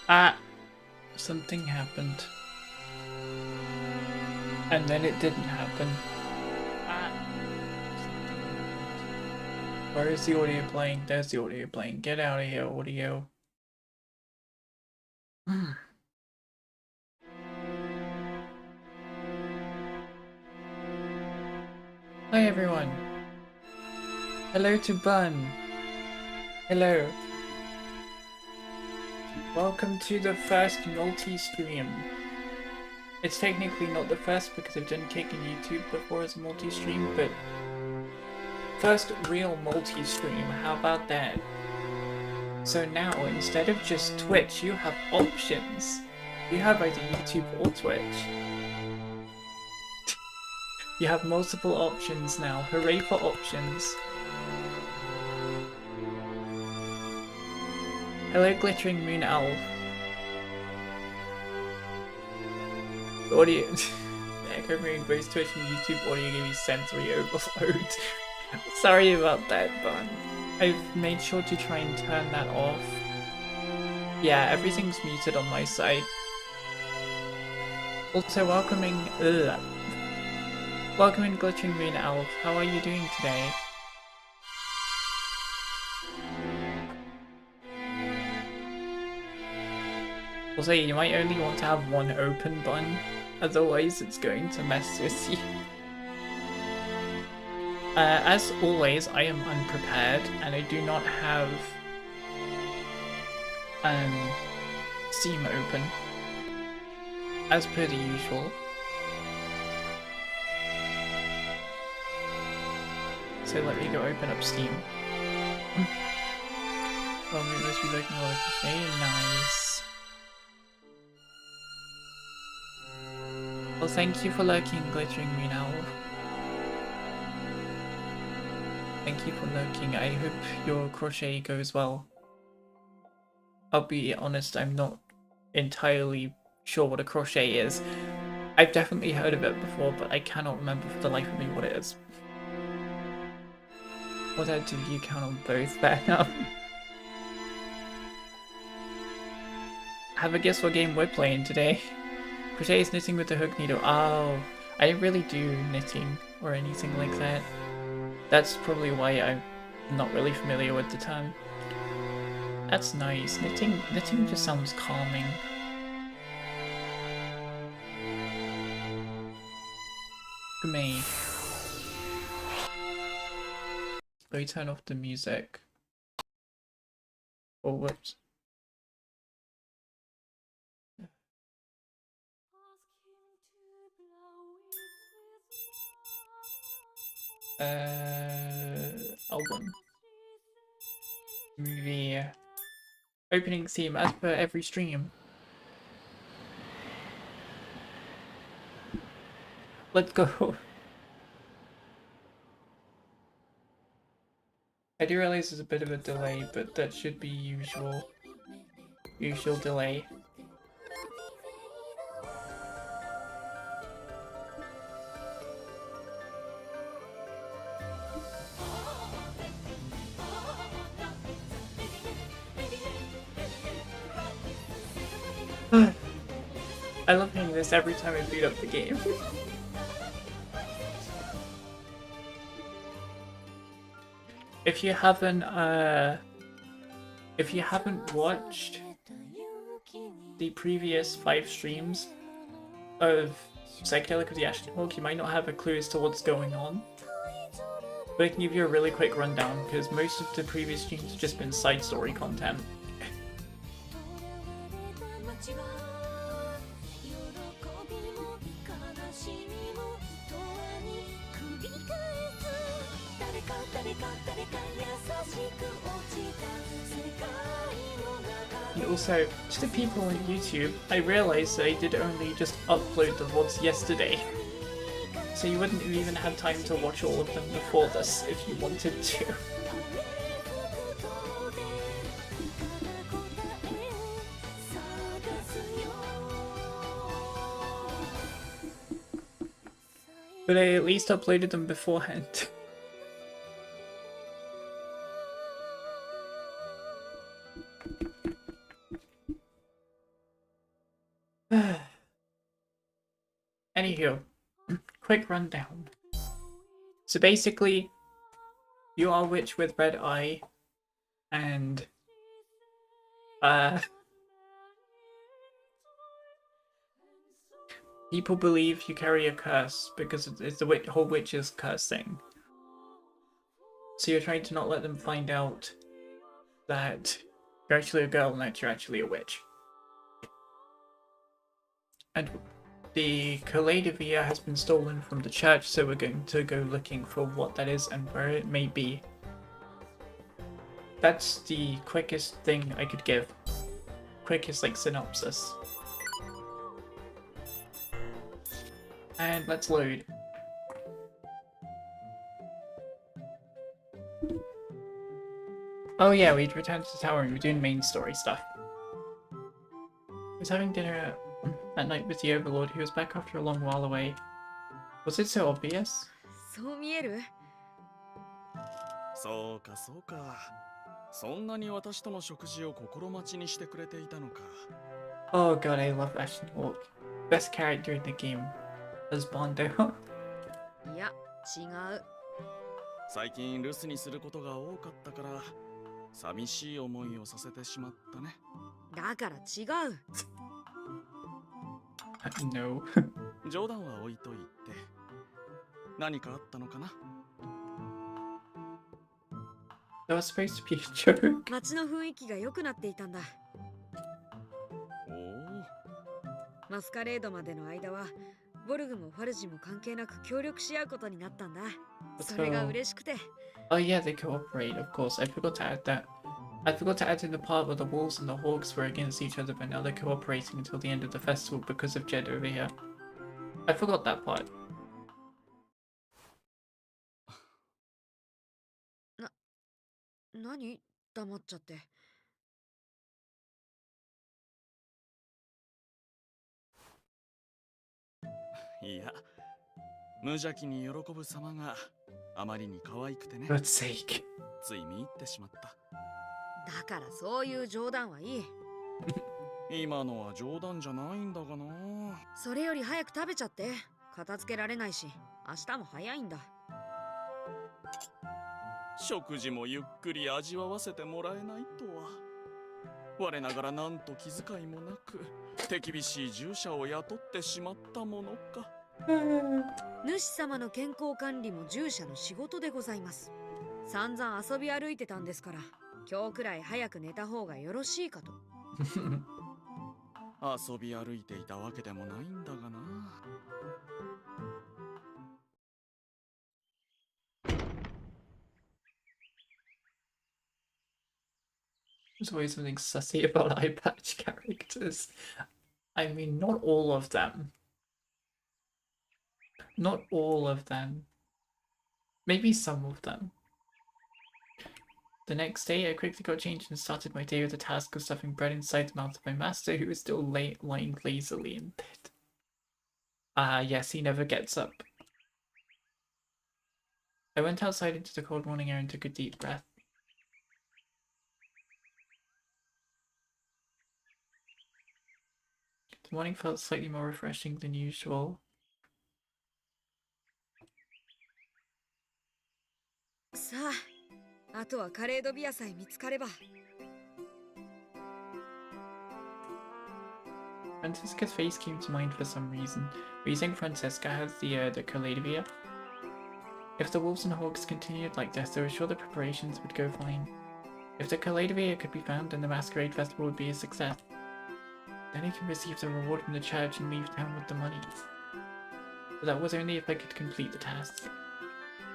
Ah, something happened. And then it didn't happen. Ah, something happened. Where is the audio playing? There's the audio playing. Get out of here, audio. Hmm. Hi everyone. Hello to Bun. Hello. Welcome to the first multi-stream. It's technically not the first because I've done Kick and YouTube before as a multi-stream, but first real multi-stream, how about that? So now, instead of just Twitch, you have options. You have either YouTube or Twitch. You have multiple options now. Hooray for options. Hello, Glittering Moon Elf. Audio. Echo Moon, both Twitch and YouTube audio gave you sensory overload. Sorry about that, but I've made sure to try and turn that off. Yeah, everything's muted on my side. Also, welcoming Glittering Moon Elf. How are you doing today? Also, you might only want to have one open button, otherwise it's going to mess with you. As always, I am unprepared, and I do not have Steam open, as per the usual. So let me go open up Steam. Well, we must be looking like very nice. Well, thank you for lurking, Glittering Moon Elf. Thank you for lurking. I hope your crochet goes well. I'll be honest, I'm not entirely sure what a crochet is. I've definitely heard of it before, but I cannot remember for the life of me what it is. What do you count on both? Fair enough. Have a guess what game we're playing today. Crochet is knitting with the hook needle. Oh, I didn't really do knitting or anything like that. That's probably why I'm not really familiar with the term. That's nice. Knitting just sounds calming. Look at me. Let me turn off the music. Oh, whoops. Album. Movie. Opening theme as per every stream. Let's go. I do realize there's a bit of a delay, but that should be usual delay. I love hearing this every time I boot up the game. If you haven't watched the previous 5 streams of Psychedelica of the Ashen Hawk, you might not have a clue as to what's going on. But I can give you a really quick rundown, because most of the previous streams have just been side story content. And also, to the people on YouTube, I realised that I did only just upload the VODs yesterday. So you wouldn't have even had time to watch all of them before this if you wanted to. But I at least uploaded them beforehand. Anywho, quick rundown. So basically, you are a witch with red eye, and people believe you carry a curse because it's the whole witch's curse thing. So you're trying to not let them find out that you're actually a girl and that you're actually a witch. And the Kaladavia has been stolen from the church, so we're going to go looking for what that is and where it may be. That's the quickest thing I could give. Quickest, like, synopsis. And let's load. Oh yeah, we'd returned to the tower and we were doing main story stuff. I was having dinner at night with the Overlord, who was back after a long while away. Was it so obvious? そう見える？そうかそうか。そんなに私との食事を心待ちにしてくれていたのか。Oh god, I love Ashen Hawk. Best character in the game. As Bondo. いや、違う。最近留守にすることが多かったから寂しい思いをさせてしまったね。だから違う。No. 冗談は置いといて何かあったのかな。That was supposed to be a joke. 街の雰囲気が良くなっていたんだ。おお。マスカレードまでの間はボルグもファルジも関係なく協力し合うことになったんだ。それが嬉しくて。Oh yeah, they cooperate, of course. I forgot to add that. I forgot to add in the part where the wolves and the hawks were against each other, but now they're cooperating until the end of the festival because of Jed over here. I forgot that part. 何？黙っちゃって。いや、無邪気に喜ぶ様があまりに可愛くてね。For God's sake. つい見入ってしまった。だからそういう冗談はいい。今のは冗談じゃないんだがな。それより早く食べちゃって。片付けられないし、明日も早いんだ。食事もゆっくり味わわせてもらえないとは。我ながらなんと気遣いもなく手厳しい従者を雇ってしまったものか。主様の健康管理も従者の仕事でございます。散々遊び歩いてたんですから、今日くらい早く寝た方がよろしいかと。遊び歩いていたわけでもないんだがな。There's always something sussy about eye patch characters. I mean, not all of them. Not all of them. Maybe some of them. The next day, I quickly got changed and started my day with the task of stuffing bread inside the mouth of my master, who was still lying lazily in bed. Yes, he never gets up. I went outside into the cold morning air and took a deep breath. The morning felt slightly more refreshing than usual. さあ、あとはカレードビアさえ見つかれば。Francesca's face came to mind for some reason. But you think Francesca has the Kaladavia? If the wolves and hawks continued like this, I was sure the preparations would go fine. If the Kaladavia could be found, then the masquerade festival would be a success. Then he can receive the reward from the church and leave town with the money. But that was only if I could complete the task.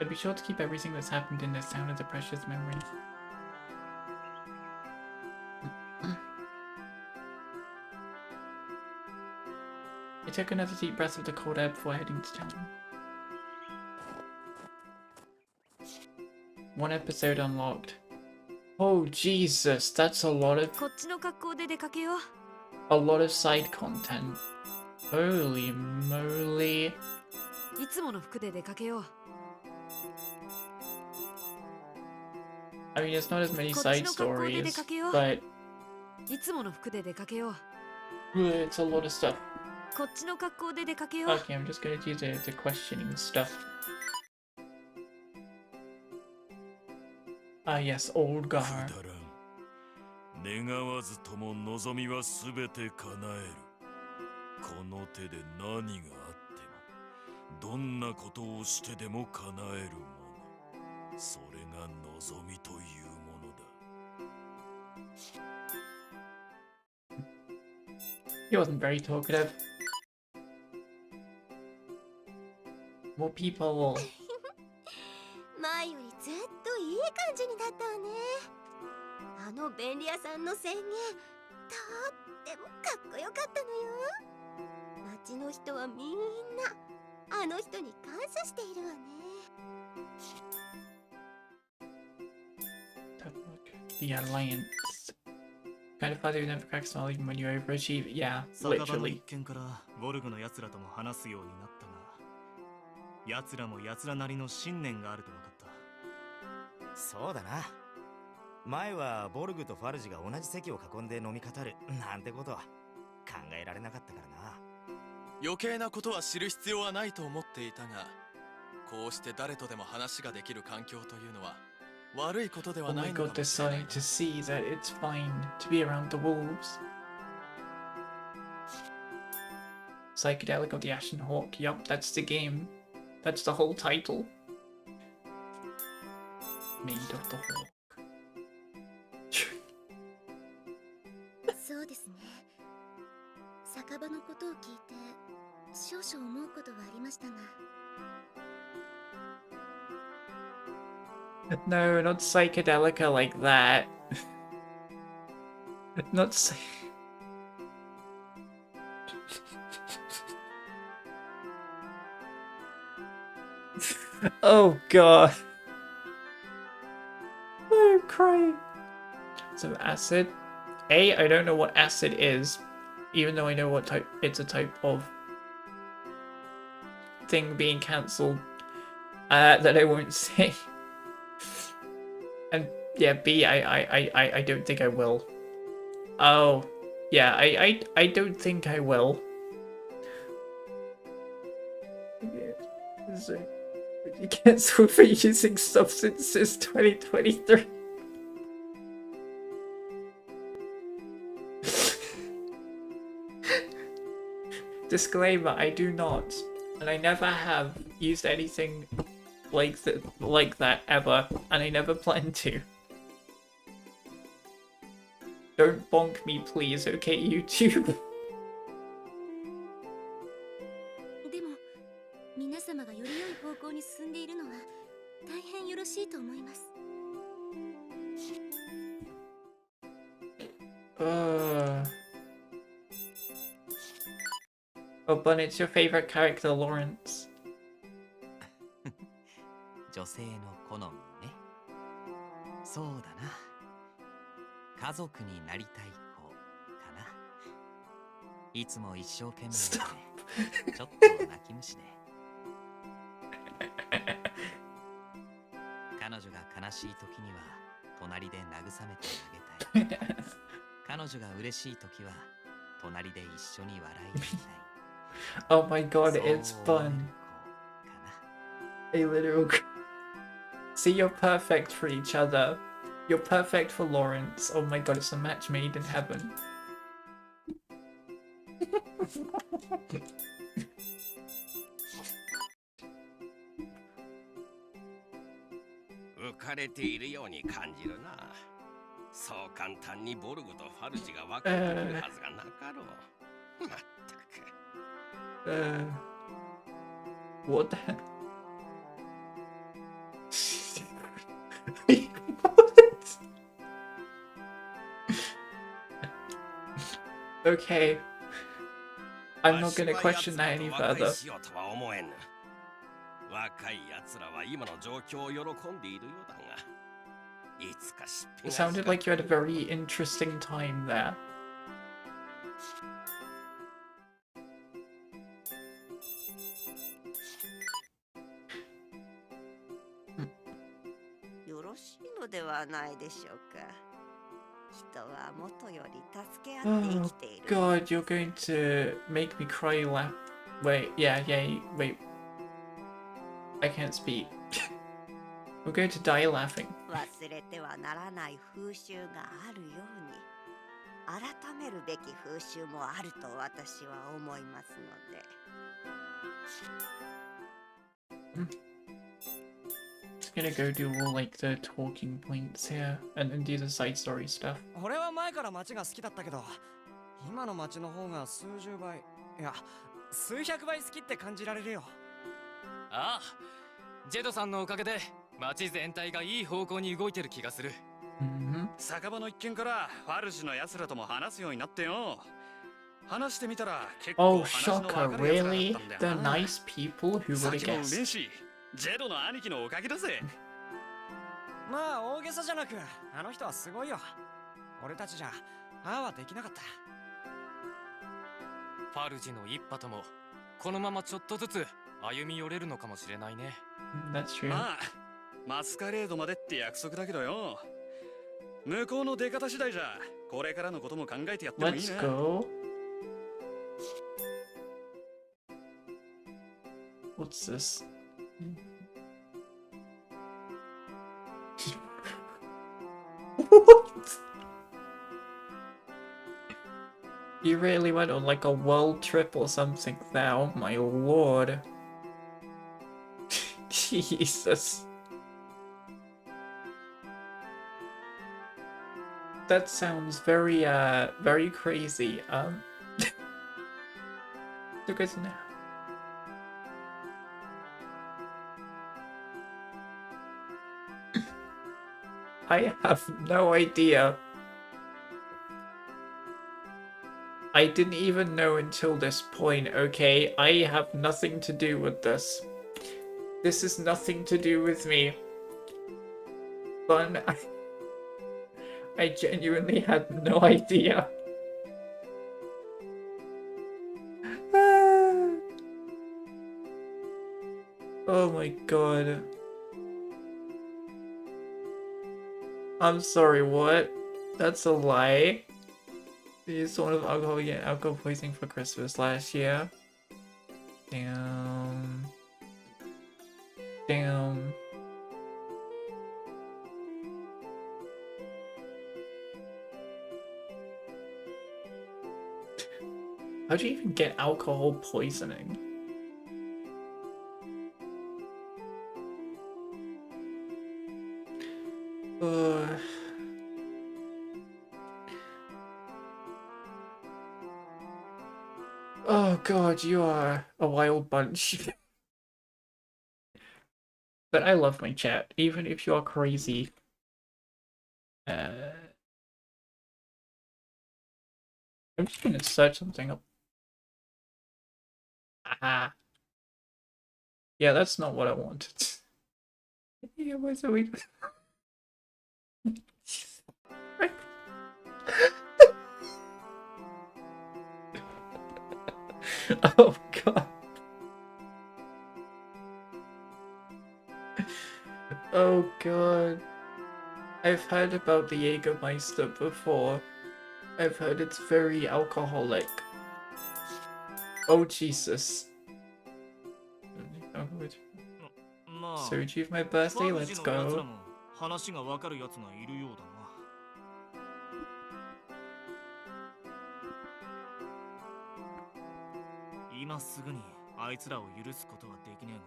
I'd be sure to keep everything that's happened in this town as a precious memory. I took another deep breath of the cold air before heading to town. One episode unlocked. Oh Jesus, that's a lot of こっちの格好で出かけよう。a lot of side content. Holy moly. いつもの服で出かけよう。I mean, it's not as many side stories, but いつもの服で出かけよう。It's a lot of stuff. こっちの格好で出かけよう。 Okay, I'm just gonna do the questioning stuff. Ah, yes, old くだ Gar. らん。願わずとも望みはすべて叶える。この手で何があっても、どんなことをしてでも叶えるもの。それが望みというものだ。He wasn't very talkative. More people. 前よりずっといい感じになったわね。あの便利屋さんの宣言、とってもかっこよかったのよ。街の人はみんなあの人に感謝しているわね。The Alliance. Kind of father who never cracks smile even when you overachieve. Yeah, 酒場の literally. 一件からボルグの奴らとも話すようになったが、奴らも奴らなりの信念があると分かった。そうだな。前はボルグとファルジが同じ席を囲んで飲み語るなんてことは考えられなかったからな。余計なことは知る必要はないと思っていたが、こうして誰とでも話ができる環境というのは悪いことで Oh はな my いのか god, も they're しれない starting to see that it's fine to be around the wolves. Psychedelica of the Ashen Hawk. Yup, that's the game. That's the whole title. Maid of the Hawk. そうですね。酒場のことを聞いて少々思うことはありましたが。No, not Psychedelica like that. Not psy- Oh god. I'm crying. Some acid. I don't know what acid is, even though I know what type. It's a type of thing being cancelled that I won't say. And yeah, B, I don't think I will. Oh, yeah, I don't think I will. So, you cancelled for using substances 2023. Disclaimer, I do not, and I never have used anything like that ever, and I never plan to. Don't bonk me, please, okay, YouTube? でも皆様がより良い方向に進んでいるのは大変よろしいと思います。Oh, but it's your favorite character, Lawrence. 女性の好みね。そうだな。家族になりたい子かな。いつも一生懸命でちょっと泣き虫で。彼女が悲しい時には隣で慰めてあげたい。彼女が嬉しい時は隣で一緒に笑い合いたい。Oh my god, it's そう fun. かな。 A literal. See, you're perfect for each other. You're perfect for Lawrence. Oh my god, it's a match made in heaven. 浮かれているように感じるな。そう簡単にボルグとファルジが分かってくるはずがなかろう。まったく。What the heck? Okay. I'm not gonna question that any further. 若い奴らは今の状況を喜んでいるようだが、いつか失敗 It sounded like you had a very interesting time there. よろしいのではないでしょうか。人はもとより助け合って生 Oh きている。 god, you're going to make me cry laugh. Wait, yeah, wait. I can't speak. We're going to die laughing. 忘れてはならない風習があるように、改めるべき風習もあると私は思いますので。Just gonna go do all like the talking points here and then do the side story stuff. 俺は前から街が好きだったけど、今の街の方が数十倍、いや数百倍好きって感じられるよ。ああ、ジェドさんのおかげで街全体がいい方向に動いてる気がする。酒場の一件からファルジの奴らとも話すようになってよ。話してみたら結構 Oh, 話の分 shocker, かる奴らだ really? ったんだ The よな。 nice people who would 酒 have もうめえ guessed. し、ジェドの兄貴のおかげだぜ。まあ大げさじゃなく、あの人はすごいよ。俺たちじゃああはできなかった。ファルジの一派ともこのままちょっとずつ歩み寄れるのかもしれないね。That's true. まあ、マスカレードまでって約束だけどよ。向こうの出方次第じゃ、これからのことも考えてやってもいい Let's な。 go. What's this? What? You really went on like a world trip or something now, my lord. Jesus. That sounds very, very crazy. Look at now. I have no idea. I didn't even know until this point, okay? I have nothing to do with this. This is nothing to do with me. But I genuinely had no idea. Oh my god. I'm sorry, what? That's a lie. They used one of alcohol, yeah, alcohol poisoning for Christmas last year. Damn. Damn. How'd you even get alcohol poisoning? Oh god, you are a wild bunch. But I love my chat, even if you are crazy. I'm just gonna search something up. Ah. Yeah, that's not what I wanted. Yeah, what's a week? Oh god. Oh god. I've heard about the Jägermeister before. I've heard it's very alcoholic. Oh Jesus. So achieve my birthday, let's go. 話がわかるやつがいるようだな。今すぐにあいつらを許すことはできねえ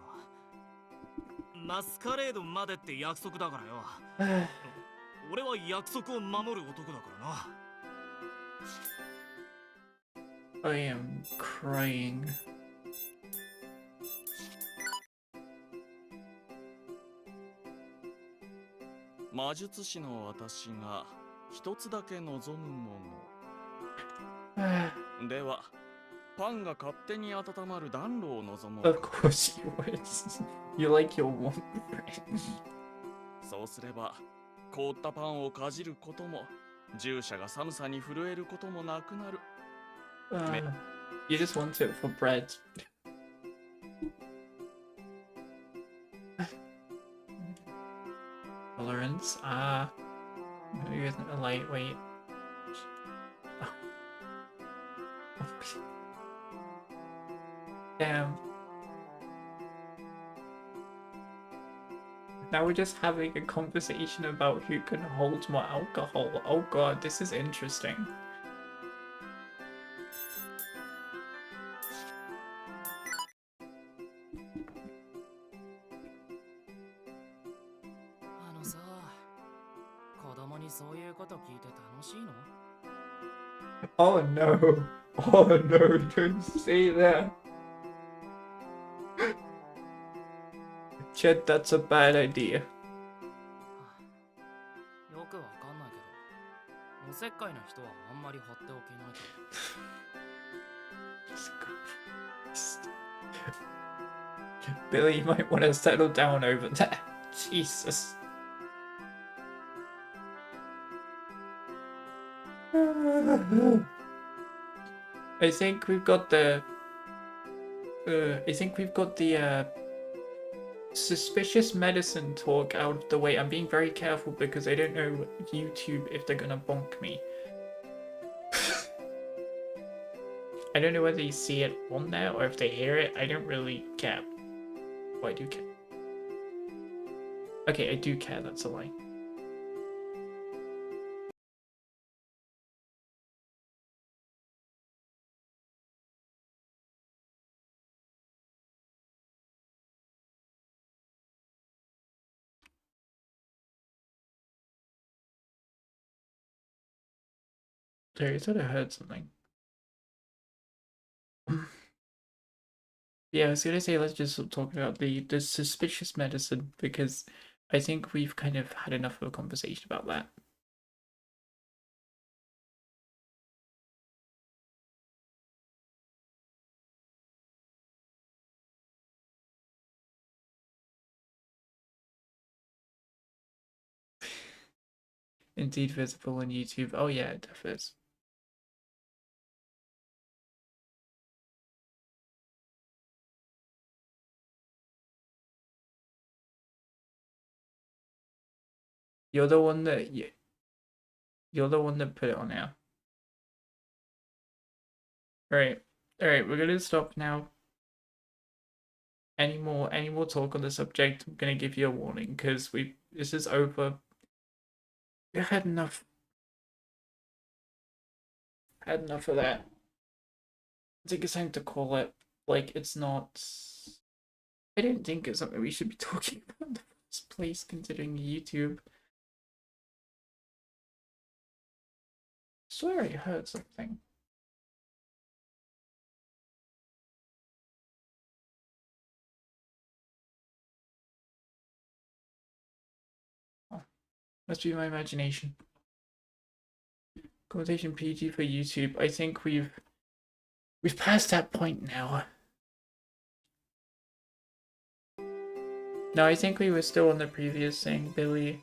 が、マスカレードまでって約束だからよ。俺は約束を守る男だからな。I am crying. 魔術師の私が一つだけ望むもの。では、パンが勝手に温まる暖炉を望もう。 Of course you would. You like your warm bread. そうすれば、凍ったパンをかじることも、従者が寒さに震えることもなくなる。You just want it for bread. Tolerance. Maybe isn't a lightweight. Now we're just having a conversation about who can hold more alcohol. Oh god, this is interesting. あのさ、子供にそういうこと聞いて楽しいの？ Oh no. Oh no, don't say that. Chet, that's a bad idea. よくわかんないけど、おせっかいな人はあんまり放っておけないと。Billy, you might want to settle down over there. Jesus. I think we've got the suspicious medicine talk out of the way. I'm being very careful because I don't know YouTube if they're gonna bonk me. I don't know whether you see it on there or if they hear it. I don't really care. Oh, I do care. Okay, I do care, that's a lie. Sorry, I thought I heard something. Yeah, I was gonna say let's just talk about the suspicious medicine because I think we've kind of had enough of a conversation about that. Indeed visible on YouTube. Oh yeah, it is. You're the one that you're the one that put it on now. Alright. Alright, we're gonna stop now. Any more talk on the subject, I'm gonna give you a warning because this is over. We've had enough. Had enough of that. I think it's time to call it. Like, it's not. I don't think it's something we should be talking about in the first place, considering YouTube. I swear I heard something. Oh, must be my imagination. Conversation PG for YouTube. I think we've passed that point now. No, I think we were still on the previous thing, Billy.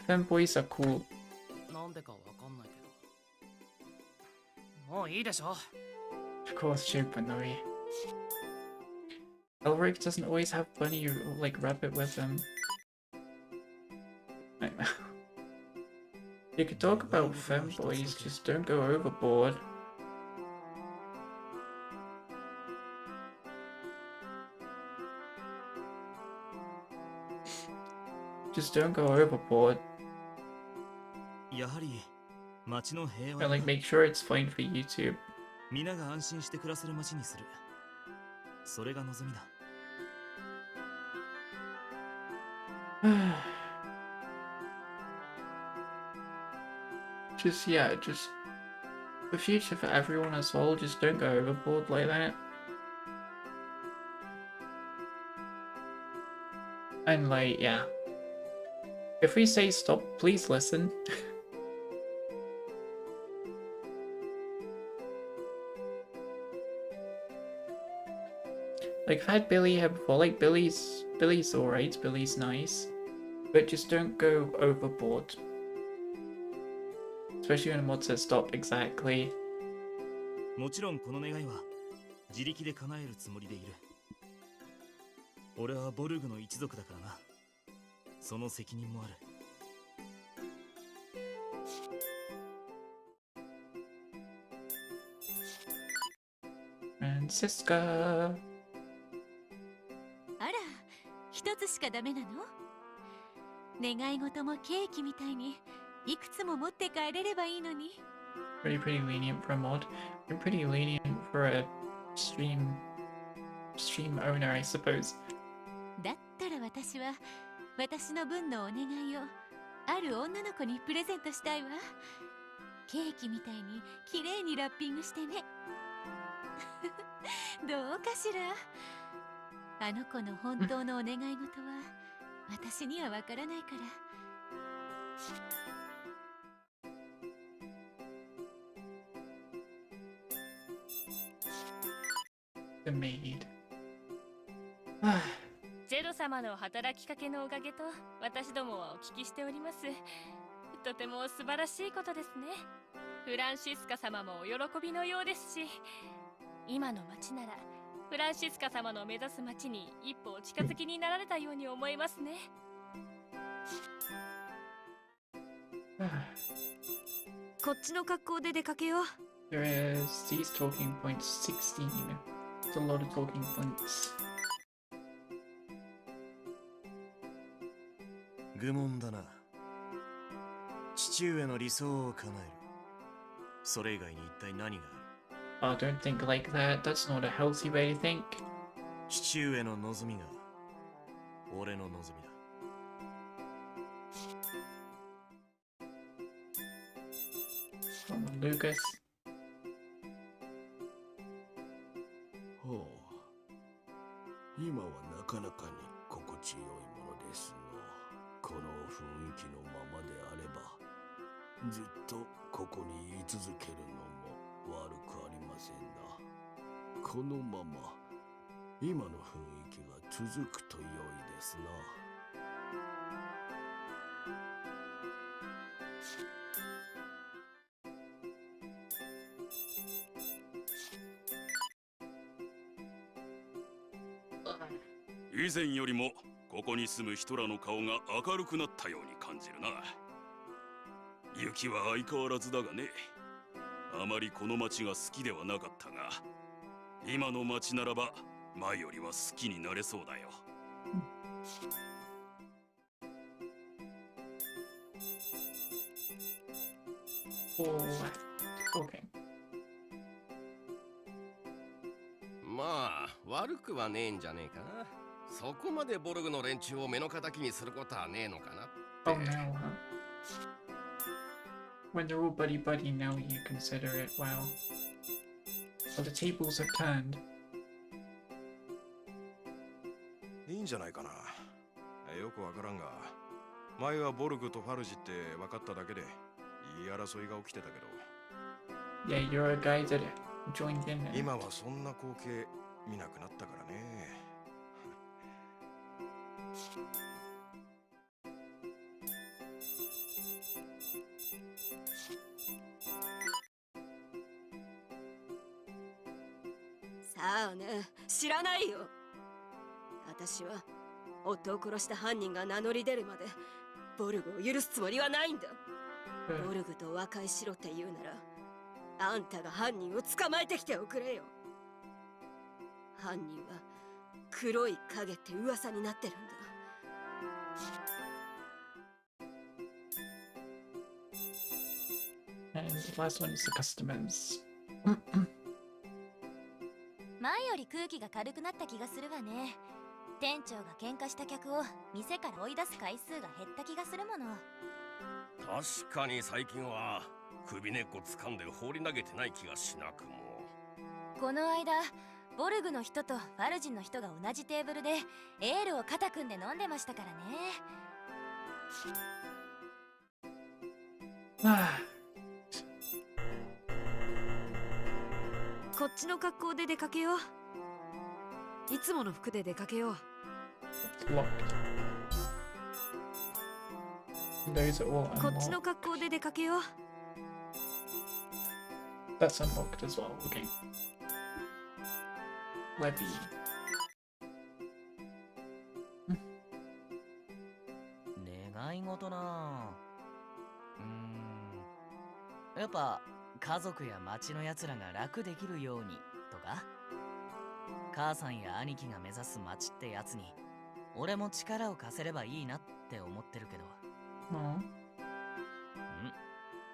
Femboys are cool. なんでかわかんないけど。もういいでしょ。 Of course, Chupanoi. Elric doesn't always have plenty of, like, rabbit with him. You could talk about femboys, just don't go overboard. Just don't go overboard. やはり町の平 And 和 like, make sure it's fine for YouTube. 皆が安心して暮らせる町にする。それが望みだ。Yeah, just the future for everyone as well, just don't go overboard like that. And like, yeah. If we say stop, please listen. Like, I've had Billy here before, like, Billy's alright, Billy's nice. But just don't go overboard. Especially when mod says stop, exactly. もちろんこの願いは自力で叶えるつもりでいる。俺はボルグの一族だからな。その責任もある。Francisca. あら、一一つしかダメなの？願い事もケーキみたいにいくつも持って帰れればいいのに。Pretty lenient for a mod. You're pretty lenient for a stream owner, I suppose. だったら私は私の分のお願いをある女の子にプレゼントしたいわ。ケーキみたいに綺麗にラッピングしてね。どうかしら。あの子の本当のお願い事は私にはわからないから。The maid. ジェド様の働きかけのおかげと私どもはお聞きしております。とても素晴らしいことですね。フランシスカ様もお喜びのようですし、今の町ならフランシスカ様の目指す町に一歩お近づきになられたように思いますね。こっちの格好で出かけよう。 There is these talking points 16. It's a lot of talking points. 愚問だな。父上の理想を叶える。それ以外に一体何がある？ Oh, don't think like that. That's not a healthy way to think. 父上の望みが俺の望みだ。Come on, Lucas. ほう、今はなかなかに心地よいものですの。この雰囲気のままであればずっとここに居続けるのも悪くありませんな。このまま今の雰囲気が続くと良いですな。以前よりもここに住む人らの顔が明るくなったように感じるな。雪は相変わらずだがね。あまりこの町が好きではなかったが、今の町ならば前よりは好きになれそうだよ。Okay. まあ悪くはねえんじゃねえかな。そこまでボルグの連中を目の敵にすることはねえのかな。 Oh no, huh? When they're all buddy-buddy now, you consider it, wow. Well, the tables have turned. いいんじゃないかな。よくわからんが、前はボルグとファルジって分かっただけで言い争いが起きてたけど。Yeah, you're a guy that joined in. 今はそんな光景見なくなったからね。さあね、知らないよ。私は夫を殺した犯人が名乗り出るまでボルグを許すつもりはないんだ。ボルグと和解しろって言うなら、あんたが犯人を捕まえてきておくれよ。犯人は黒い影って噂になってるんだ。And the last one is the customers. 前より空気が軽くなった気がするわね。店長が喧嘩した客を店から追い出す回数が減った気がするもの。確かに最近は首根っこ掴んで放り投げてない気がしなくも。この間ボルグの人とファルジンの人が同じテーブルでエールを肩組んで飲んでましたからね。こっちの格好で出かけよう。いつもの服で出かけよう。Those are all こっちの unlocked. 格好で出かけよう。That's unlocked as well. Okay. Levy. 願い事な。やっぱ家族や町のやつらが楽できるようにとか、母さんや兄貴が目指す町ってやつに俺も力を貸せればいいなって思ってるけど。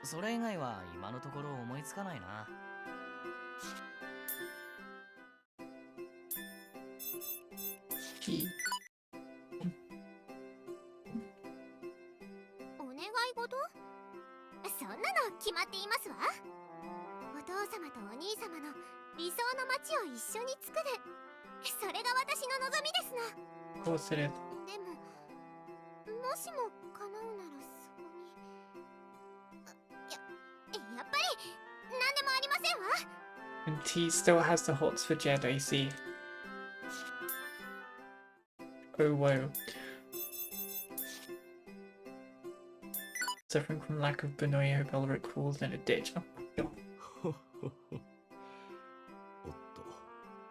それ以外は今のところ思いつかないな。お願い事？そんなの決まっていますわ。お父様とお兄様の理想の街を一緒に作る。それが私の望みですの。こうする。でも、もしも叶うならそこに。やっぱり何でもありませんわ。And T still has the hots for Jed, I see. Oh whoa. Suffering from lack of Benoit, I hope Elric falls in a ditch. Oh,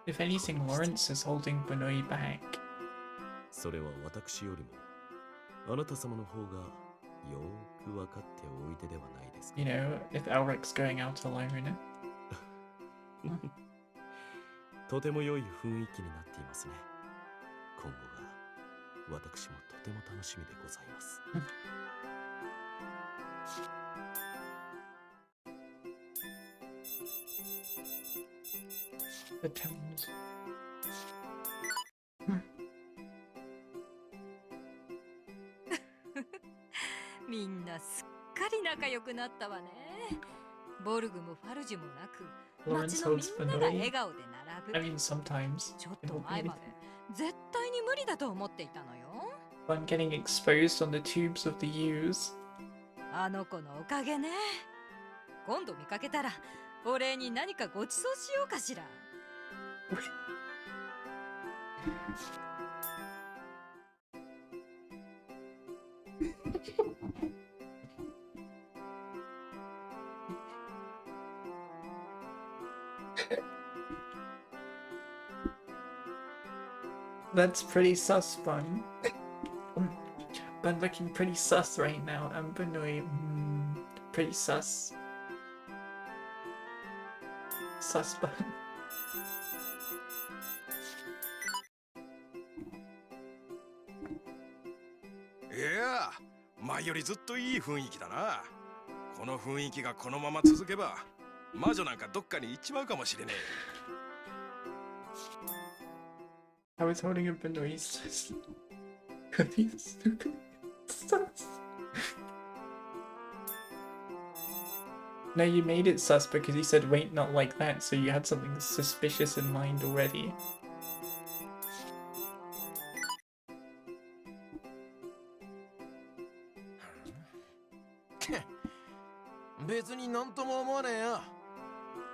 if anything, Lawrence is holding Benoit back. それは私よりもあなた様の方がよーく分かっておいてではないですか。 You know, if Elric's going out alone. とても良い雰囲気になっていますね。今後が私もとても楽しみでございます。The tones. みんなすっかり仲良くなったわね。ボルグもファルジュもなく、 Lawrence 街のみ holds んなが Benoit. 笑顔で I 並ぶ。 mean, sometimes. ちょっと前まで絶対に無理だと思っていたのよ。 One getting exposed on the tubes of the U's. あの子のおかげね。今度見かけたらお礼に何かごちそうしようかしら。That's pretty sus, Bun. Bun looking pretty sus right now. And Benoit, pretty sus. Sus Bun. いや、前よりずっといい雰囲気だな。この雰囲気がこのまま続けば、魔女なんかどっかに行っちまうかもしれねえ。I was holding a Benoit sus. He's sus. No, you made it sus because he said wait, not like that, so you had something suspicious in mind already. 別になんとも思わねえよ。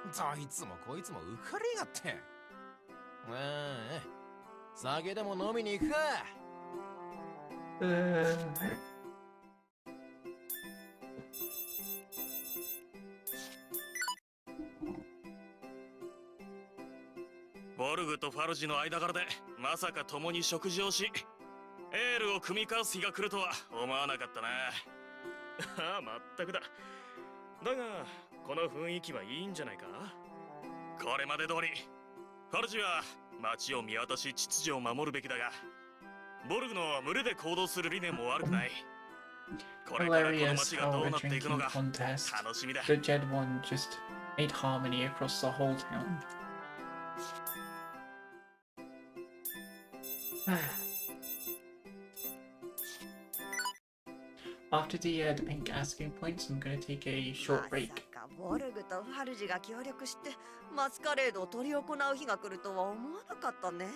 どいつもこいつも浮かれやがって。酒でも飲みに行くか。ボルグとファルジの間柄でまさか共に食事をしエールを組み交わす日が来るとは思わなかったな。ああ、まったくだ。だがこの雰囲気はいいんじゃないか。これまで通りファルジは街を見渡し秩序を守るべきだが、ボルグの群れで行動する理念も悪くない。これからこの Hilarious 街が how どう a なっていくの drinking が contest. 楽しみだ。 The Jed one just made harmony across the whole town. After the pink asking points, I'm gonna take a short break. ボルグとファルジが協力してマスカレードを執り行う日が来るとは思わなかったね。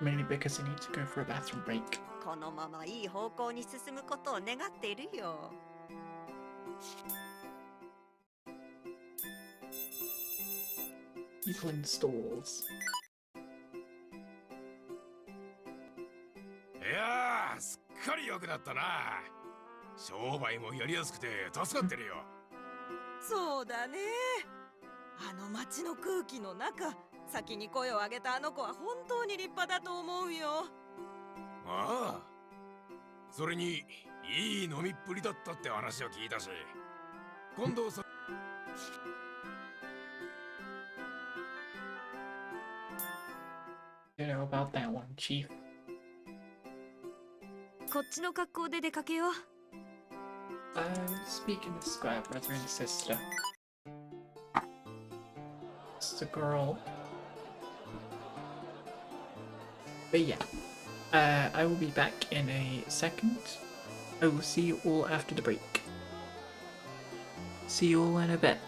Mainly because I need to go for a bathroom break. このままいい方向に進むことを願っているよ。People in stalls. いやー、すっかり良くなったな。商売もやりやすくて助かってるよ。そうだね。あの街の空気の中、先に声を上げたあの子は本当に立派だと思うよ。ああ。それにいい飲みっぷりだったって話を聞いたし、今度さ。You know about that one, Chief. こっちの格好で出かけよう。Speak in the square, brother and sister. It's the girl. But yeah, I will be back in a second. I will see you all after the break. See you all in a bit.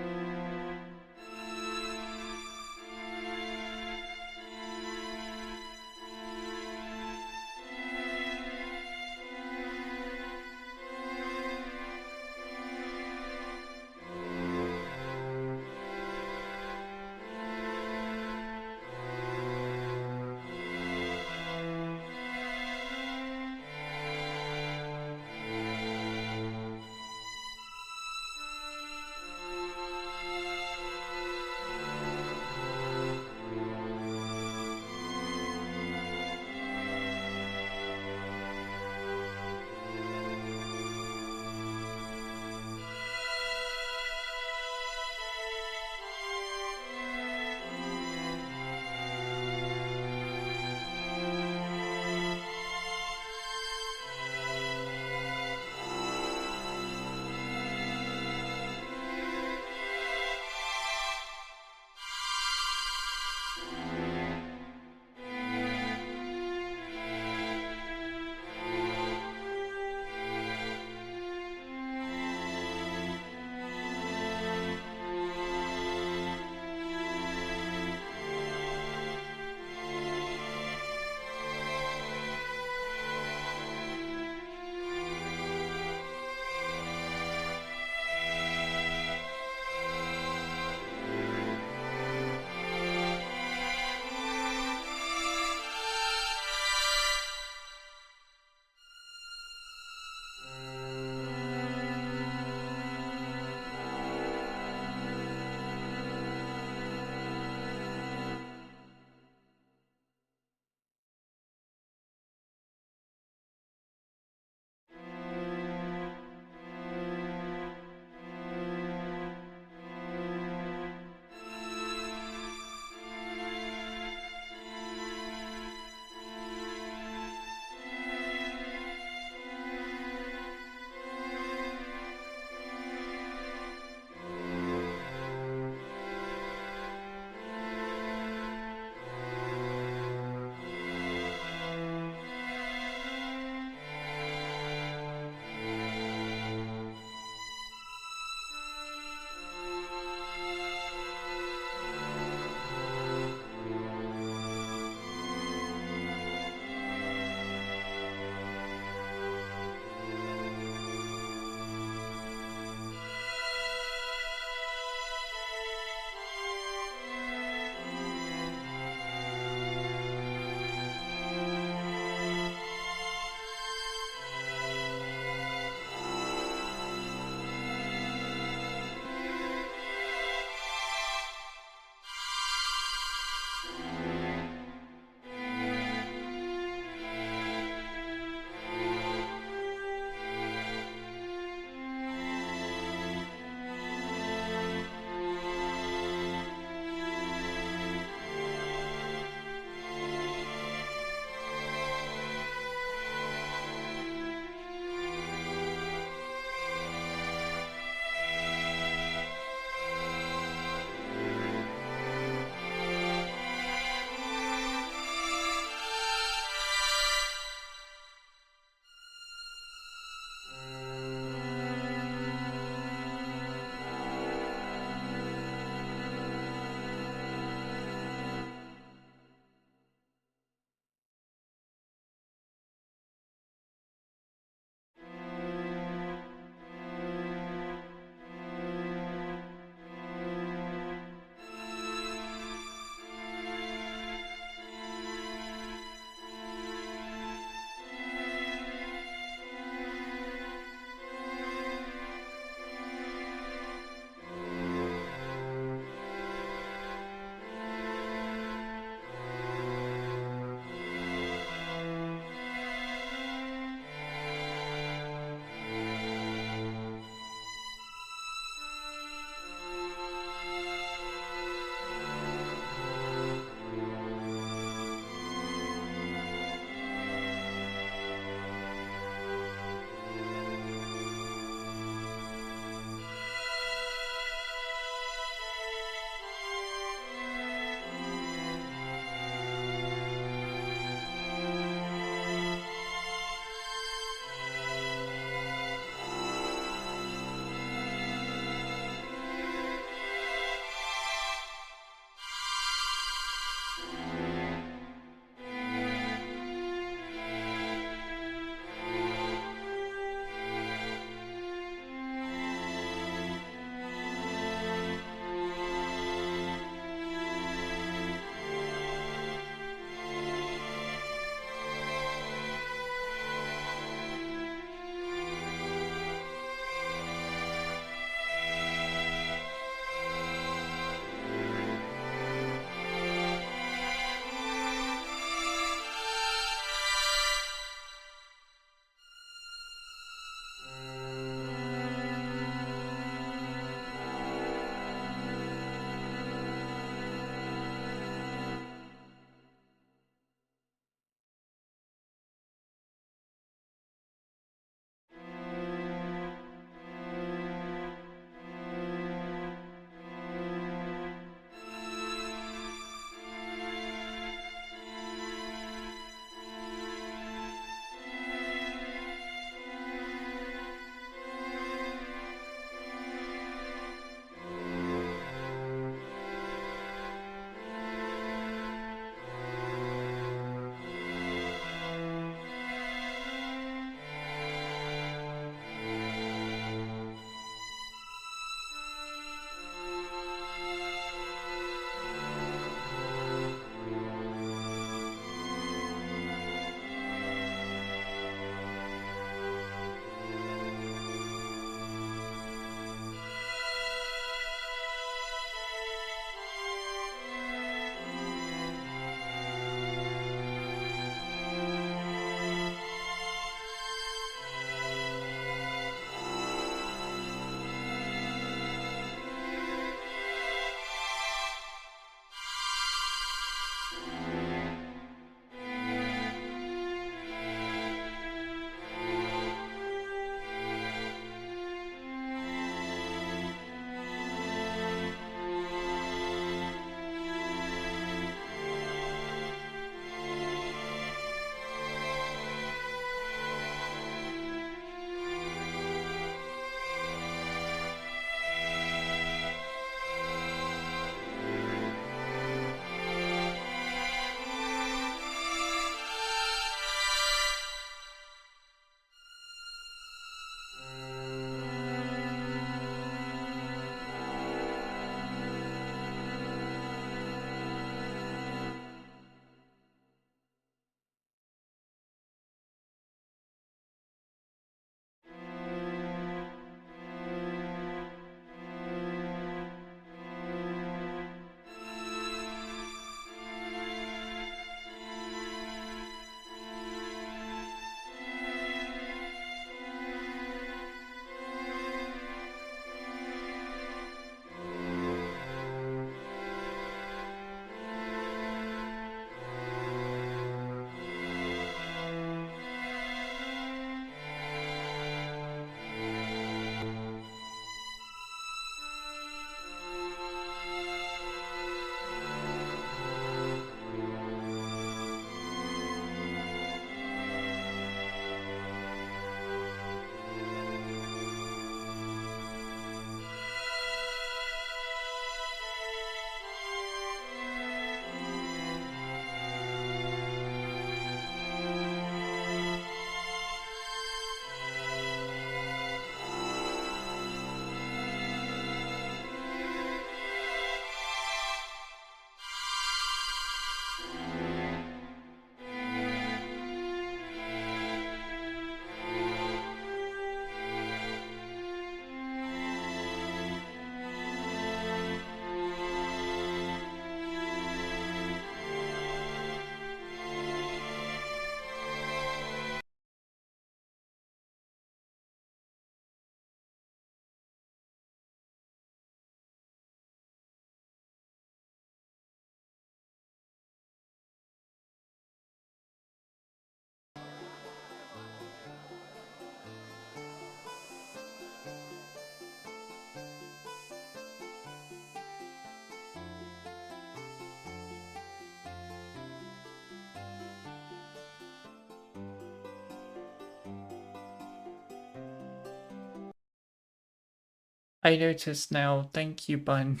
I noticed now. Thank you, Bun.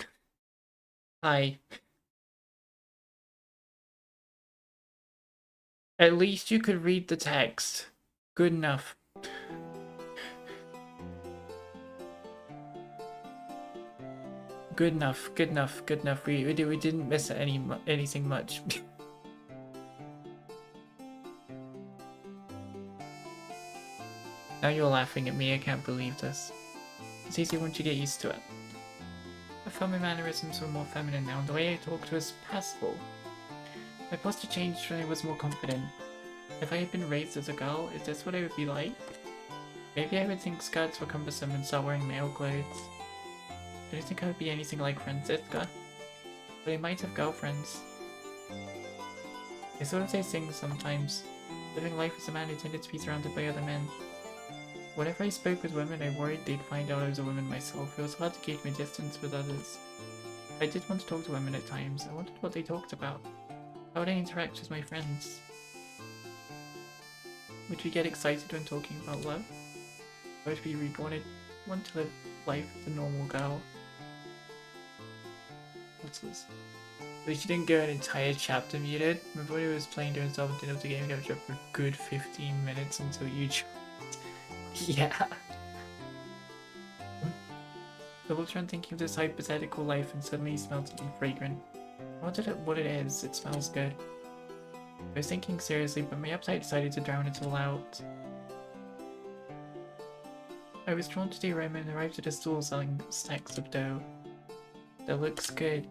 Hi. At least you could read the text. Good enough. Good enough, good enough, good enough. We didn't miss anything much. Now you're laughing at me, I can't believe this. It's easy once you get used to it. I found my mannerisms were more feminine now, and the way I talked was passable. My posture changed when I was more confident. If I had been raised as a girl, is this what I would be like? Maybe I would think skirts were cumbersome and start wearing male clothes. I don't think I would be anything like Francisca, but I might have girlfriends. I sort of say things sometimes. Living life as a man, I tended to be surrounded by other men. Whenever I spoke with women, I worried they'd find out I was a woman myself. It was hard to gauge my distance with others. I did want to talk to women at times. I wondered what they talked about. How would I interact with my friends? Would we get excited when talking about love? I would be reborn. I want to live life as a normal girl. What's this? But she didn't go an entire chapter muted. My body was playing to himself and didn't have the game capture for a good 15 minutes until you joined. Yeah. I walked around thinking of this hypothetical life and suddenly smelled something fragrant. I wondered what it is. It smells good. I was thinking seriously, but my appetite decided to drown it all out. I was drawn to the aroma and arrived at a stall selling stacks of dough. That looks good.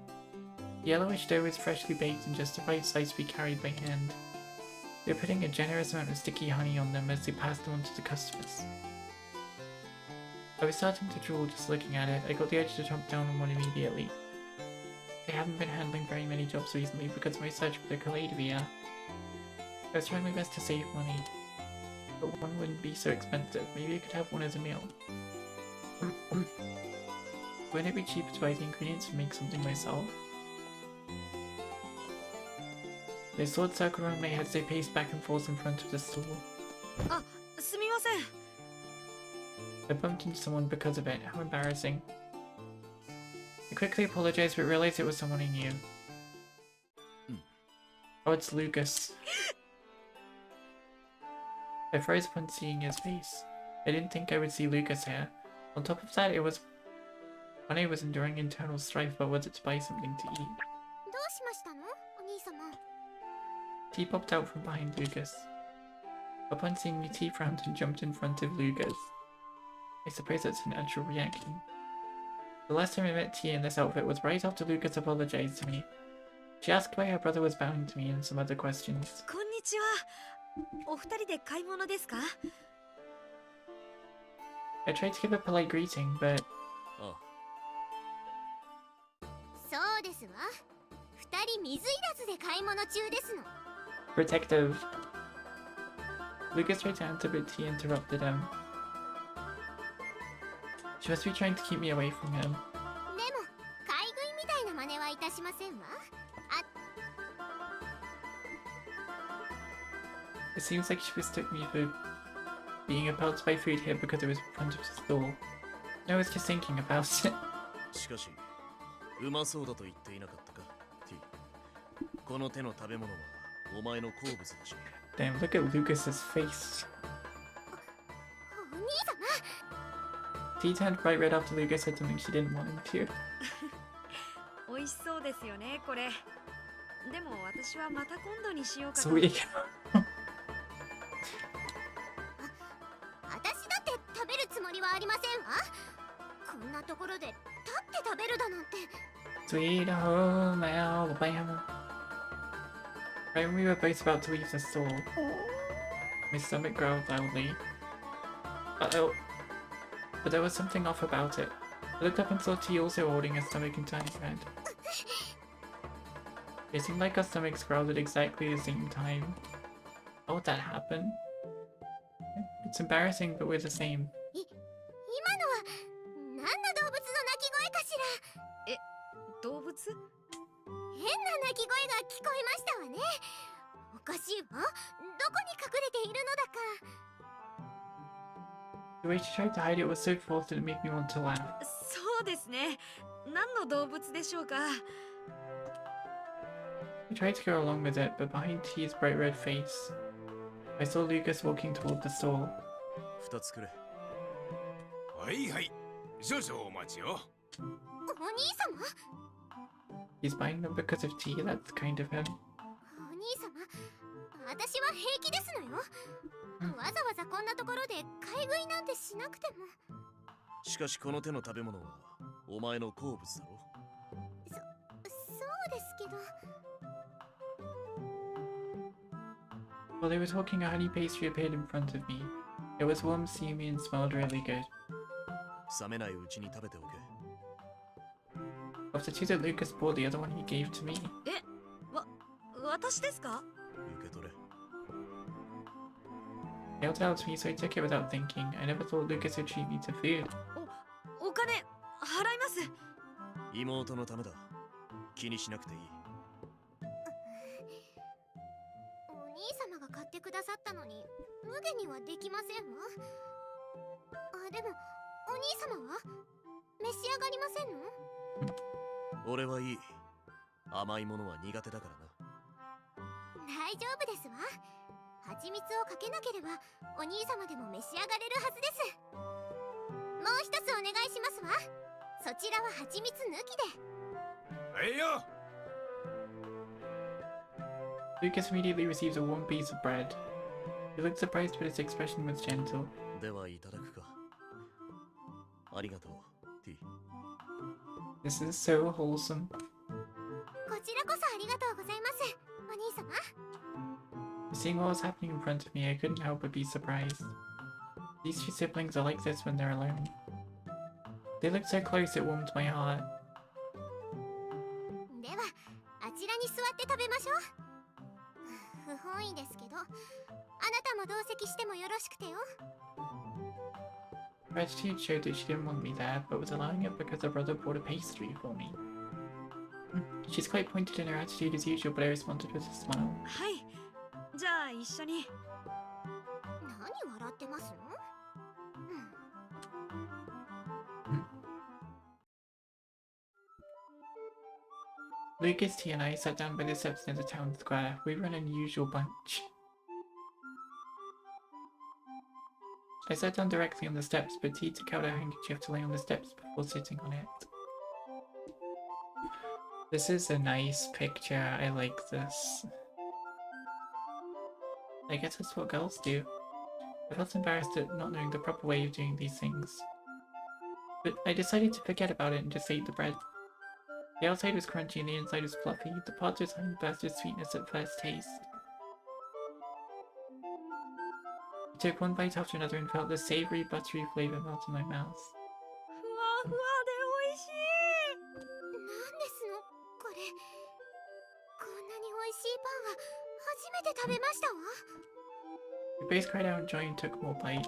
The yellowish dough was freshly baked and just the right size to be carried by hand. They were putting a generous amount of sticky honey on them as they passed them on to the customers. I was starting to drool just looking at it. I got the urge to jump down on one immediately. I haven't been handling very many jobs recently because of my search for the Caladria. I was trying my best to save money, but one wouldn't be so expensive. Maybe I could have one as a meal. Wouldn't it be cheaper to buy the ingredients and make something myself? They sword circled around my head as they paced back and forth in front of the stall. Ah, すみません. I bumped into someone because of it. How embarrassing. I quickly apologized but realized it was someone I knew. Oh, it's Lucas. I froze upon seeing his face. I didn't think I would see Lucas here. On top of that, it was when I was enduring internal strife about whether to buy something to eat. どうしましたの、お兄様? T popped out from behind Lucas. Upon seeing me, T frowned and jumped in front of Lucas. I suppose that's a natural reaction. The last time I met T in this outfit was right after Lucas apologized to me. She asked why her brother was bowing to me and some other questions. こんにちは。お二人で買い物ですか? I tried to give a polite greeting, but... そうですわ。二人水入らずで買い物中ですの。 Protective. Lucas tried to answer, but T interrupted him. She must be trying to keep me away from him. でも、買い食いみたいな真似はいたしませんわ。It seems like she mistook me for being about to buy food here because it was in front of the store. I was just thinking about it. しかし、うまそうだと言っていなかったか、T。この手の食べ物はお前の好物だし。Damn, look at Lucas's face. お兄様。 T turned bright red after Lucas said something she didn't want him to. 美味しそうですよね、これ。でも私はまた今度にしようかと。Sweet. 私だって食べるつもりはありませんわ。こんなところで立って食べるだなんて。 Sweet home Alabama. Right when we were both about to leave the store, my stomach growled loudly. Uh-oh. But there was something off about it. I looked up and saw T also holding her stomach and turning red. It seemed like our stomachs growled at exactly the same time. How would that happen? It's embarrassing, but we're the same. 今のは何の動物の鳴き声かしら。動物？変な鳴き声が聞こえましたわね。おかしいわ。どこに隠れているのだか。The way she tried to hide it was so false that it made me want to laugh. そうですね。何の動物でしょうか。 I tried to go along with it, but behind T's bright red face, I saw Lucas walking toward the store. 2つくれ。はいはい。少々お待ちを。お兄様 He's buying them because of T, that's kind of him. お兄様、私は平気ですのよ。わざわざこんなところで買い食いなんてしなくても。しかしこの手の食べ物はお前の好物だろ。そうですけど。While they were talking, a honey pastry appeared in front of me. It was warm, steamy, and smelled really good. 冷めないうちに食べておけ。 Of the two that Lucas bought, the other one he gave to me. 私ですか？受け取れ。 He held it out to me, so I took it without thinking. I never thought Lucas would treat me to food. お金払います。妹のためだ。気にしなくていい。お兄様が買ってくださったのに無下にはできませんわ。あ、でもお兄様は召し上がりませんの？俺はいい。甘いものは苦手だからな。大丈夫ですわ。蜂蜜をかけなければお兄様でも召し上がれるはずです。もう一つお願いしますわ。そちらは蜂蜜抜きで。はいよ。 Lucas immediately received a warm piece of bread. He looked surprised, but his expression was gentle. ではいただくか。ありがとう、T。This is so wholesome. こちらこそありがとうございます、お兄様。Seeing what was happening in front of me, I couldn't help but be surprised. These two siblings are like this when they're alone. They looked so close, it warmed my heart. では、あちらに座って食べましょう。不本意ですけど、あなたも同席してもよろしくてよ。Her attitude showed that she didn't want me there, but was allowing it because her brother bought a pastry for me. She's quite pointed in her attitude as usual, but I responded with a smile. はい。じゃあ一緒に。何笑ってますの？Lucas, T, and I sat down by the steps near the town square. We were an unusual bunch. I sat down directly on the steps, but T took out her handkerchief to lay on the steps before sitting on it. This is a nice picture. I like this. I guess that's what girls do. I felt embarrassed at not knowing the proper way of doing these things. But I decided to forget about it and just ate the bread. The outside was crunchy and the inside was fluffy. The parts with tiny burst of sweetness at first taste. I took one bite after another and felt the savory, buttery flavor melt in my mouth. ふわふわで美味しい。なんですのこれ。こんなに美味しいパンは初めて食べましたわ。We both cried out in joy and took more bites.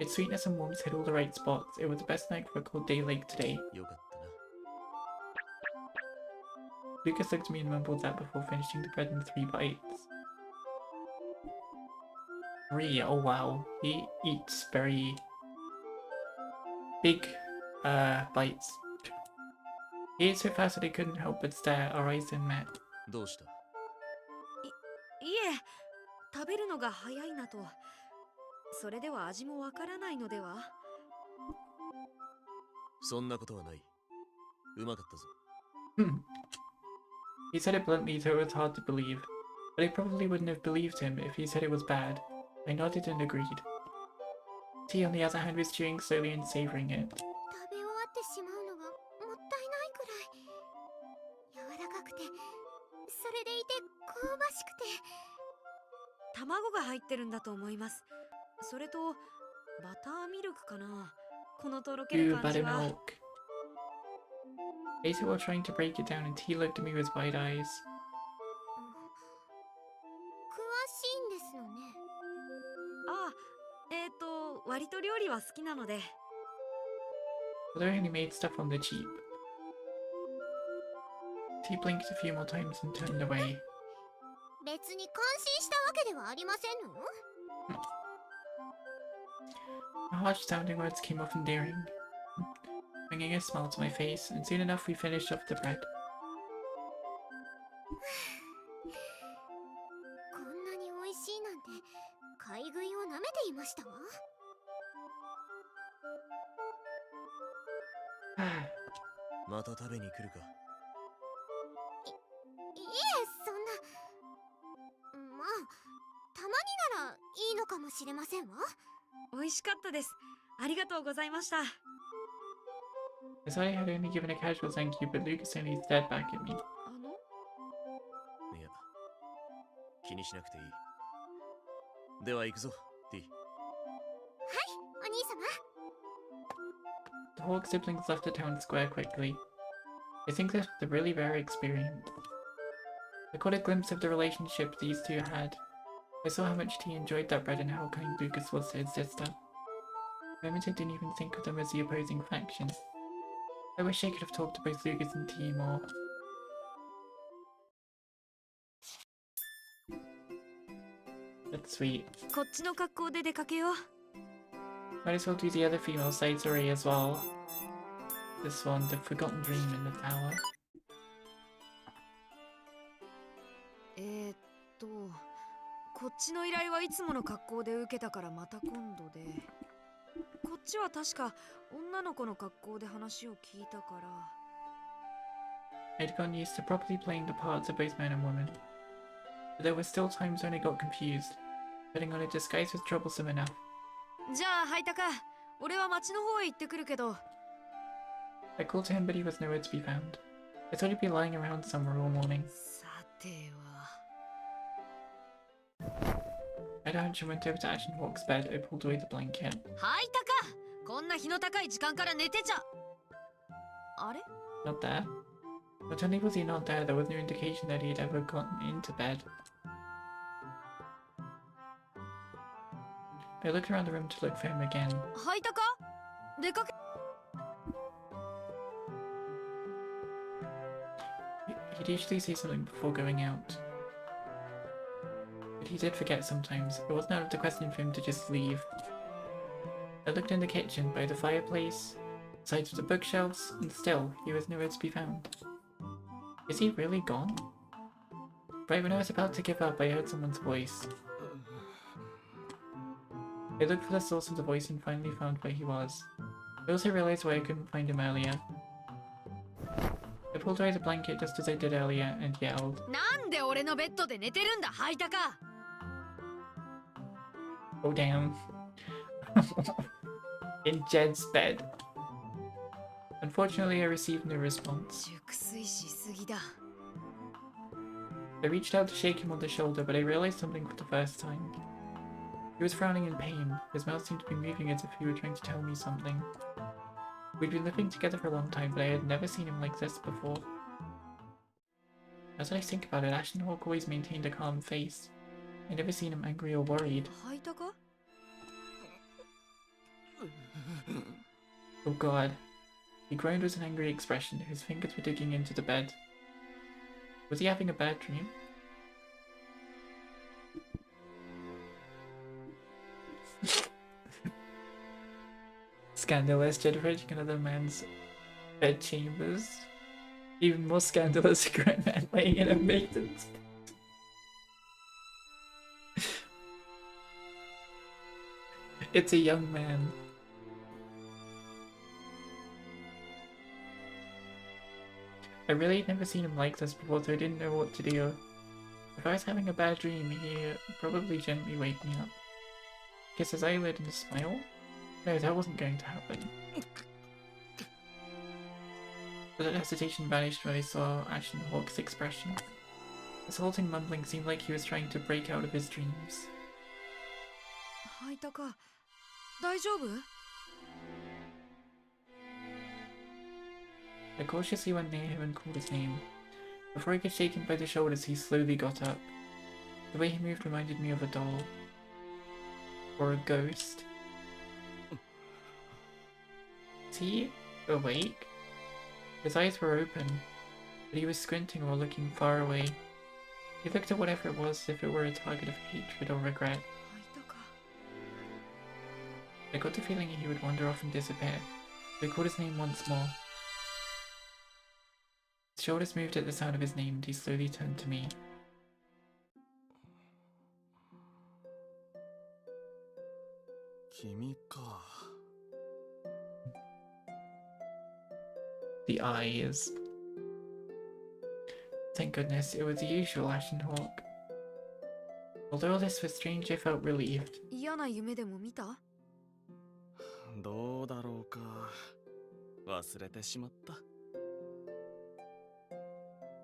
Its sweetness and warmth hit all the right spots. It was the best night for a cold day like today. Lucas looked at me and mumbled that before finishing the bread in 3 bites. 3, oh wow. He eats very big bites. He ate so fast that I couldn't help but stare. Our eyes then met. どうした？いえ、食べるのが早いなと。それでは味もわからないのでは？そんなことはない。うまかったぞ。He said it bluntly, so it was hard to believe. But I probably wouldn't have believed him if he said it was bad. I nodded and agreed. T, on the other hand, was chewing slowly and savoring it. 食べ終わってしまうのがもったいないくらい。柔らかくて、それでいて香ばしくて。卵が入ってるんだと思います。それとバターミルクかな。このとろける感じは。 buttermilk. I ate it while trying to break it down, and T looked at me with wide eyes. 詳しいんですのね。あ、割と料理は好きなので。Although I only made stuff on the cheap. T blinked a few more times and turned away. 別に感心したわけではありませんのよ。The harsh sounding words came off endearing, bringing a smile to my face, and soon enough we finished off the bread. こんなに美味しいなんて買い食いを舐めていましたわ。また食べに来るか。いえ、そんな。まあ、たまにならいいのかもしれませんわ。美味しかったです。ありがとうございました。I thought I had only given a casual thank you, but Lucas only stared back at me. いや、気にしなくていい。では行くぞ、D。はい、お兄様。The Hawk siblings left the town square quickly. I think this was a really rare experience. I caught a glimpse of the relationship these two had. I saw how much T enjoyed that bread and how kind Lucas was to his sister. For a moment I didn't even think of them as the opposing faction. I wish I could have talked to both Lucas and T more. That's sweet. こっちの格好で出かけよう。Might as well do the other female side story as well. This one, the forgotten dream in the tower. こっちの依頼はいつもの格好で受けたからまた今度で、こっちは確か女の子の格好で話を聞いたから。 I'd gotten used to properly playing the parts of both man and woman, but there were still times when I got confused. Putting on a disguise was troublesome enough. じゃあハイタカ、俺は町の方へ行ってくるけど。 I called to him, but he was nowhere to be found. I thought he'd be lying around somewhere all morning. さては。I had a hunch and went over to Ashen Hawk's bed. I pulled away the blanket. ハイタカ、こんな日の高い時間から寝てちゃ。あれ？ Not there. Not only was he not there, there was no indication that he had ever gotten into bed. I looked around the room to look for him again. ハイタカ？出かけ。He'd usually say something before going out. But he did forget sometimes. It wasn't out of the question for him to just leave. I looked in the kitchen, by the fireplace, sides of the bookshelves, and still, he was nowhere to be found. Is he really gone? Right when I was about to give up, I heard someone's voice. I looked for the source of the voice and finally found where he was. I also realized why I couldn't find him earlier. I pulled away the blanket just as I did earlier and yelled. なんで俺のベッドで寝てるんだ、ハイタカ。 Oh damn. In Jed's bed. Unfortunately, I received no response. 熟睡しすぎだ。 I reached out to shake him on the shoulder, but I realized something for the first time. He was frowning in pain. His mouth seemed to be moving as if he were trying to tell me something. We'd been living together for a long time, but I had never seen him like this before. As I think about it, Ashen Hawk always maintained a calm face. I never seen him angry or worried. ハイタカ？ Oh god. He groaned with an angry expression. His fingers were digging into the bed. Was he having a bad dream? Scandalous, generating another man's bed chambers. Even more scandalous, a grown man laying in a maiden's bed. It's a young man. I really had never seen him like this before, so I didn't know what to do. If I was having a bad dream, he'd probably gently wake me up. Kiss his eyelid and smile? No, that wasn't going to happen. But that hesitation vanished when I saw Ashen Hawk's expression. His halting mumbling seemed like he was trying to break out of his dreams. ハイタカ、大丈夫？ I cautiously went near him and called his name. Before I could shake him by the shoulders, he slowly got up. The way he moved reminded me of a doll. Or a ghost. Is he awake? His eyes were open, but he was squinting or looking far away. He looked at whatever it was as if it were a target of hatred or regret. I got the feeling he would wander off and disappear. So I called his name once more. His shoulders moved at the sound of his name, and he slowly turned to me. The eyes. Thank goodness, it was the usual Ashen Hawk. Although all this was strange, I felt relieved. 嫌な夢でも見た？どうだろうか。忘れてしまった。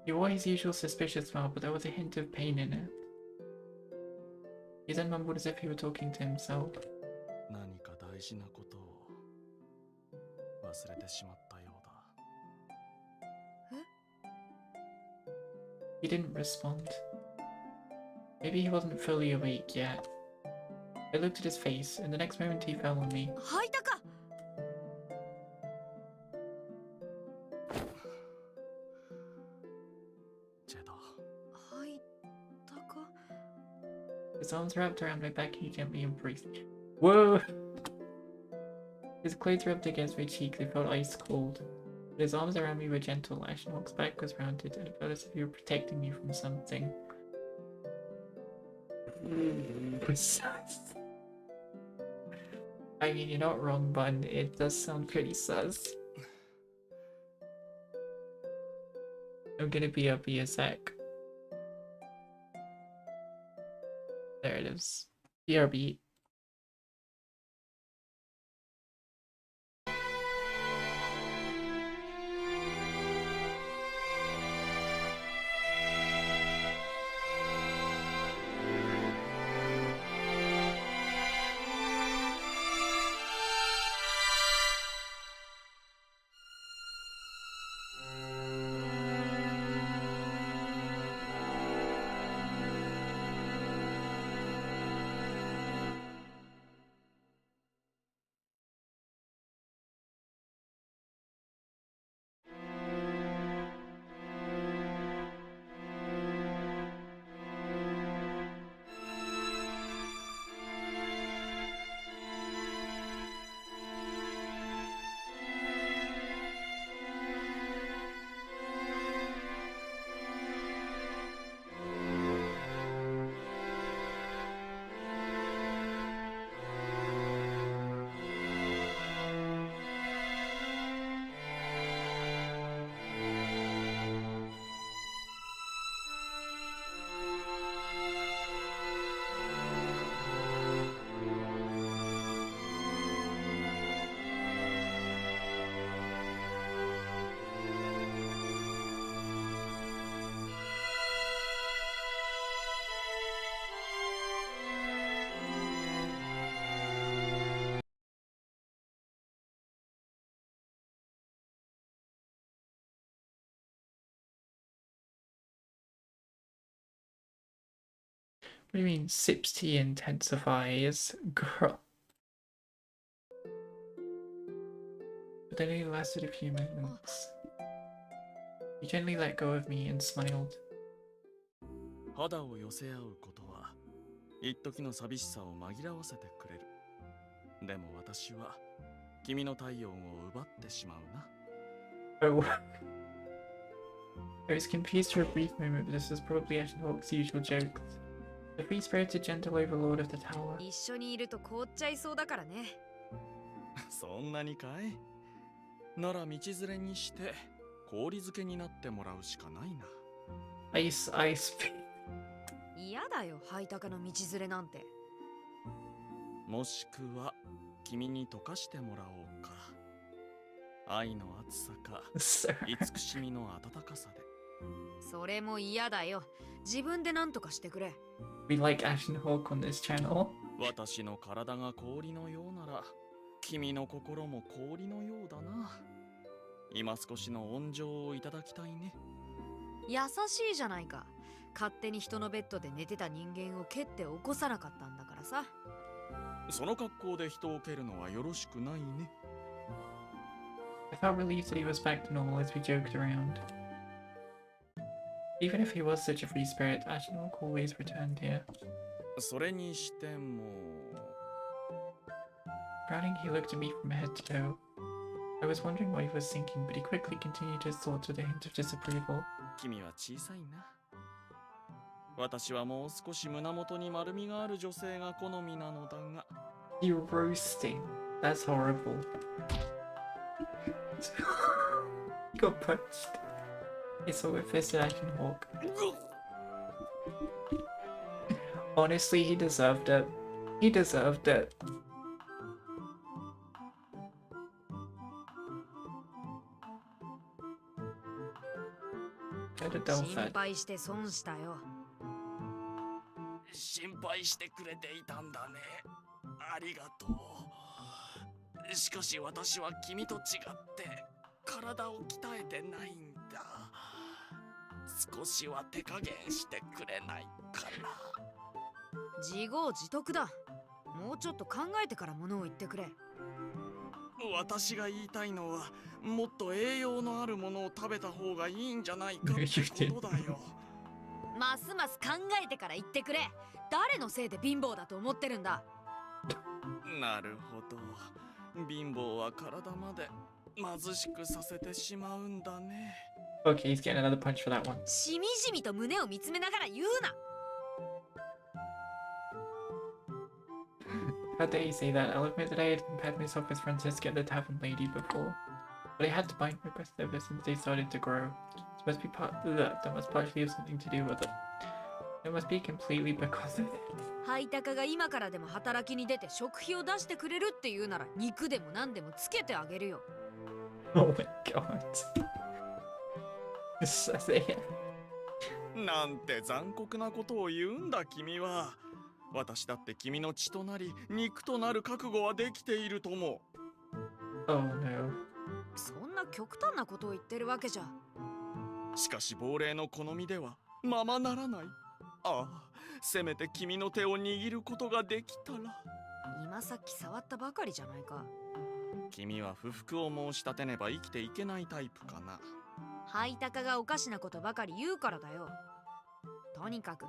He wore his usual suspicious smile, but there was a hint of pain in it. He then mumbled as if he were talking to himself. 何か大事なことを忘れてしまったようだ。He didn't respond. Maybe he wasn't fully awake yet. I looked at his face, and the next moment he fell on me. 吐いたか？ジェド。吐いたか？ His arms wrapped around my back and he gently embraced me. Whoa! His clothes rubbed against my cheek, they felt ice cold. But his arms around me were gentle. Ashen Hawk's back was rounded, and it felt as if he were protecting me from something. I mean, you're not wrong, Bun. It does sound pretty sus. I'm gonna be up here a sec. There it is. BRB. What do you mean, sips tea intensifies? Girl. But then it lasted a few moments. He gently let go of me and smiled. 肌を寄せ合うことは一時の寂しさを紛らわせてくれる。でも私は君の体温を奪ってしまうな。Oh. I was confused for a brief moment, but this was probably Ashen Hawk's usual jokes. The free-spirited gentle overlord of the tower. 一緒にいると凍っちゃいそうだからね。そんなにかい？なら道連れにして氷漬けになってもらうしかないな。Ice. 嫌だよ、ハイタカの道連れなんて。もしくは君に溶かしてもらおうか。愛の熱さか慈しみの温かさで。それも嫌だよ。自分で何とかしてくれ。We like Ashen Hawk on this channel. 私の体が氷のようなら君の心も氷のようだな。今少しの温情をいただきたいね。優しいじゃないか。勝手に人のベッドで寝てた人間を蹴って起こさなかったんだからさ。その格好で人を蹴るのはよろしくないね。I felt relieved that he was back to normal as we joked around. Even if he was such a free spirit, Ashen Hawk always returned here. それにしても Frowning, he looked at me from head to toe. I was wondering what he was thinking, but he quickly continued his thoughts with a hint of disapproval. 君は小さいな。私はもう少し胸元に丸みがある女性が好みなのだが。You're roasting. That's horrible. He got punched. He saw it fisted Ashen Hawk. Honestly, he deserved it. He deserved it. How did Del 心 fed? 配して損したよ。心配してくれていたんだね。ありがとう。しかし私は君と違って体を鍛えてないんだ。少しは手加減してくれないかな。自業自得だ。もうちょっと考えてから物を言ってくれ。私が言いたいのは、もっと栄養のあるものを食べた方がいいんじゃないかってことだよ。ますます考えてから言ってくれ。誰のせいで貧乏だと思ってるんだ。なるほど。貧乏は体まで貧しくさせてしまうんだね。Okay, he's getting another punch for that one. しみじみと胸を見つめながら言うな。How dare you say that? I'll admit that I had compared myself with Francesca the tavern lady before. But I had to bite my breath ever since they started to grow. That must partially have something to do with it. It must be completely because of it. ハイタカが今からでも働きに出て食費を出してくれるって言うなら肉でも何でもつけてあげるよ。Oh my god. Say it. なんて残酷なことを言うんだ君は。私だって君の血となり肉となる覚悟はできていると思う。Oh no. そんな極端なことを言ってるわけじゃ。しかし亡霊の好みではままならない。ああ、せめて君の手を握ることができたら。今さっき触ったばかりじゃないか。君は不服を申し立てねば生きていけないタイプかな。ハイタカがおかしなことばかり言うからだよ。とにかく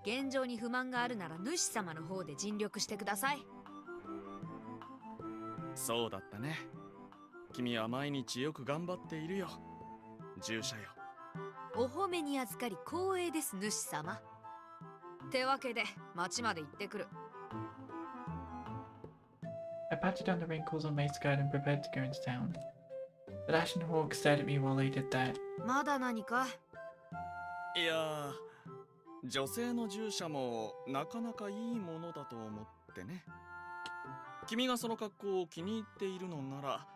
現状に不満があるなら主様の方で尽力してください。そうだったね。君は毎日よく頑張っているよ。従者よ。お褒めに預かり光栄です主様。ってわけで町まで行ってくる。I patted down the wrinkles on my skirt and prepared to go into town. But Ashen Hawk stared at me while I did that. まだ何か？いや、女性の従者もなかなかいいものだと思ってね。君がその格好を気に入っているのなら、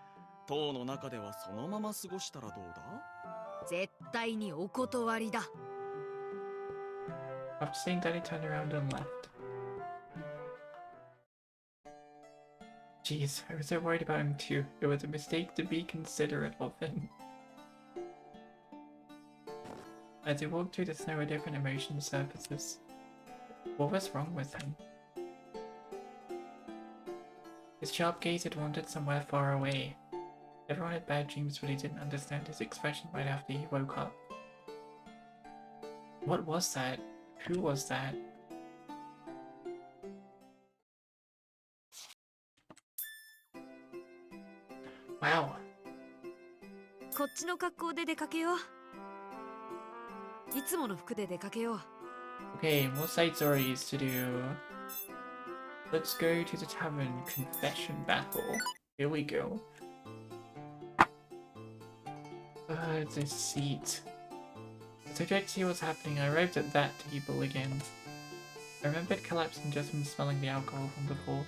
塔の中ではそのまま過ごしたらどうだ？絶対にお断りだ。After saying that, he turned around and left. Jeez, I was so worried about him too. It was a mistake to be considerate of him. As he walked through the snow, a different emotion surfaces. What was wrong with him? His sharp gaze had wandered somewhere far away. Everyone had bad dreams, but he didn't understand his expression right after he woke up. What was that? Who was that? Wow. こっちの格好で出かけよう。いつもの服で出かけよう。Okay, more side stories to do. Let's go to the tavern confession battle. Here we go. The seat. So to see what's happening, I arrived at that table again. I remembered collapsing just from smelling the alcohol from before.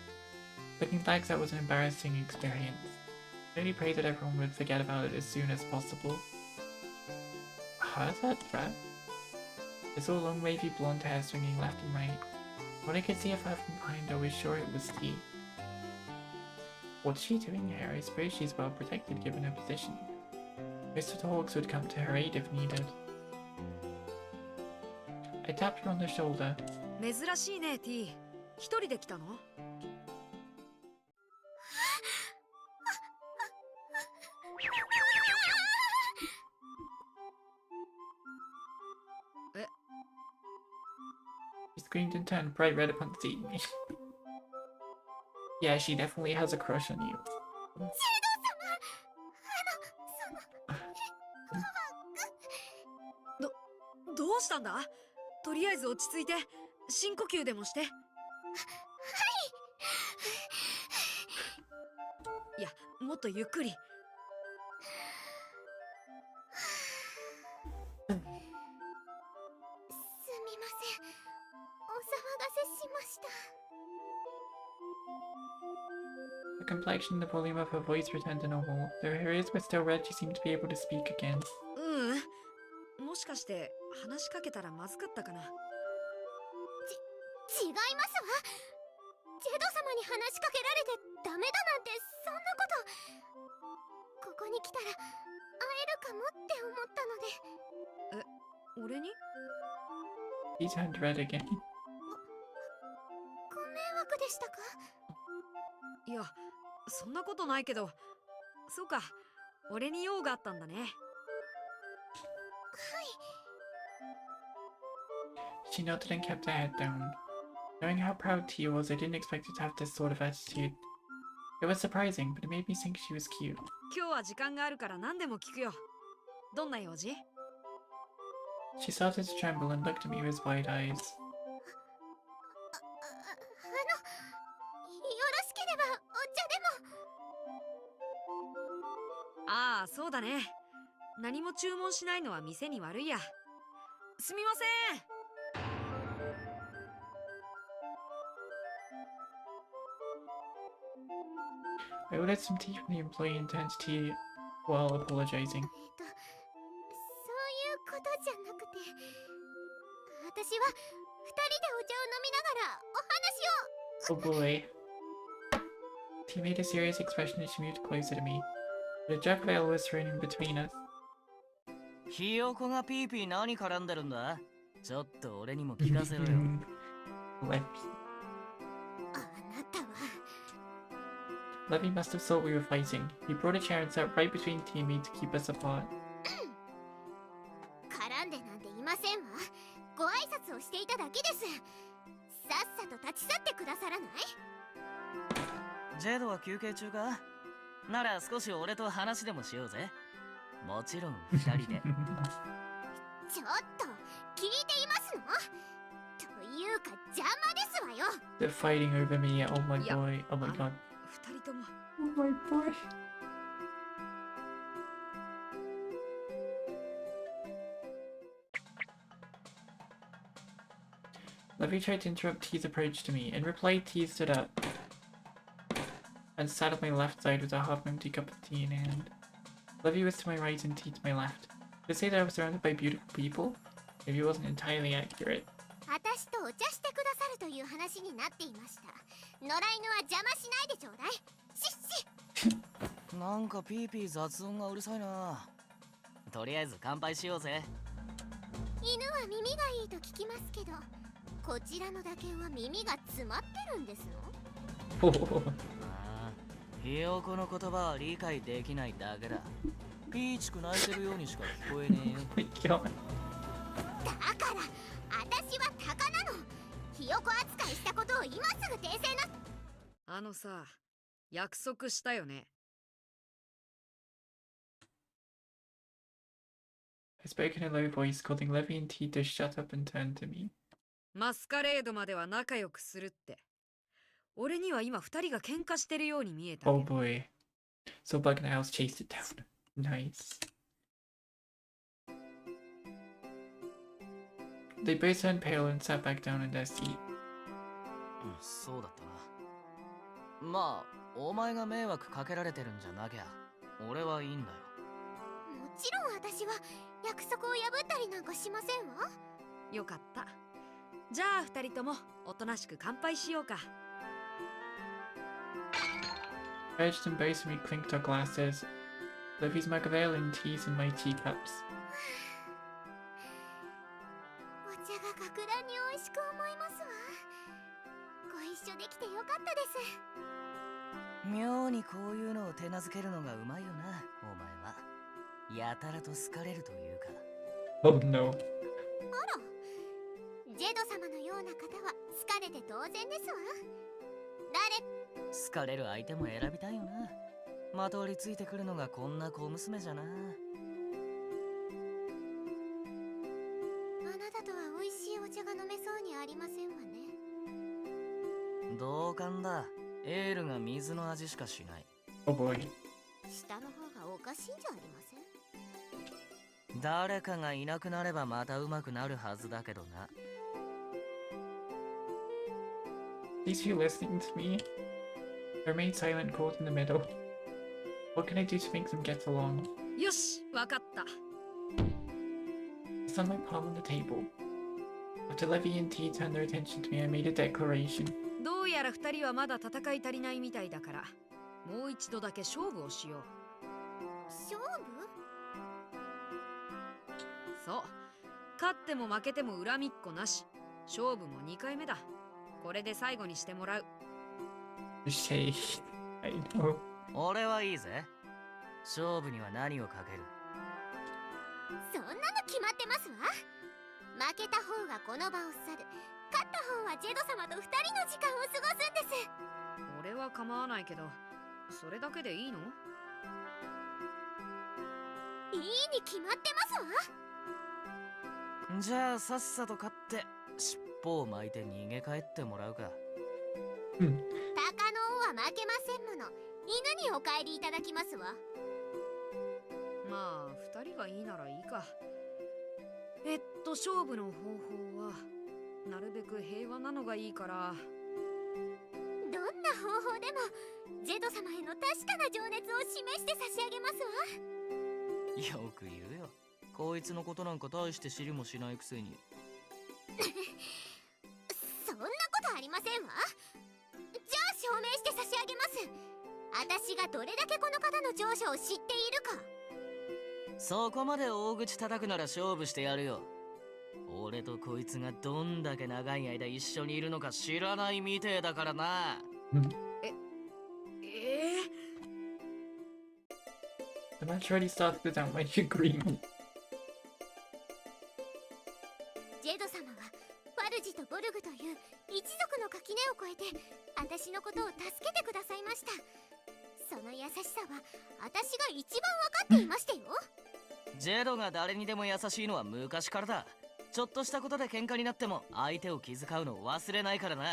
Looking back, that was an embarrassing experience. I only pray that everyone would forget about it as soon as possible. How is that rat? I saw long wavy blonde hair swinging left and right. When I could see her from behind, I was sure it was T. What's she doing here? I suppose she's well protected given her position. Most of the hawks would come to her aid if needed. I tapped her on the shoulder. 珍しいね、T。一人で来たの？え？ She screamed and turned bright red upon seeing me. Yeah, she definitely has a crush on you. どうしたんだ？とりあえず落ち着いて深呼吸でもして。はい。いや、もっとゆっくり。すみません。お騒がせしました。 The complexion and the volume of her voice returned to normal. Though her ears were still red, she seemed to be able to speak again. もしかして話しかけたらまずかったかな。違いますわ。ジェド様に話しかけられてダメだなんてそんなこと。ここに来たら会えるかもって思ったので。え、俺に？ He turned red again. ご迷惑でしたか？いや、そんなことないけど。そうか、俺に用があったんだね。She nodded and kept her head down. Knowing how proud Tia was, I didn't expect her to have this sort of attitude. It was surprising, but it made me think she was cute. 今日は時間があるから何でも聞くよ。どんな用事？ She started to tremble and looked at me with wide eyes. よろしければお茶でも。ああ、そうだね。何も注文しないのは店に悪いや。すみません。I ordered some tea from the employee and turned to tea while apologizing. そういうことじゃなくて、私は二人でお茶を飲みながらお話を。 Oh boy. Tea made a serious expression as she moved closer to me. The jack veil was thrown in between us. ひよこがピーピー何絡んでるんだ？ちょっと俺にも聞かせろよ。Levy. Levy must have thought we were fighting. He brought a chair and sat right between Tea and me to keep us apart. 絡んでなんていませんわ。ご挨拶をしていただけです。さっさと立ち去ってくださらない？ジェドは休憩中か？なら少し俺と話でもしようぜ。もちろん二人で。ちょっと聞いていますの？というか邪魔ですわよ。 They're fighting over me. Oh my boy. Oh my god. 二人とも。Oh my boy. Levy tried to interrupt T's approach to me. In reply, T stood up and sat at my left side with a half-empty cup of tea in hand. Levy was to my right and T to my left. To say that I was surrounded by beautiful people, maybe it wasn't entirely accurate. 私とお茶してくださるという話になっていました。野良犬は邪魔しないでちょうだい。しっし。なんかピーピー雑音がうるさいな。とりあえず乾杯しようぜ。犬は耳がいいと聞きますけど、こちらの打鍵は耳が詰まってるんですの？ああ、ひよこの言葉は理解できないだけだ。ピーチク泣いてるようにしか聞こえねえよ。だから私は鷹なの。ひよこ扱いしたことを今すぐ訂正な。あのさ、約束したよね。I spoke in a low voice, causing Levy and T to shut up and turn to me. マスカレードまでは仲良くするって。俺には今二人が喧嘩してるように見えた。Oh boy. So Bug and Owls chased it down. Nice. They both turned pale and sat back down in their seat. そうだったな。まあ、お前が迷惑かけられてるんじゃなきゃ、俺はいいんだよ。もちろん私は約束を破ったりなんかしませんわ。よかった。じゃあ二人ともおとなしく乾杯しようか。I urged them both and we clinked our glasses. Levy's mug of ale and T's in my teacups. お茶が格段に美味しく思いますわ。ご一緒できてよかったです。妙にこういうのを手なずけるのがうまいよな、お前は。やたらと好かれるというか。Oh no. あら、ジェド様のような方は好かれて当然ですわ。誰好かれる相手も選びたいよな。まとわりついてくるのがこんな小娘じゃな。あなたとは美味しいお茶が飲めそうにありませんわね。同感だ。エールが水の味しかしない。Oh boy. 下の方がおかしいんじゃありません？誰かがいなくなればまた上手くなるはずだけどな。These two listening to me. I remain silent, caught in the middle. What can I do to make them get along? よし、わかった。I stood my palm on the table. After Levy and T turned their attention to me, I made a declaration. どうやら二人はまだ戦い足りないみたいだから、もう一度だけ勝負をしよう。勝負？そう。勝っても負けても恨みっこなし。勝負も2回目だ。これで最後にしてもらう。Say, I know. 俺はいいぜ。勝負には何をかける？そんなの決まってますわ。負けた方がこの場を去る。勝った方はジェド様と2人の時間を過ごすんです。俺は構わないけど、それだけでいいの？いいに決まってますわ。じゃあさっさと勝って尻尾を巻いて逃げ帰ってもらうか。鷹の王は負けませんもの。犬にお帰りいただきますわ。まあ二人がいいならいいか。勝負の方法はなるべく平和なのがいいから。どんな方法でもジェド様への確かな情熱を示して差し上げますわ。よく言うよ。こいつのことなんか大して知りもしないくせに。そんなことありませんわ。じゃあ証明して差し上げます。私がどれだけこの方の長所を知っているか。そこまで大口叩くなら勝負してやるよ。俺とこいつがどんだけ長い間一緒にいるのか知らないみてえだからな。The match already started without my agreement. ジェド様はファルジとボルグという一族の垣根を越えて私のことを助けてくださいました。その優しさは私が一番分かっていましたよ。ジェドが誰にでも優しいのは昔からだ。ちょっとしたことで喧嘩になっても相手を気遣うのを忘れないからな。あ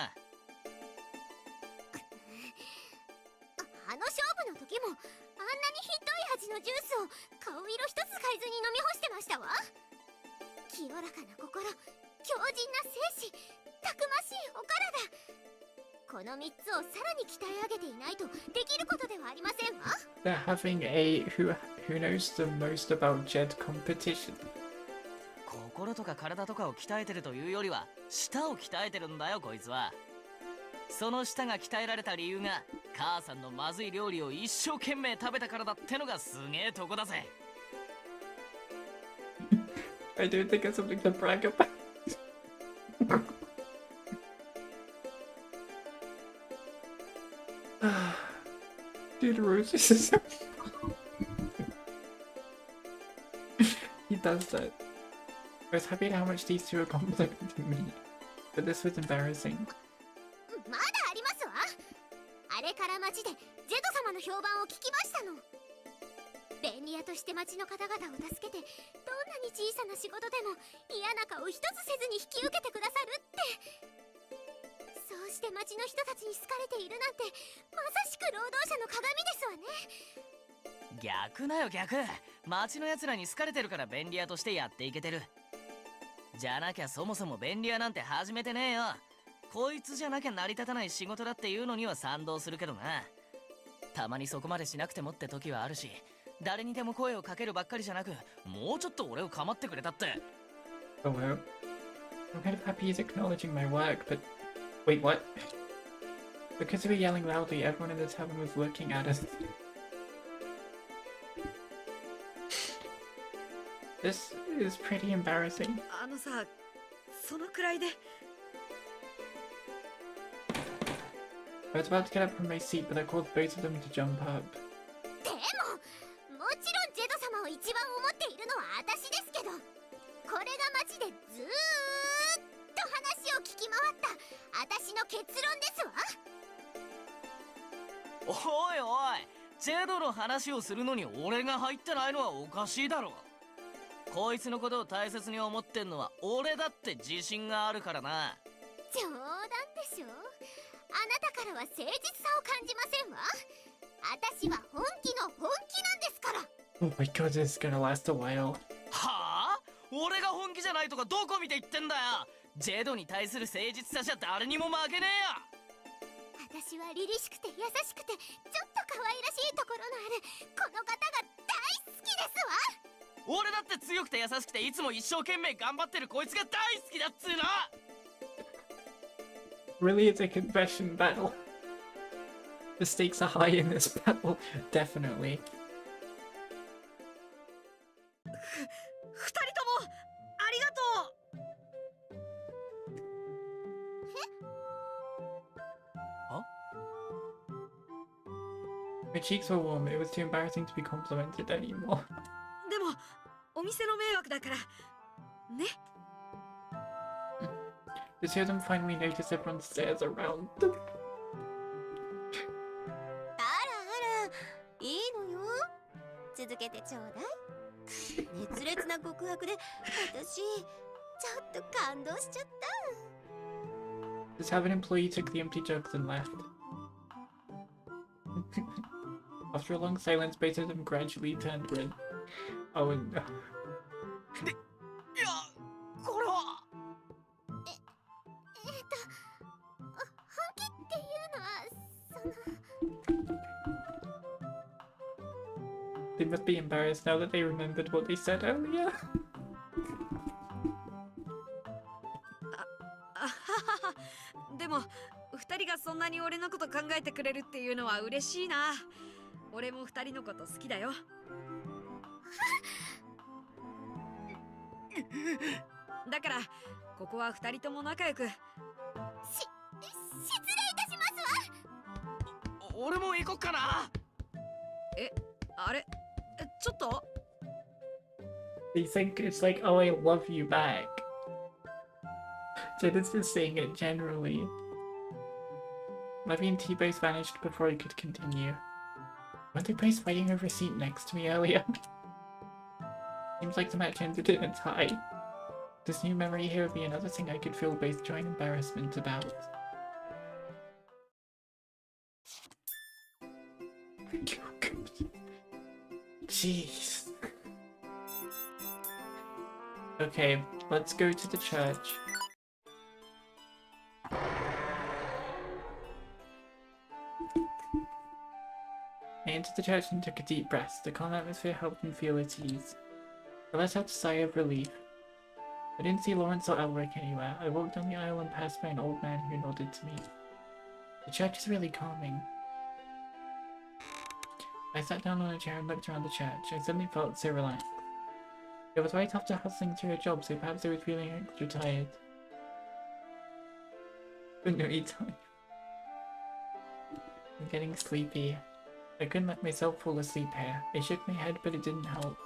の勝負の時もあんなにひどい味のジュースを顔色一つ変えずに飲み干してましたわ。清らかな心、強靭な精神、たくましいお体。この3つをさらに鍛え上げていないとできることではありませんわ。They're having a who knows the most about Jed competition. 心とか体とかを鍛えてるというよりは舌を鍛えてるんだよこいつは。その舌が鍛えられた理由が母さんのまずい料理を一生懸命食べたからだってのがすげえとこだぜ。I don't think it's something to brag about. Dude, Rose is He does that. I was happy at how much these two are complimenting me, but this was embarrassing. まだありますわ。あれから町でジェド様の評判を聞きましたの。便利屋として町の方々を助けて、どんなに小さな仕事でも嫌な顔一つせずに引き受けてくださるって。そうして町の人たちに好かれているなんて、まさしく労働者の鏡ですわね。逆だよ逆。町のやつらに好かれてるから便利屋としてやっていけてる。じゃなきゃそもそも便利屋なんて始めてねえよ。こいつじゃなきゃ成り立たない仕事だっていうのには賛同するけどな。たまにそこまでしなくてもって時はあるし、誰にでも声をかけるばっかりじゃなく、もうちょっと俺を構ってくれたって。Oh well. I'm kind of happy he's acknowledging my work, but wait, what? Because we were yelling loudly, everyone in the tavern was looking at us. This is pretty embarrassing. あのさ、そのくらいで。I was about to get up from my seat, but I called both of them to jump up. でも、もちろんジェド様を一番思っているのは私ですけど、これが町でずーっと話を聞き回った私の結論ですわ。おいおい、ジェドの話をするのに俺が入ってないのはおかしいだろ。こいつのことを大切に思ってんのは俺だって自信があるからな。冗談でしょ。あなたからは誠実さを感じませんわ。私は本気の本気なんですから。 Oh my god, this is gonna last a while. はあ？俺が本気じゃないとかどこ見て言ってんだよ。ジェドに対する誠実さじゃ誰にも負けねえよ。私は凛々しくて優しくてちょっと可愛らしいところのあるこの方が大好きですわ。俺だって強くて優しくていつも一生懸命頑張ってるこいつが大好きだっつうの。 Really, it's a confession battle. The stakes are high in this battle, definitely. 二人ともありがとう。 My cheeks were warm, it was too embarrassing to be complimented anymore. でもお店の迷惑だからね。 The two of them finally noticed everyone stares around them. あらあら、いいのよ。続けてちょうだい。熱烈な告白で私ちょっと感動しちゃった。 The tavern employee took the empty jugs and left. After a long silence, both of them gradually turned red. Oh no. いや、これは。本気っていうのはThey must be embarrassed now that they remembered what they said earlier. あははは。でも二人がそんなに俺のこと考えてくれるっていうのは嬉しいな。俺も二人のこと好きだよ。だからここは二人とも仲良く。失礼いたしますわ。俺も行こっかな。え、あれ、ちょっと。 They think it's like, oh, I love you back. Jada's just saying it generally. Levy and T both vanished before I could continue. Weren't they both fighting over a seat next to me earlier? Seems like the match ended in a tie. This new memory here would be another thing I could feel both joy and embarrassment about. Jeez. Okay, let's go to the church. I entered the church and took a deep breath. The calm atmosphere helped me feel at ease. I let out a sigh of relief. I didn't see Lawrence or Elric anywhere. I walked down the aisle and passed by an old man who nodded to me. The church is really calming. I sat down on a chair and looked around the church. I suddenly felt so relaxed. It was right after hustling through a job, so perhaps I was feeling extra tired. But no time. I'm getting sleepy. I couldn't let myself fall asleep here. I shook my head, but it didn't help.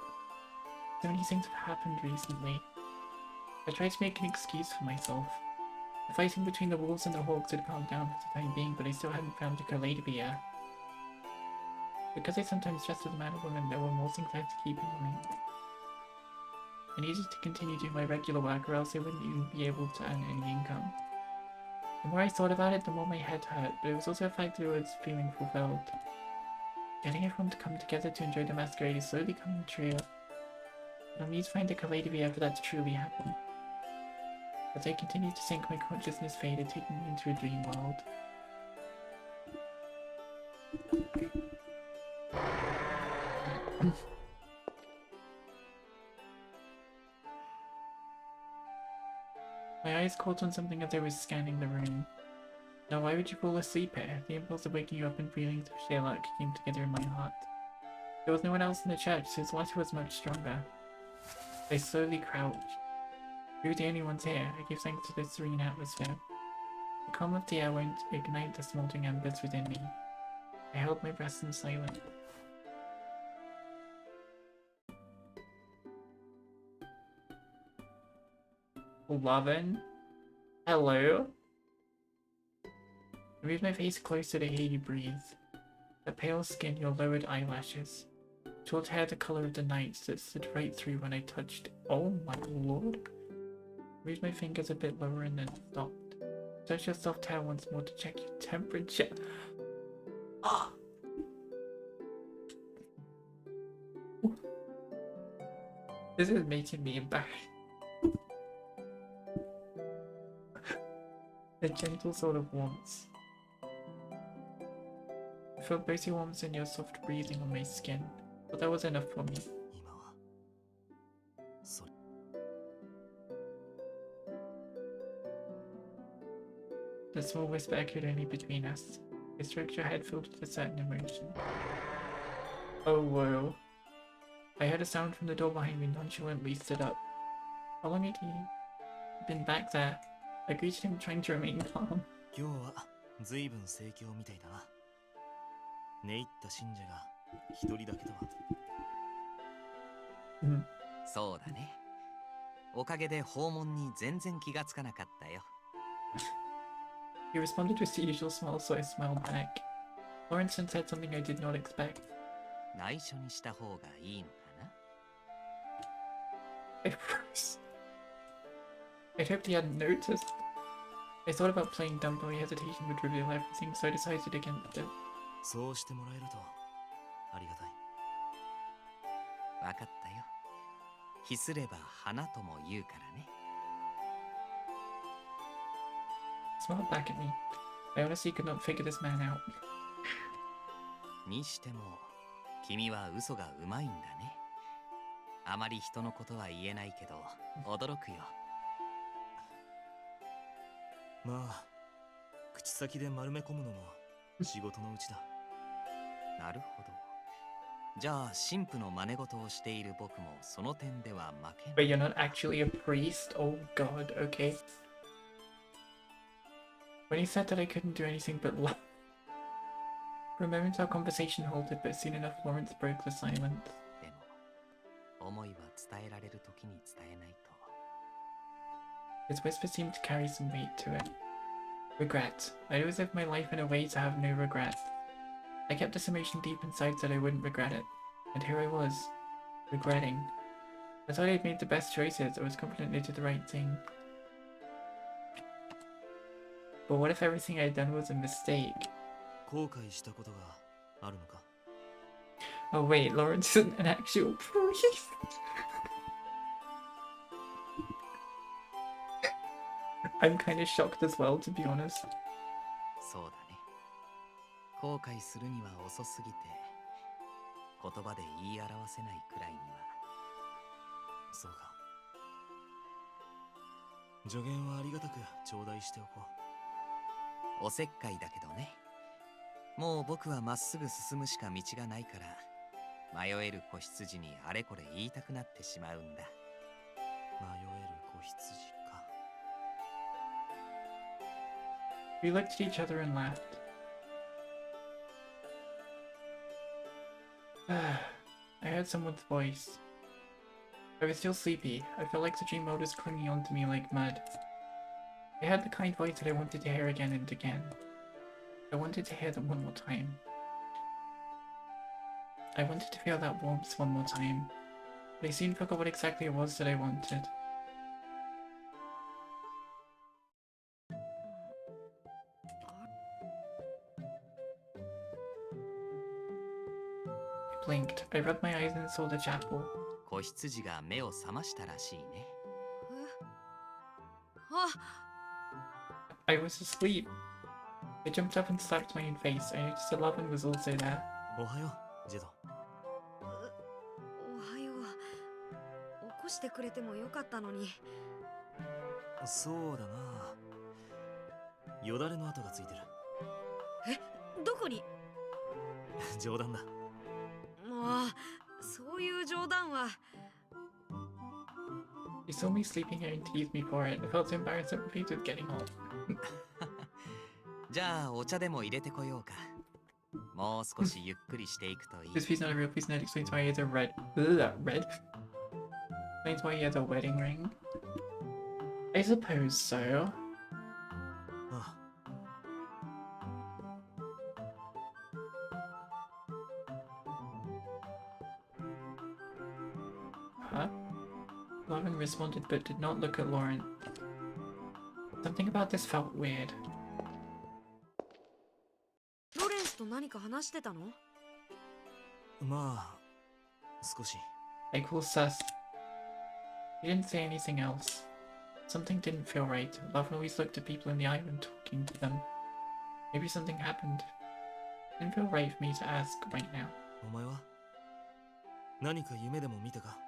So many things have happened recently. I tried to make an excuse for myself. The fighting between the wolves and the hawks had calmed down for the time being, but I still hadn't found a Kaleidobia. Because I sometimes dressed as a man or woman, there were more things I had to keep in mind. I needed to continue doing my regular work or else I wouldn't even be able to earn any income. The more I thought about it, the more my head hurt, but it was also a fact that I was feeling fulfilled. Getting everyone to come together to enjoy the masquerade is slowly coming true. But I'll need to find a Kaleidobia for that to truly happen. As I continued to sink, my consciousness faded, taking me into a dream world. My eyes caught on something as I was scanning the room. Now why would you fall asleep here? The impulse of waking you up and feelings of sheer luck came together in my heart. There was no one else in the church, so his water was much stronger. I slowly crouched. We were the only ones here. I gave thanks to the serene atmosphere. The calm of the air won't ignite the smoldering embers within me. I held my breath in silence. Lovin'? Hello? I moved my face closer to hear you breathe. The pale skin, your lowered eyelashes. Short hair the color of the night that slid right through when I touched it. Oh my lord. Moved my fingers a bit lower and then stopped. Touch your soft hair once more to check your temperature. Ah! This is making me embarrassed. A gentle sort of warmth. I felt both your warmth and your soft breathing on my skin, but that was enough for me. The small whisper echoed only between us. I stroked your head filled with a certain emotion. Oh whoa. I heard a sound from the door behind me, nonchalantly stood up. How long had he been back there? I greeted him, trying to remain calm. 今日は随分盛況みたいだな。寝入った信者が一人だけとは。そうだね。おかげで訪問に全然気がつかなかったよ。He responded with the usual smile, so I smiled back. Lawrence then said something I did not expect. 内緒にした方がいいのかな? I froze. I'd hoped he hadn't noticed. I thought about playing dumb, but my hesitation would reveal everything, so I decided against it. そうしてもらえるとありがたい。わかったよ。ひすれば花とも言うからね。Smiled back at me. I honestly could not figure this man out. にしても、君は嘘がうまいんだね。あまり人のことは言えないけど、驚くよ。まあ、口先で丸め込むのも仕事のうちだ。なるほど。じゃあ、神父の真似事をしている僕もその点では負けない。But you're not actually a priest? Oh god, okay. When he said that I couldn't do anything but laugh. For a moment our conversation halted, but soon enough Lawrence broke the silence. でも、思いは伝えられる時に伝えないと。His whisper seemed to carry some weight to it. Regret. I'd always lived my life in a way to have no regrets. I kept this emotion deep inside so that I wouldn't regret it. And here I was, regretting. I thought I'd made the best choices. I was confident I did the right thing. But what if everything I'd done was a mistake? 後悔したことがあるのか? Oh wait, Lawrence isn't an actual priest. I'm kind of shocked as well, to be honest. そうだね。後悔するには遅すぎて、言葉で言い表せないくらいには。そうか。助言はありがたく頂戴しておこう。おせっかいだけどね。もう僕はまっすぐ進むしか道がないから、迷える子羊にあれこれ言いたくなってしまうんだ。迷える子羊か。We looked at each other and laughed. I heard someone's voice. I was still sleepy. I felt like the dream world was clinging onto me like mud. I heard the kind voice that I wanted to hear again and again. I wanted to hear them one more time. I wanted to feel that warmth one more time. But I soon forgot what exactly it was that I wanted. I blinked. I rubbed my eyes and saw the chapel. 子羊が目を覚ましたらしいね。I was asleep. I jumped up and slapped my own face. I noticed that Lovin was also there. おはよう、ジェド。おはよう。起こしてくれてもよかったのに。そうだな。よだれの跡がついてる。え、どこに？冗談だ。もう、そういう冗談は。He saw me sleeping here and teased me for it. I felt so embarrassed that my face was getting hot. じゃあお茶でも入れてこようか。もう少しゆっくりしていくといい。This piece not a real piece, and that explains why he has a red. Red? Explains why he has a wedding ring. I suppose so. Huh? Lauren responded but did not look at Lauren. Something about this felt weird. ロレンスと何か話してたの？まあ、少し。Like all sus. He didn't say anything else. Something didn't feel right. Lauren always looked at people in the eye when talking to them. Maybe something happened. Didn't feel right for me to ask right now. お前は何か夢でも見たか？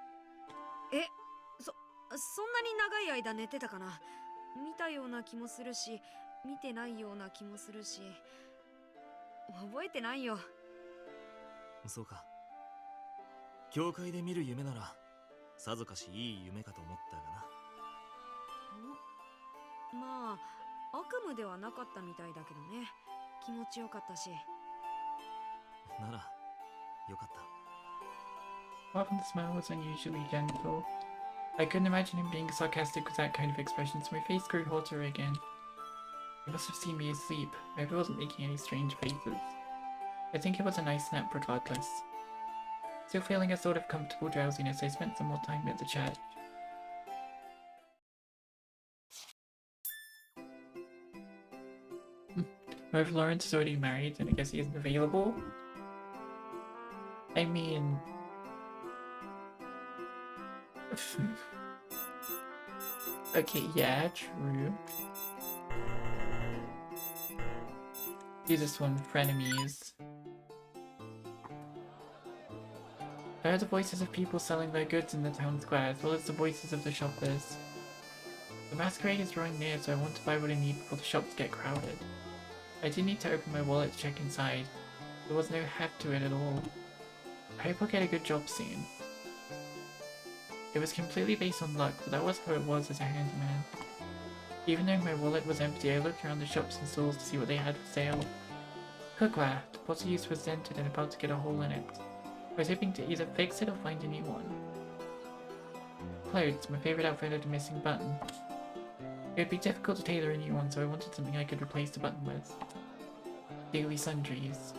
そんなに長い間寝てたかな。見たような気もするし、見てないような気もするし、覚えてないよ。そうか。教会で見る夢ならさぞかしいい夢かと思ったがな。まあ悪夢ではなかったみたいだけどね。気持ちよかったし。ならよかった。Marvin's smile was unusually gentle. I couldn't imagine him being sarcastic with that kind of expression, so my face grew hotter again. He must have seen me asleep. I hope I wasn't making any strange faces. I think it was a nice nap regardless. Still feeling a sort of comfortable drowsiness, I spent some more time at the church. Well, if Lawrence is already married, then I guess he isn't available. I mean... okay, yeah, true. Do this one, frenemies. I heard the voices of people selling their goods in the town square, as well as the voices of the shoppers. The masquerade is drawing near, so I want to buy what I need before the shops get crowded. I did need to open my wallet to check inside. There was no hat to it at all. I hope I'll get a good job soon. It was completely based on luck, but that was how it was as a handyman. Even though my wallet was empty, I looked around the shops and stalls to see what they had for sale. Cookware. The pot I used was dented and about to get a hole in it. I was hoping to either fix it or find a new one. Clothes. My favourite outfit had a missing button. It would be difficult to tailor a new one, so I wanted something I could replace the button with. Daily sundries.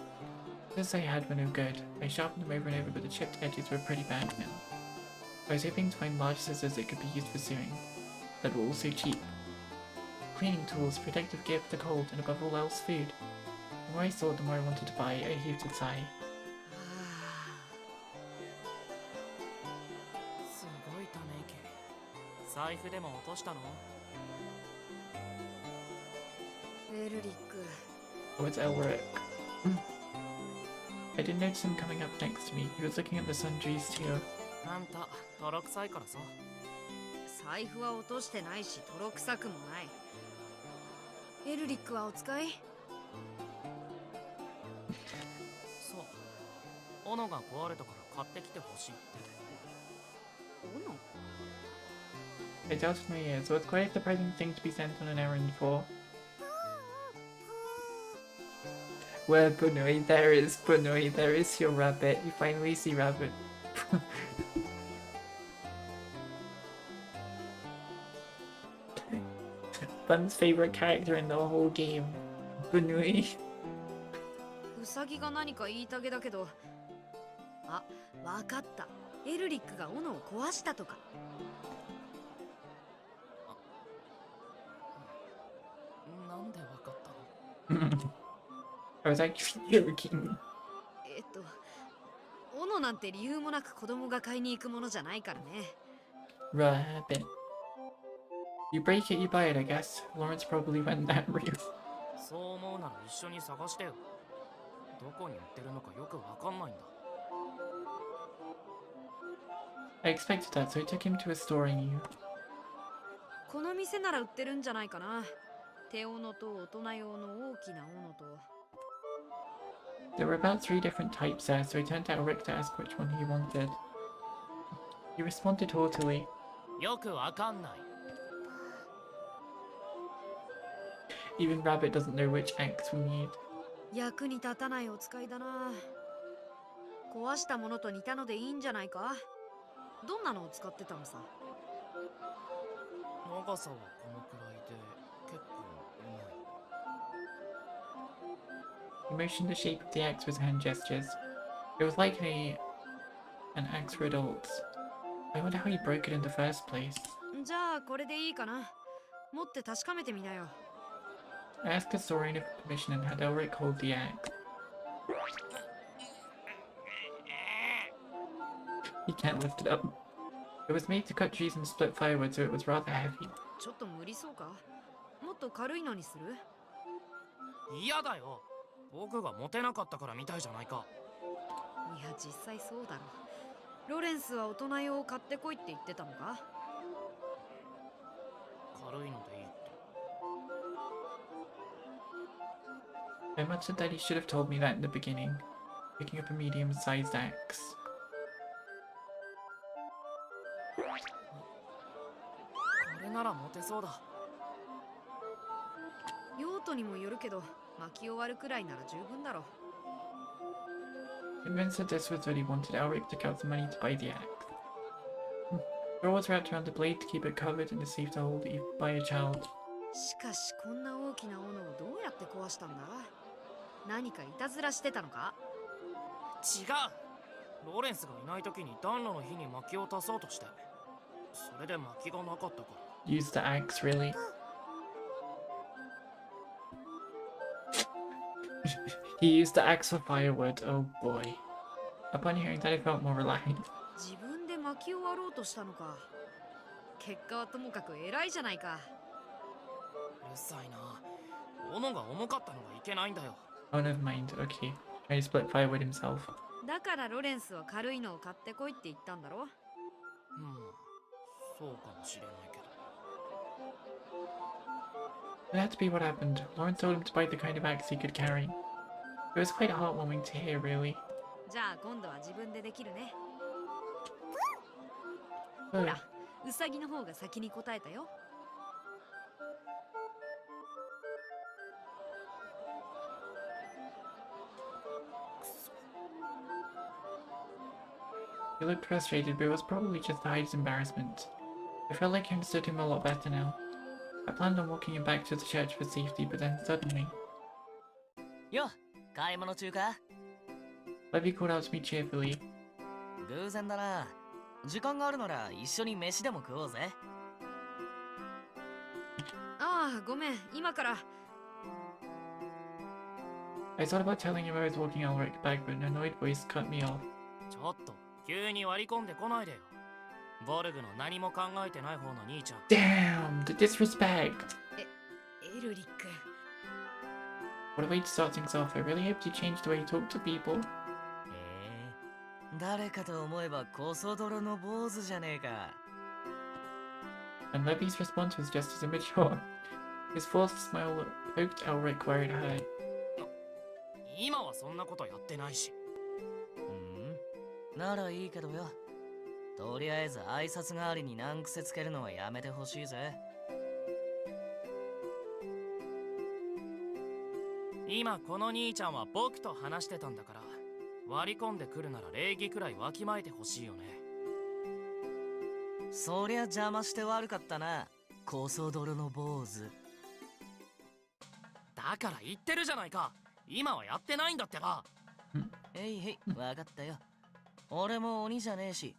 This I had were no good. I sharpened them over and over, but the chipped edges were pretty bad now. I was hoping to find large scissors that could be used for sewing, that were also cheap. Cleaning tools, protective gear for the cold, and above all else, food. The more I thought, the more I wanted to buy. I heaved a sigh. すごいため息。財布でも落としたの？エルリック。 Oh, it's Elric. I didn't notice him coming up next to me. He was looking at the sundries too. あんた、泥臭いからさ。財布は落としてないし、泥臭くもない。エルリックはお使い？そう。斧が壊れたから買ってきてほしいって。斧？ I doubted my ears. It was quite a surprising thing to be sent on an errand for. Well, Bunui, there is your rabbit. You finally see Rabbit. Bun's favorite character in the whole game. Bunui. ウサギが何か言いたげだけど。あ、わかった。エルリックが斧を壊したとか。なんでわかったの？ I was actually joking. 斧なんて理由もなく子供が買いに行くものじゃないからね。Rabbit. You break it, you buy it, I guess. Lawrence probably went that route. そう思うなら一緒に探してよ。どこに売ってるのかよくわかんないんだ。I expected that, so I took him to a store I knew. この店なら売ってるんじゃないかな。手斧と大人用の大きな斧と。There were about 3 different types there, so I turned to Elric to ask which one he wanted. He responded haughtily. よくわかんない。 Even Rabbit doesn't know which axe we need. 役に立たないお使いだな。壊したものと似たのでいいんじゃないか？どんなのを使ってたのさ？長さはこのくらいで結構重い。 He motioned the shape of the axe with hand gestures. It was like an axe for adults. I wonder how he broke it in the first place. じゃあこれでいいかな。持って確かめてみなよ。I asked the Saurian for permission and had Elric hold the axe. He can't lift it up. It was made to cut trees and split firewood, so it was rather heavy. ちょっと無理そうか。もっと軽いのにする？嫌だよ。僕が持てなかったからみたいじゃないか。いや実際そうだろ。ロレンスは大人用を買ってこいって言ってたのか？軽いのでいいって。I much said that he should have told me that in the beginning, picking up a medium-sized axe. これなら持てそうだ。用途にもよるけど、巻き終わるくらいなら十分だろ。Convinced that this was what he wanted, Elric took out the money to buy the axe. The rope was wrapped around the blade to keep it covered and is safe to hold even by a child. しかしこんな大きな斧をどうやって壊したんだ？何かいたずらしてたのか？違う。ロレンスがいない時に暖炉の火に薪を足そうとして、それで薪がなかったから。Use the axe, really? He used the axe for firewood, oh boy. Upon hearing that, I felt more relaxed. 自分で薪を割ろうとしたのか。結果はともかく偉いじゃないか。うるさいな。斧が重かったのがいけないんだよ。Oh, never mind. Okay. Try to split firewood himself. だからロレンスは軽いのを買ってこいって言ったんだろ？そうかもしれないけど。It had to be what happened. Lawrence told him to buy the kind of axe he could carry. It was quite heartwarming to hear, really. じゃあ今度は自分でできるね。 Oh. ほら、ウサギの方が先に答えたよ。He looked frustrated, but it was probably just to hide his embarrassment. I felt like I understood him a lot better now. I planned on walking him back to the church for safety, but then suddenly... よ、買い物中か？ Levy called out to me cheerfully. 偶然だな。時間があるなら一緒に飯でも食おうぜ。ああ、ごめん、今から。I thought about telling him I was walking Elric back, but an annoyed voice cut me off. ちょっと、急に割り込んでこないでよ。ボルグの何も考えてない方の兄ちゃん。Damn! The disrespect! エルリック。What a way to start things off. I really hope you changed the way you talk to people. 誰かと思えばコソ泥の坊主じゃねえか。And Levy's response was just as immature. His forced smile poked Elric where it hurt. 今はそんなことやってないし。ならいいけどよ。とりあえず挨拶代わりに難癖つけるのはやめてほしいぜ。今この兄ちゃんは僕と話してたんだから、割り込んでくるなら礼儀くらいわきまえてほしいよね。そりゃ邪魔して悪かったな、コソ泥の坊主。だから言ってるじゃないか。今はやってないんだってば。へいへい、わかったよ。俺も鬼じゃねえし、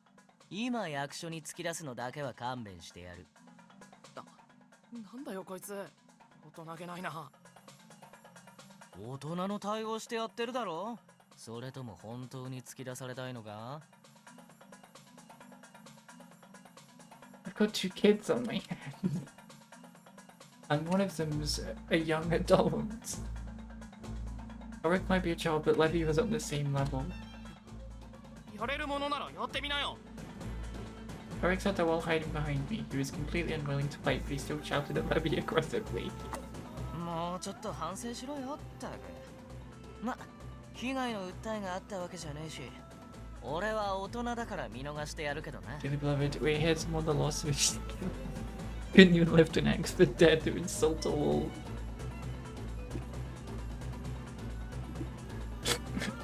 今役所に突き出すのだけは勘弁してやる。なんだよこいつ、大人げないな。大人の対応してやってるだろ。それとも本当に突き出されたいのか？ I've got two kids on my hands. And one of them's a young adult. Elric might be a child, but Levy was on the same level. やれるものならやってみなよ。Elric sat there while hiding behind me. He was completely unwilling to fight, but he still shouted at Levy aggressively. もうちょっと反省しろよったく。ま、被害の訴えがあったわけじゃねえし、俺は大人だから見逃してやるけどな。Dearly beloved, we heard more the loss of his couldn't even lift an axe for dead to insult a wall.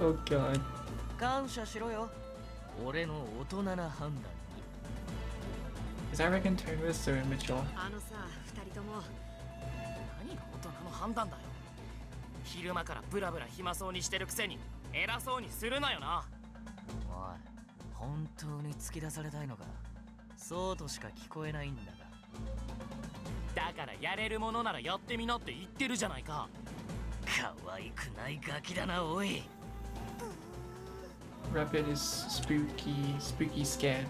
Oh god. 感謝しろよ。俺の大人な判断に。His arrogant tone was so immature. あのさ、二人とも。何が大人の判断だよ。昼間からブラブラ暇そうにしてるくせに偉そうにするなよな。おい、本当に突き出されたいのか？そうとしか聞こえないんだが。だからやれるものならやってみなって言ってるじゃないか。可愛くないガキだな、おい。Rabbit is spooky scared.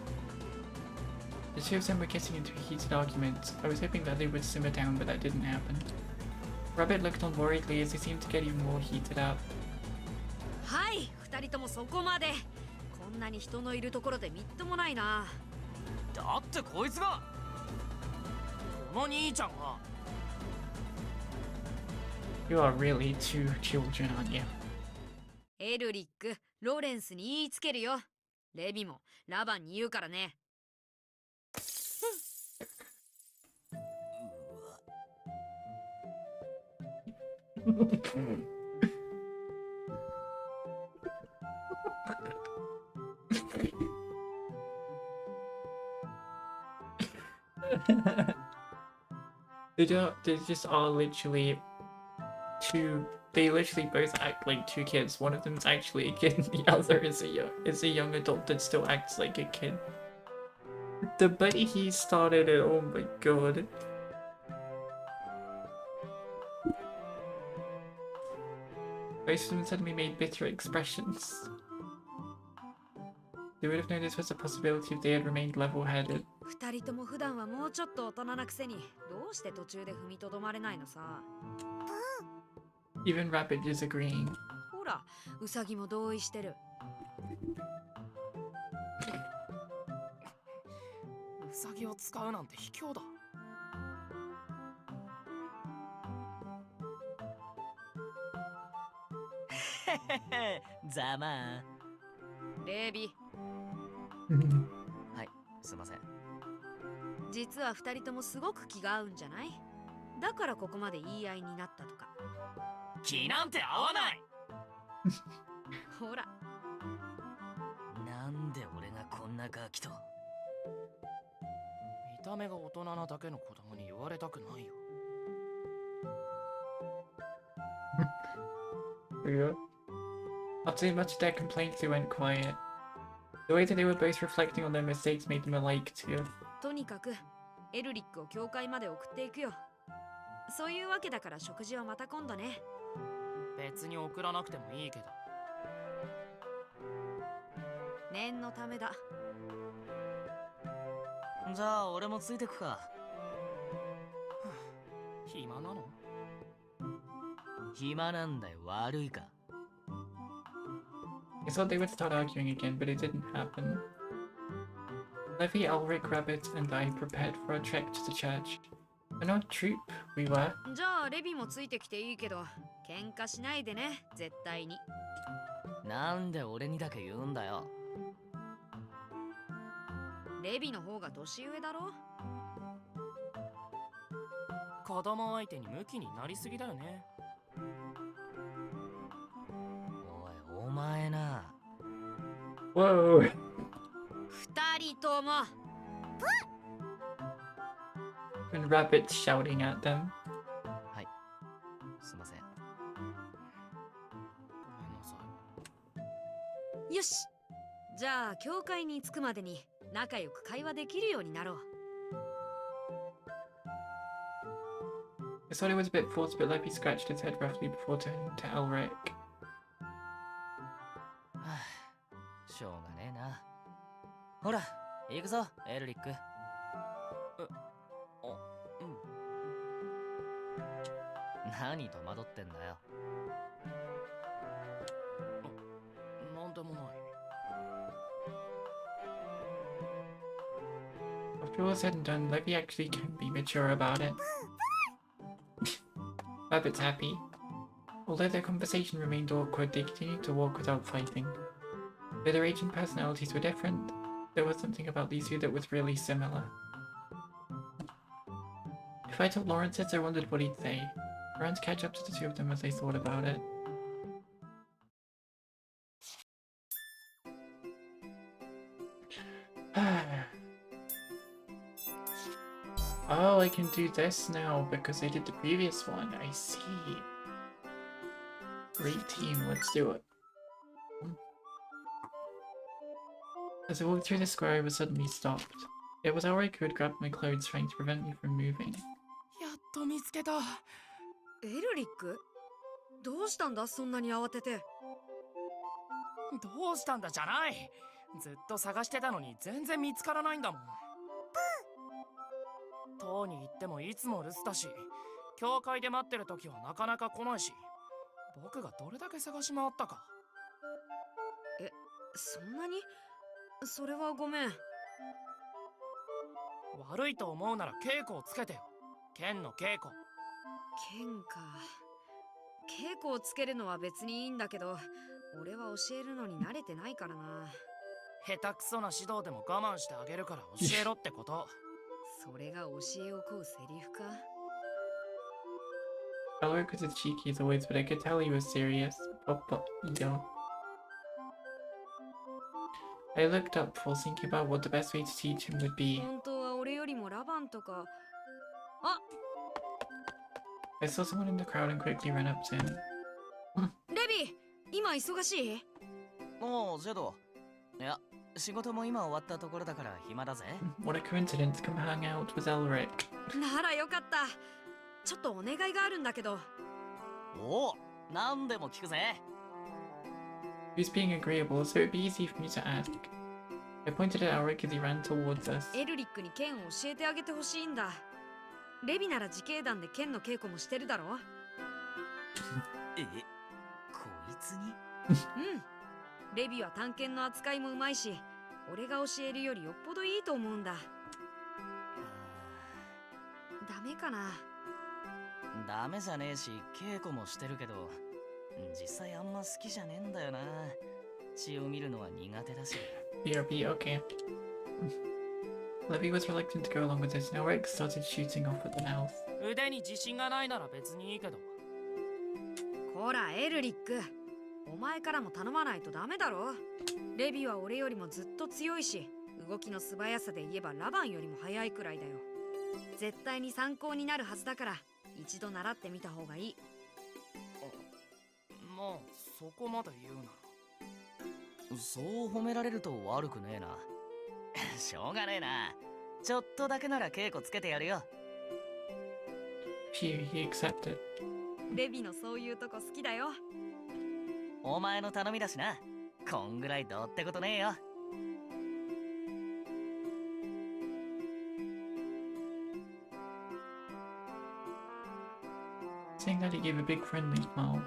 The two of them were getting into a heated argument. I was hoping that they would simmer down, but that didn't happen. Rabbit looked on worriedly as they seemed to get even more heated up. はい、二人ともそこまで。こんなに人のいるところでみっともないな。だってこいつがこの兄ちゃんが。 You are really two children, aren't you? エルリック、ロレンスに言いつけるよ。レビもラバンに言うからね。They just are literally two. They literally both act like two kids. One of them's actually a kid, and the other is a young adult that still acts like a kid. The buddy he started it. Oh my god. Both of them suddenly made bitter expressions. They would have known this was a possibility if they had remained level-headed. 二人とも普段はもうちょっと大人なくせに、どうして途中で踏みとどまれないのさ。Even Rabbit is agreeing. ほら、ウサギも同意してる。ウサギを使うなんて卑怯だ。ざまあ。レビ。はい、すいません。実は二人ともすごく気が合うんじゃない？だからここまで言い合いになったとか。気なんて合わない。ほら。なんで俺がこんなガキと。見た目が大人なだけの子供に言われたくないよ。Yeah. After much of their complaints, they went quiet. The way that they were both reflecting on their mistakes made them alike too. とにかく、エルリックを教会まで送っていくよ。そういうわけだから食事はまた今度ね。別に送らなくてもいいけど。念のためだ。じゃあ俺もついてくか。暇なの？暇なんだよ、悪いか。I thought they would start arguing again, but it didn't happen. Levy, Ulrich, Rabbit, and I prepared for a trek to the church. An odd troop we were. じゃあレビもついてきていいけど、喧嘩しないでね、絶対に。なんで俺にだけ言うんだよ。レビの方が年上だろ。子供相手にムキになりすぎだよね。おい、お前な。Whoa. 二人とも。And Rabbit's shouting at them. はい。すいません。ごめんなさい。よし。じゃあ教会に着くまでに仲良く会話できるようになろう。I thought it was a bit forced, but Levy scratched his head roughly before turning to Ulrich. しょうがねえな。ほら、行くぞ、エルリック。何戸惑ってんだよ。なんでもない。After all said and done, Levy actually can be mature about it. Rabbit's happy. Although their conversation remained awkward, they continued to walk without fighting. Though their age and personalities were different, there was something about these two that was really similar. If I told Lawrence this, I wondered what he'd say. I ran to catch up to the two of them as they thought about it. Oh, I can do this now because I did the previous one. I see. Great team, let's do it. As I walked through the square, I was suddenly stopped. It was Elric who had grabbed my clothes, trying to prevent me from moving. やっと見つけた。エルリック、どうしたんだそんなに慌てて。どうしたんだじゃない。ずっと探してたのに全然見つからないんだもん。塔に行ってもいつも留守だし、教会で待ってる時はなかなか来ないし、僕がどれだけ探し回ったか。え、そんなに？それはごめん。悪いと思うなら稽古をつけてよ。剣の稽古。剣か。稽古をつけるのは別にいいんだけど、俺は教えるのに慣れてないからな。下手くそな指導でも我慢してあげるから教えろってこと。それが教えを請うセリフか。Elric was as cheeky as always, but I could tell he was serious. Yo. I looked up before thinking about what the best way to teach him would be. 本当は俺よりもラバンとか。あ、I saw someone in the crowd and quickly ran up to him. レビー、今忙しい？おう、ジェド。いや、仕事も今終わったところだから暇だぜ。What a coincidence to come hang out with Elric. ならよかった。ちょっとお願いがあるんだけど。おお、何でも聞くぜ。He was being agreeable, so it'd be easy for me to ask. I pointed at Elric as he ran towards us. エルリックに剣を教えてあげてほしいんだ。レビなら自警団で剣の稽古もしてるだろ。え、こいつに？うん。レビは探検の扱いもうまいし、俺が教えるよりよっぽどいいと思うんだ。ダメかな。ダメじゃねえし、稽古もしてるけど、実際あんま好きじゃねえんだよな。血を見るのは苦手だし。BRB, okay. Levy was reluctant to go along with us, and Elric started shooting off at the mouth. 腕に自信がないなら別にいいけど。ほら、エルリック。お前からも頼まないとダメだろ。レビは俺よりもずっと強いし、動きの素早さで言えばラバンよりも速いくらいだよ。絶対に参考になるはずだから、一度習ってみた方がいい。まあ、そこまで言うなら。そう褒められると悪くねえな。しょうがねえな。ちょっとだけなら稽古つけてやるよ。Phew, he accepted. レビのそういうとこ好きだよ。お前の頼みだしな。こんぐらいどうってことねえよ。Saying that, he gave a big friendly smile.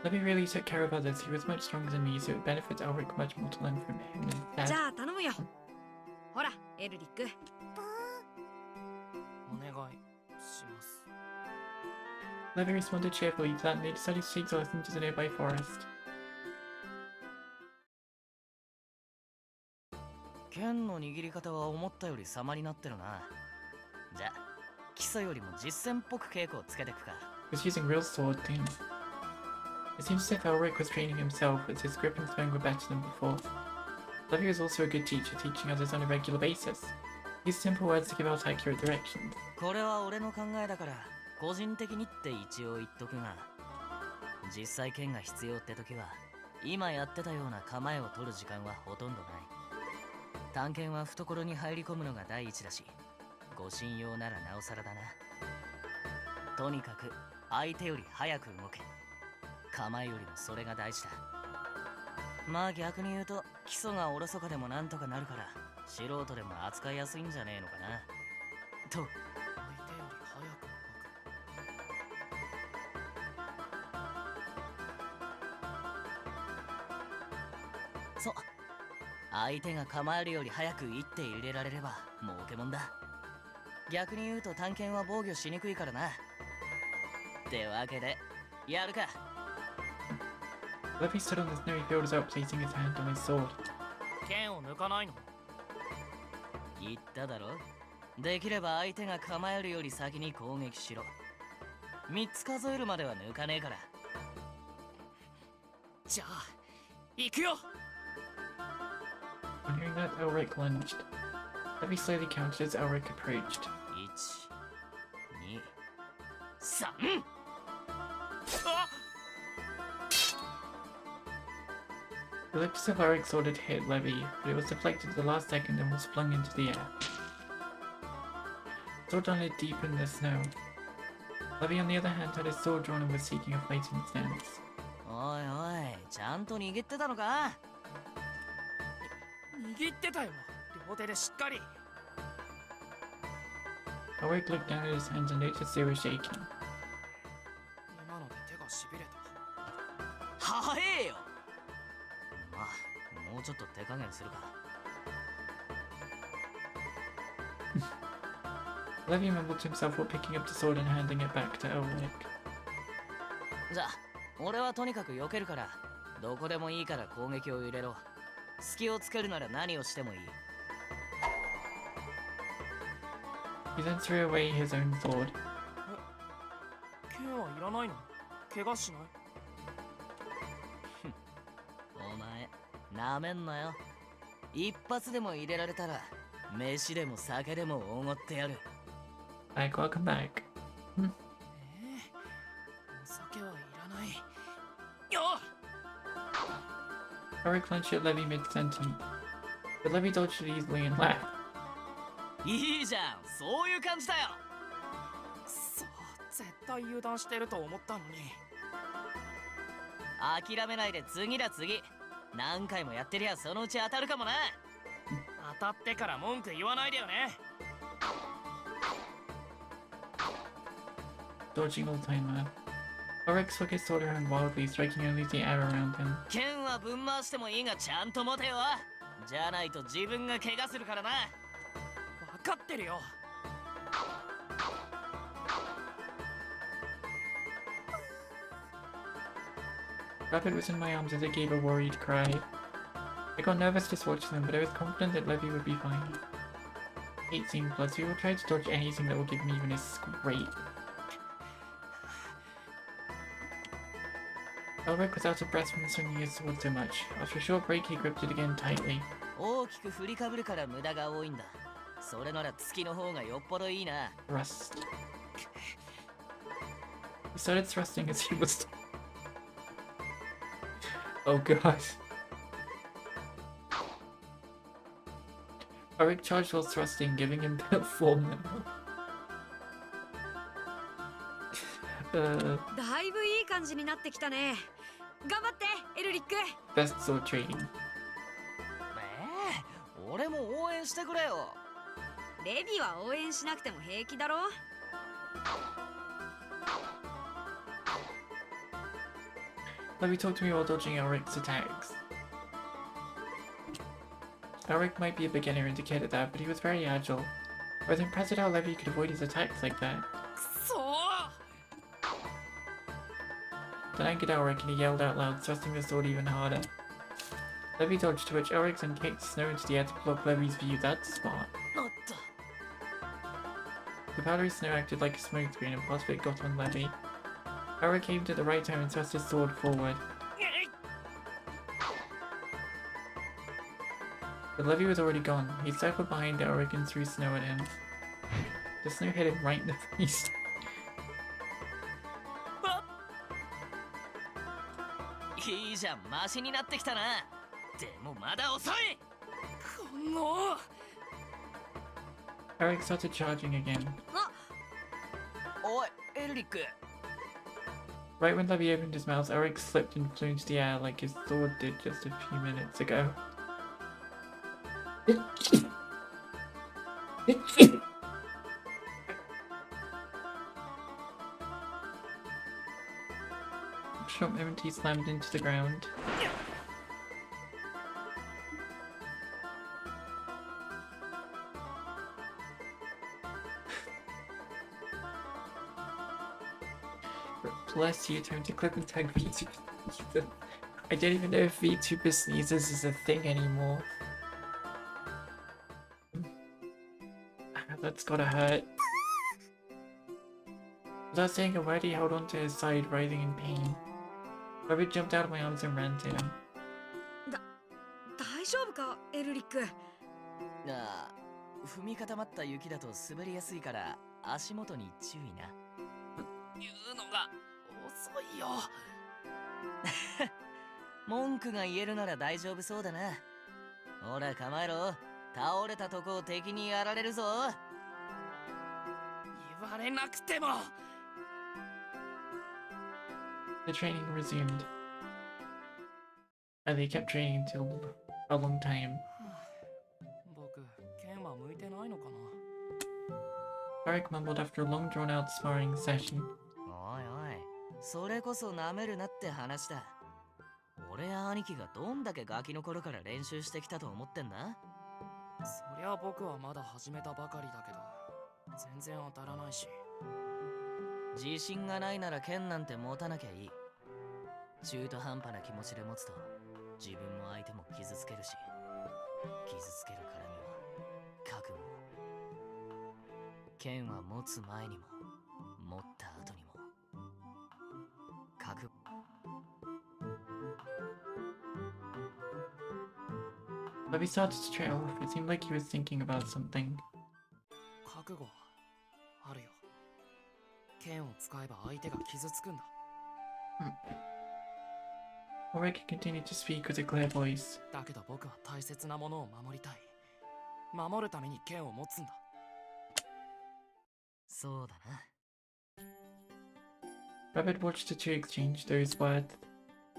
Levy really took care of others. He was much stronger than me, so it benefits Elric much more to learn from him instead. じゃあ頼むよ。ほら、エルリック。お願いします。Levy responded cheerfully to that, and they decided to take the lesson to the nearby forest. 剣の握り方は思ったより様になってるな。じゃあ、基礎よりも実践っぽく稽古をつけてくか。He was using real sword themes. It seems as if Elric was training himself, as his grip and throwing were better than before. Levy was also a good teacher, teaching others on a regular basis. He used simple words to give out accurate directions. これは俺の考えだから、個人的にって一応言っとくが、実際剣が必要って時は、今やってたような構えを取る時間はほとんどない。探検は懐に入り込むのが第一だし、護身用ならなおさらだな。とにかく相手より早く動け。構えよりもそれが大事だ。まあ逆に言うと基礎がおろそかでもなんとかなるから、素人でも扱いやすいんじゃねえのかなと。相手より早く動く。そう、相手が構えるより早く一手入れられれば儲けもんだ。逆に言うと探検は防御しにくいからな。ってわけでやるか。Levy stood on the snowy field without placing his hand on his sword. 剣を抜かないの？言っただろ。できれば相手が構えるより先に攻撃しろ。3つ数えるまでは抜かねえから。じゃあ行くよ。On hearing that, Elric lunged. Levy slowly counted as Elric approached. 1、2、3。あっ！ It looked as if Eric's sword had hit Levy, but it was deflected at the last second and was flung into the air. Sword landed deep in the snow. Levy, on the other hand, had his sword drawn and was seeking a fighting stance. おいおい、ちゃんと握ってたのか？握ってたよ、両手でしっかり。Eric looked down at his hands and noticed they were shaking. 今ので手がしびれた。早えよ。まあ、もうちょっと手加減するか。Levy mumbled to himself while picking up the sword and handing it back to Elric. じゃあ、俺はとにかく避けるから、どこでもいいから攻撃を入れろ。隙をつけるなら何をしてもいい。He then threw away his own sword. 剣はいらないの？怪我しない？お前、なめんなよ。一発でも入れられたら、飯でも酒でもおごってやる。Like, welcome back. お酒はいらない。よっ！ Eric clenched at Levy mid-sentence, but Levy dodged it easily and laughed. いいじゃん、そういう感じだよ。そう、絶対油断してると思ったのに。諦めないで次だ次。何回もやってりゃそのうち当たるかもな。当たってから文句言わないでよね。Dodging all the time now. Eric swung his sword around wildly, striking only the air around him. 剣はぶん回してもいいがちゃんと持てよ。じゃないと自分が怪我するからな。分かってるよ。Rabbit was in my arms as I gave a worried cry. I got nervous just watching them, but I was confident that Levy would be fine. Hate seeing blood, so we will try to dodge anything that will give me even a scrape. Elric was out of breath from swinging his sword so much. After a short break, he gripped it again tightly. 大きく振りかぶるから無駄が多いんだ。それなら月の方がよっぽどいいな。Thrust. He started thrusting as he was. Oh god. Eric charged while thrusting, giving him form now. だいぶいい感じになってきたね。頑張ってエルリック。 Best sword training. 俺も応援してくれよ。レビは応援しなくても平気だろ。Levy talked to me while dodging Elric's attacks. Elric might be a beginner indicated that, but he was very agile. I was impressed at how Levy could avoid his attacks like that. くそー！ Then angered Elric and he yelled out loud, thrusting the sword even harder. Levy dodged, to which Elric then kicked snow into the air to block Levy's view. That's smart. The powdery snow acted like a smoke screen and part of it got on Levy. Elric aimed at the right time and thrust his sword forward. But Levy was already gone. He circled behind Elric and threw snow at him. The snow hit him right in the face. いいじゃん、マシになってきたな。でもまだ遅い。この Eric started charging again. おい、エルリック。 Right when Levy opened his mouth, Eric slipped and flew into the air like his sword did just a few minutes ago. Short moment he slammed into the ground. Bless you, time to clip and tag VTuber. I don't even know if VTuber sneezes is a thing anymore. That's gotta hurt. Without saying a word, he held onto his side, writhing in pain. Rabbit jumped out of my arms and ran to him. 大丈夫かエルリック。ああ、踏み固まった雪だと滑りやすいから足元に注意な。言うのが遅いよ。文句が言えるなら大丈夫そうだな。ほら構えろ。倒れたとこを敵にやられるぞ。言われなくても。 The training resumed. And they kept training until a long time. 僕、剣は向いてないのかな。Tarek mumbled after a long drawn-out sparring session. おいおい、それこそ舐めるなって話だ。俺や兄貴がどんだけガキの頃から練習してきたと思ってんだ。そりゃ僕はまだ始めたばかりだけど、全然当たらないし。自信がないなら剣なんて持たなきゃいい。中途半端な気持ちで持つと自分も相手も傷つけるし、傷つけるからには覚悟を。剣は持つ前にも持った後にも覚悟。Bobby started to trail off. It seemed like he was thinking about something. 覚悟はあるよ。剣を使えば相手が傷つくんだ。Ulrich continued to speak with a clear voice. だけど僕は大切なものを守りたい。守るために剣を持つんだ。そうだな。Rabbit watched the two exchange those words.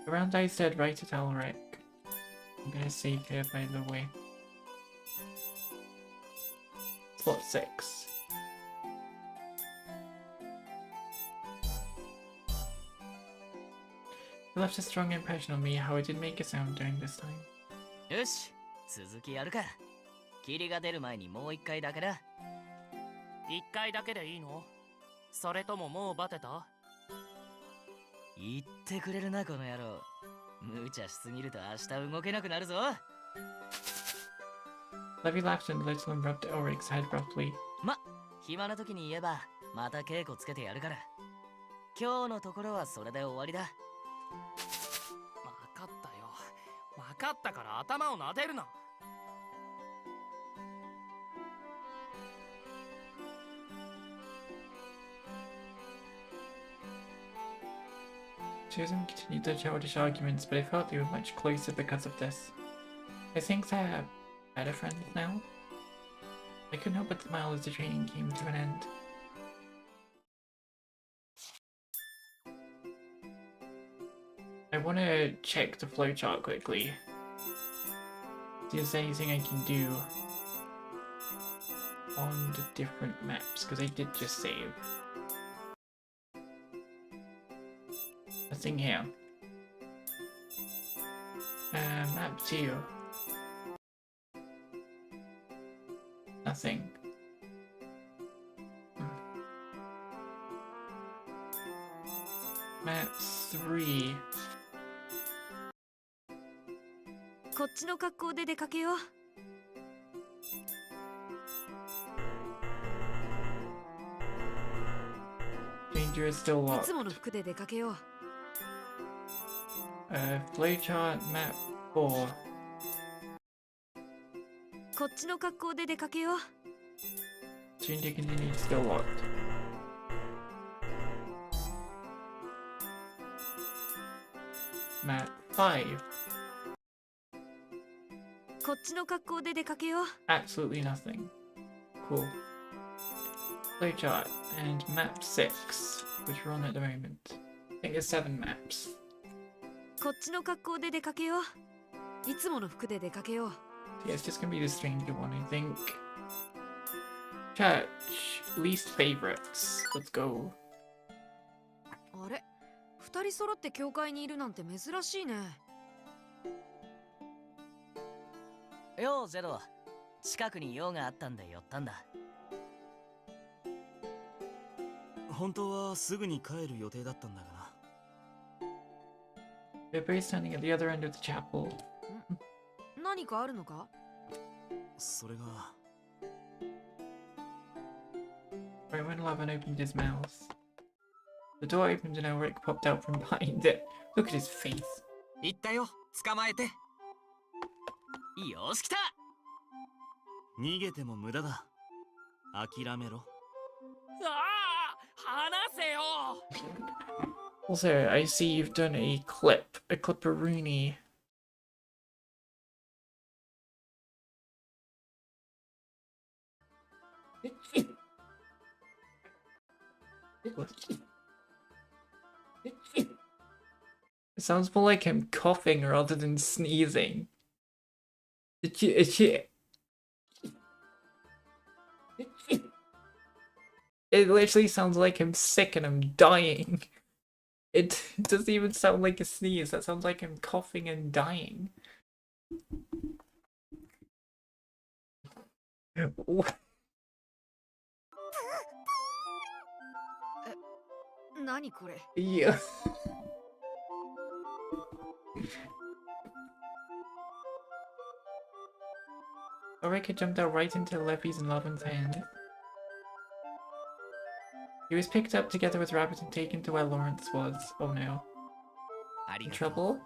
The round eye stared right at Ulrich. I'm gonna save here, by the way. Spot 6. It left a strong impression on me how I did make a sound during this time. よし、続きやるか。霧が出る前にもう一回だけだ。一回だけでいいの？それとももうバテた？言ってくれるなこの野郎。無茶しすぎると明日動けなくなるぞ。Levy laughed and little and rubbed Ulrich's head roughly. ま、暇な時に言えばまた稽古つけてやるから。今日のところはそれで終わりだ。分かったよ。分かったから頭を撫でるな。Two of them continued their childish arguments, but I felt they were much closer because of this. I think they're better friends now. I couldn't help but smile as the training came to an end. I want to check the flowchart quickly. See if there's anything I can do on the different maps, because I did just save. Nothing here. Map 2. Nothing. Map 3. こっちの格好で出かけよう。Danger is still い locked. つもの服で出かけよう。Flowchart map 4. こっちの格好で出かけよう。Danger continued still locked. Map 5. こっちの格好で出かけよう。Absolutely nothing. Cool. Flowchart and map 6, which we're on at the moment. I think there's 7 maps. こっちの格好で出かけよう。いつもの服で出かけよう。Yeah, it's just gonna be the stranger one, I think. Church, least favorites. Let's go. あれ、二人揃って教会にいるなんて珍しいね。ようゼロ、近くに用があったんで寄ったんだ。本当はすぐに帰る予定だったんだがな。They're both standing at the other end of the chapel. 何かあるのか？それが。Right when Lavan opened his mouth, the door opened and Elric popped out from behind it. Look at his face. 言ったよ、捕まえて。よし来た。逃げても無駄だ。諦めろ。ああ、離せよ。Also, I see you've done a clip of Rooney It sounds more like him coughing rather than sneezing. It literally sounds like him sick and him dying. It doesn't even sound like a sneeze. That sounds like him coughing and dying. What? 何これ Yeah. Ulrika jumped out right into Levy's and Lovin's hand. He was picked up together with Rabbit and taken to where Lawrence was. Oh no. あり In がとう trouble?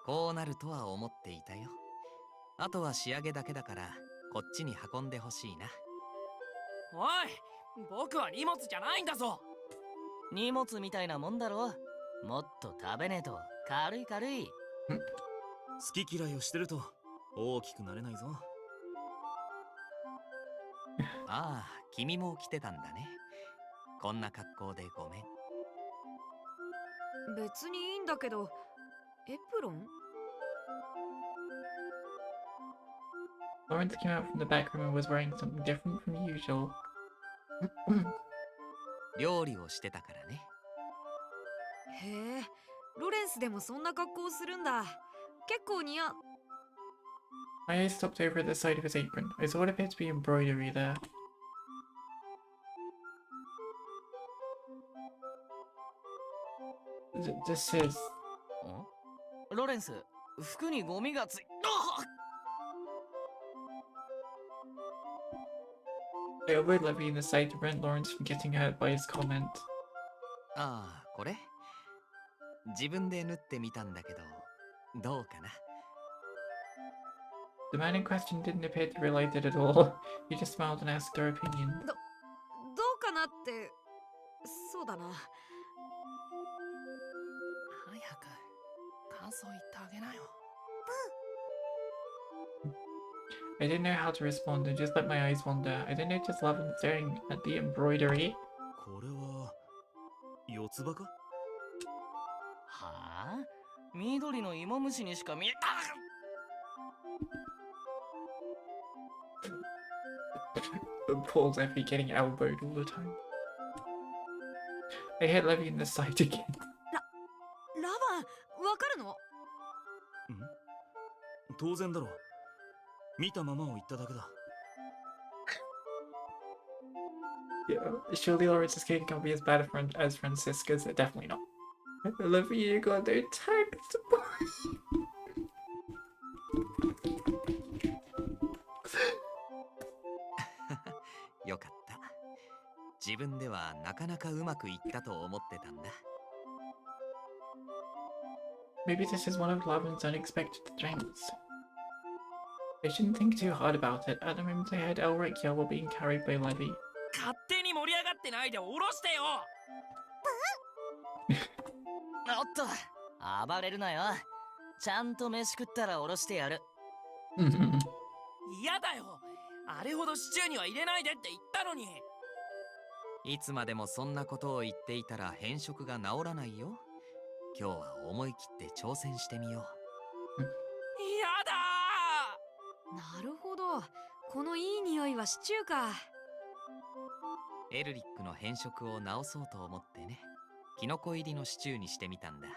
こうなるとは思っていたよ。あとは仕上げだけだからこっちに運んでほしいな。おい、僕は荷物じゃないんだぞ。荷物みたいなもんだろ。もっと食べねえと軽い軽い。好き嫌いをしてると大きくなれないぞ。ああ、君も来てたんだね。こんな格好でごめん。別にいいんだけど、エプロン Lawrence came out from the back room and was wearing something different from usual. 料理をしてたからね。へえ、ロレンスでもそんな格好をするんだ。結構似合う。My eyes stopped over at the side of his apron. I saw what appeared to be embroidery there. This is... ロレンス、服にゴミがつい。I elbowed Levy in the side to prevent Lawrence from getting hurt by his comment. ああ、これ自分で縫ってみたんだけど、どうかな。 The man in question didn't appear to realize it at all. He just smiled and asked her opinion. どうかなって、そうだな。早く感想言ってあげなよ。I didn't know how to respond and just let my eyes wander. I didn't notice Lavin staring at the embroidery. これは四つ葉か？はあ？緑の芋虫にしか見えた。Poor Levy getting elbowed all the time. I hit Levy in the side again. ラバン、わかるの？当然だろう。見たままを言っただけだ。Yeah, surely Lawrence's kid can't be as bad as Francisca's. Definitely not. Levy, you got no tact. よかった。自分ではなかなかうまくいったと思ってたんだ。Maybe this is one of Lavin's unexpected strengths. I shouldn't think too hard about it. At the moment I heard Elric yell while being carried by Levy. 勝手に盛り上がってないで下ろしてよ。おっと、暴れるなよ。ちゃんと飯食ったら下ろしてやる。嫌だよ。あれほどシチューには入れないでって言ったのに。いつまでもそんなことを言っていたら変色が治らないよ。今日は思い切って挑戦してみよう。嫌だなるほど。このいい匂いはシチューか。エルリックの変色を治そうと思ってね。キノコ入りのシチューにしてみたんだ。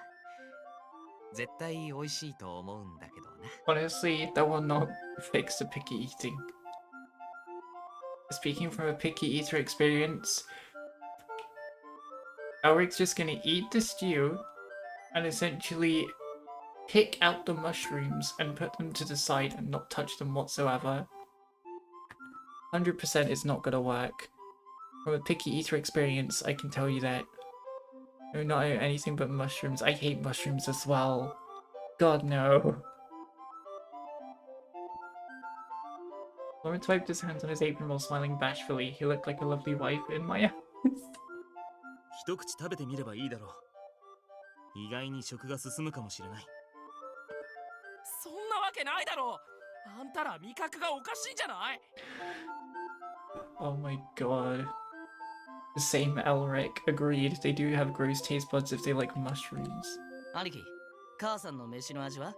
絶対美味しいと思うんだけどな。Honestly, that will not fix the picky eating. Speaking from a picky eater experience, Elric's just gonna eat the stew and essentially pick out the mushrooms and put them to the side and not touch them whatsoever. 100% is not gonna work. From a picky eater experience, I can tell you that. No, not anything but mushrooms. I hate mushrooms as well. God, no. Lawrence wiped his hands on his apron while smiling bashfully. He looked like a lovely wife in my eyes. 一口食べてみればいいだろう。意外に食が進むかもしれない。そんなわけないだろう。あんたら味覚がおかしいんじゃない？ Oh my god. Same Elric. Agreed. They do have gross taste buds if they like mushrooms. 兄貴、母さんの飯の味は？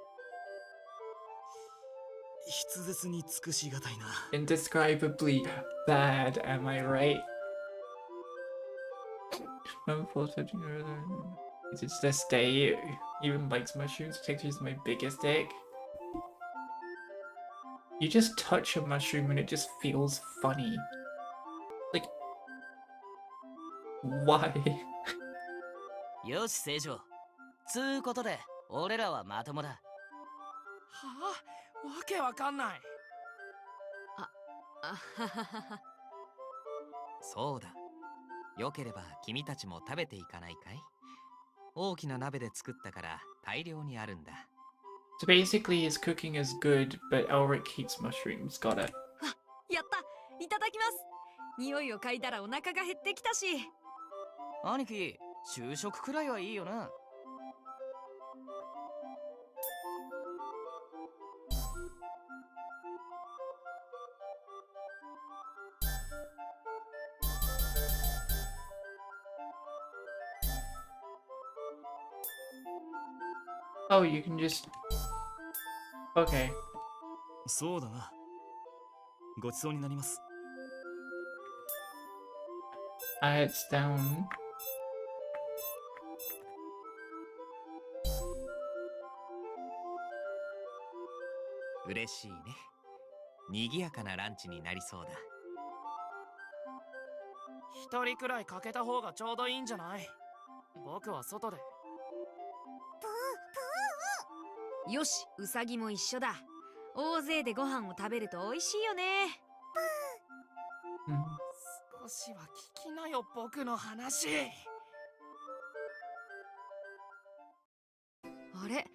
筆舌に尽くしがたいな。Indescribably bad, am I right? Unfortunately, it's this day. Even likes mushrooms, particularly is my biggest dick. You just touch a mushroom and it just feels funny. Like, why? よし、聖女。つうことで、俺らはまともだ。はあ、わけわかんない。そうだ。よければ君たちも食べていかないかい？大きな鍋で作ったから大量にあるんだ。So basically, his cooking is good, but Elric hates mushrooms. Got it. やった、いただきます。匂いを嗅いだらお腹が減ってきたし。兄貴、昼食くらいはいいよな。Oh, you can just... Okay. そうだな。ごちそうになります。It's down. 嬉しいね。賑やかなランチになりそうだ。一人くらいかけた方がちょうどいいんじゃない？僕は外で。よし、ウサギも一緒だ。大勢でご飯を食べると美味しいよね。少しは聞きなよ、僕の話。あれ、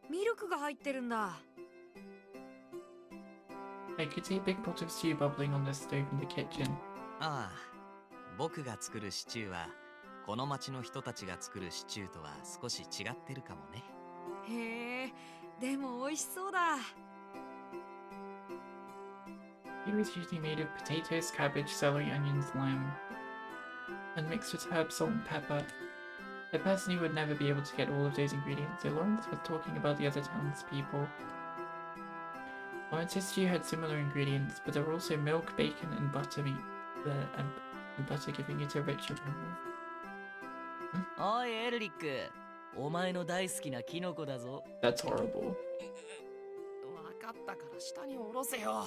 ミルクが入ってるんだ。I could see a big pot of stew bubbling on the stove in the kitchen. ああ、僕が作るシチューはこの町の人たちが作るシチューとは少し違ってるかもね。へえ、でも美味しそうだ。It was usually made of potatoes, cabbage, celery, onions, lime, and mixed with herbs, salt, and pepper. I personally would never be able to get all of those ingredients, so Lawrence was talking about the other townspeople. Lawrence's stew had similar ingredients, but there were also milk, bacon, and buttermeat there, and butter giving it a richer aroma. おい、エルリック。お前の大好きなキノコだぞ。That's horrible. わかったから下に下ろせよ。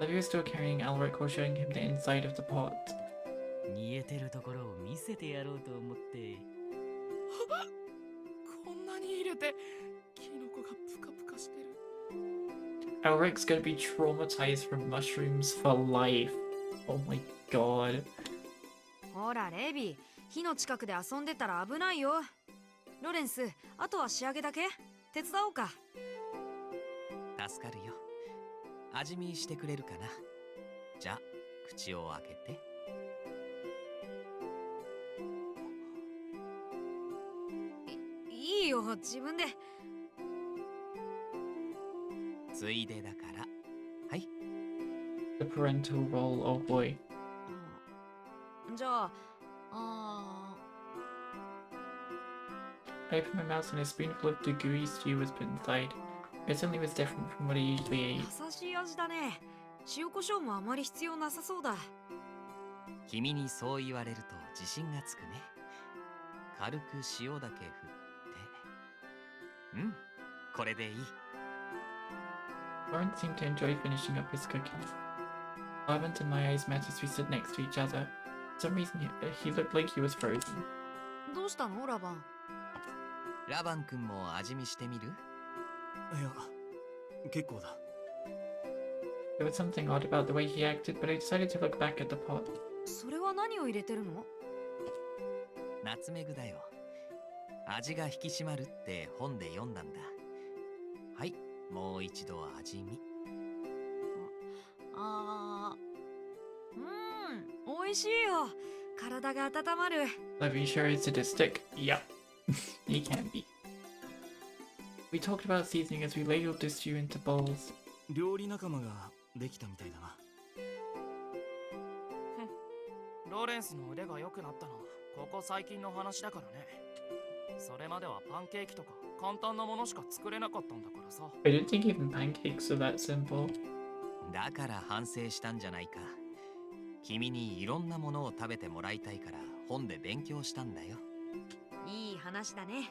Levy was still carrying Elric while showing him the inside of the pot. 煮えてるところを見せてやろうと思って。こんなに入れて、キノコがプカプカしてる。Elric's gonna be traumatized from mushrooms for life. Oh my god. ほら、レビー、火の近くで遊んでたら危ないよ。ロレンス、あとは仕上げだけ？手伝おうか。助かるよ。味見してくれるかな。じゃあ、口を開けて。いいよ、自分で。ついでだから。はい。The parental role, oh boy. じゃあ、I opened my mouth and a spoonful of the gooey stew was put inside. It certainly was different from what I usually ate. 優しい味だね。塩コショウもあまり必要なさそうだ。君にそう言われると自信がつくね。軽く塩だけ振って。うん、これでいい。Lawrence seemed to enjoy finishing up his cookies. Lavant and my eyes met as we stood next to each other. For some reason, he looked like he was frozen. どうしたの、ラバン？ラバン君も味見してみる？いや、結構だ。There was something odd about the way he acted, but I decided to look back at the pot. それは何を入れてるの？ナツメグだよ。味が引き締まるって本で読んだんだ。はい、もう一度味見。美味しいよ。体が温まる。Levy sure is sadistic. Yep. He can be. We talked about seasoning as we ladled the stew into bowls. 料理仲間ができたみたいだな。ローレンスの腕が良くなったのはここ最近の話だからね。それまではパンケーキとか簡単なものしか作れなかったんだからさ。 I didn't think even pancakes are that simple. だから反省したんじゃないか。君にいろんなものを食べてもらいたいから本で勉強したんだよ。いい話だね。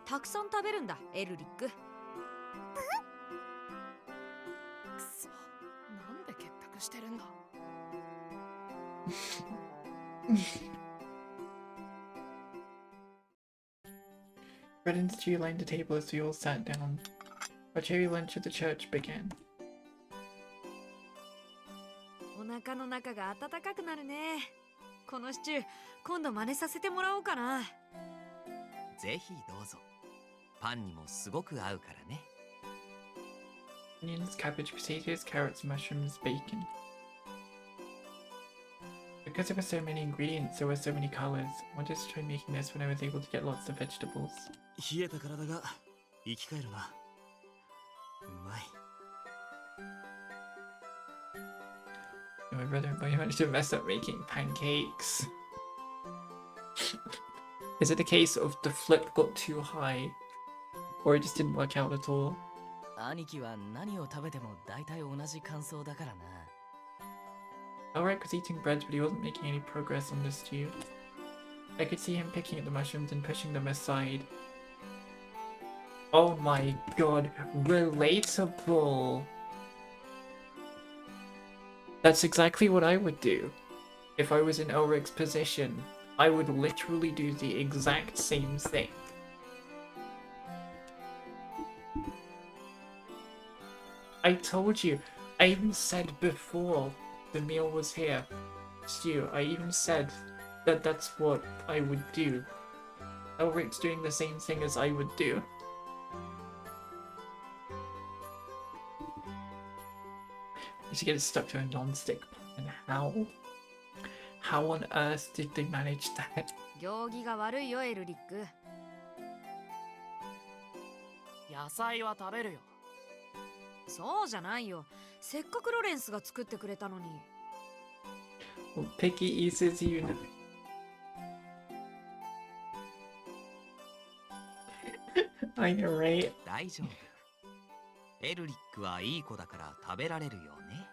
たくさん食べるんだ、エルリック。くそ、なんで結託してるんだ。Bread and stew lined the table as we all sat down. Our cherry lunch at the church began. お腹の中が温かくなるね。このシチュー、今度真似させてもらおうかな。ぜひどうぞ。パンにもすごく合うからね。Onions, cabbage, potatoes, carrots, mushrooms, bacon. Because there were so many ingredients, there were so many colors. I wanted to try making this when I was able to get lots of vegetables. 冷えた体が生き返るな。うまい。My brother and I managed to mess up making pancakes. Is it a case of the flip got too high? Or it just didn't work out at all? 兄貴は何を食べても大体同じ感想だからな。Elric was eating bread, but he wasn't making any progress on the stew. I could see him picking at the mushrooms and pushing them aside. Oh my god, relatable! That's exactly what I would do. If I was in Elric's position, I would literally do the exact same thing. I told you, I even said before the meal was here, Stu, I even said that that's what I would do. Elric's doing the same thing as I would do. To get it stuck to a non-stick pan. How on earth did they manage that? 行儀が悪いよ、エルリック。野菜は食べるよ。そうじゃないよ。せっかくロレンスが作ってくれたのに。Well, picky eats you know. I know, right? 大丈夫。エルリックはいい子だから食べられるよね。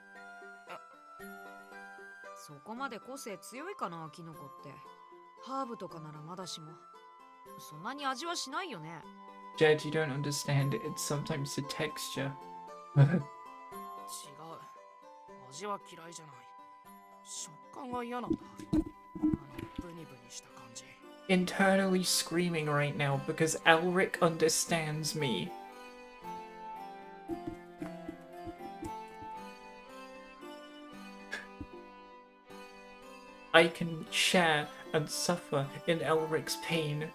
そこまで個性強いかな、キノコって。ハーブとかならまだしも。そんなに味はしないよね。Jed, you don't understand. It's sometimes the texture. 違う。味は嫌いじゃない。食感が嫌なんだ。ブニブニした感じ。Internally screaming right now because Elric understands me. I can share and suffer in Elric's pain.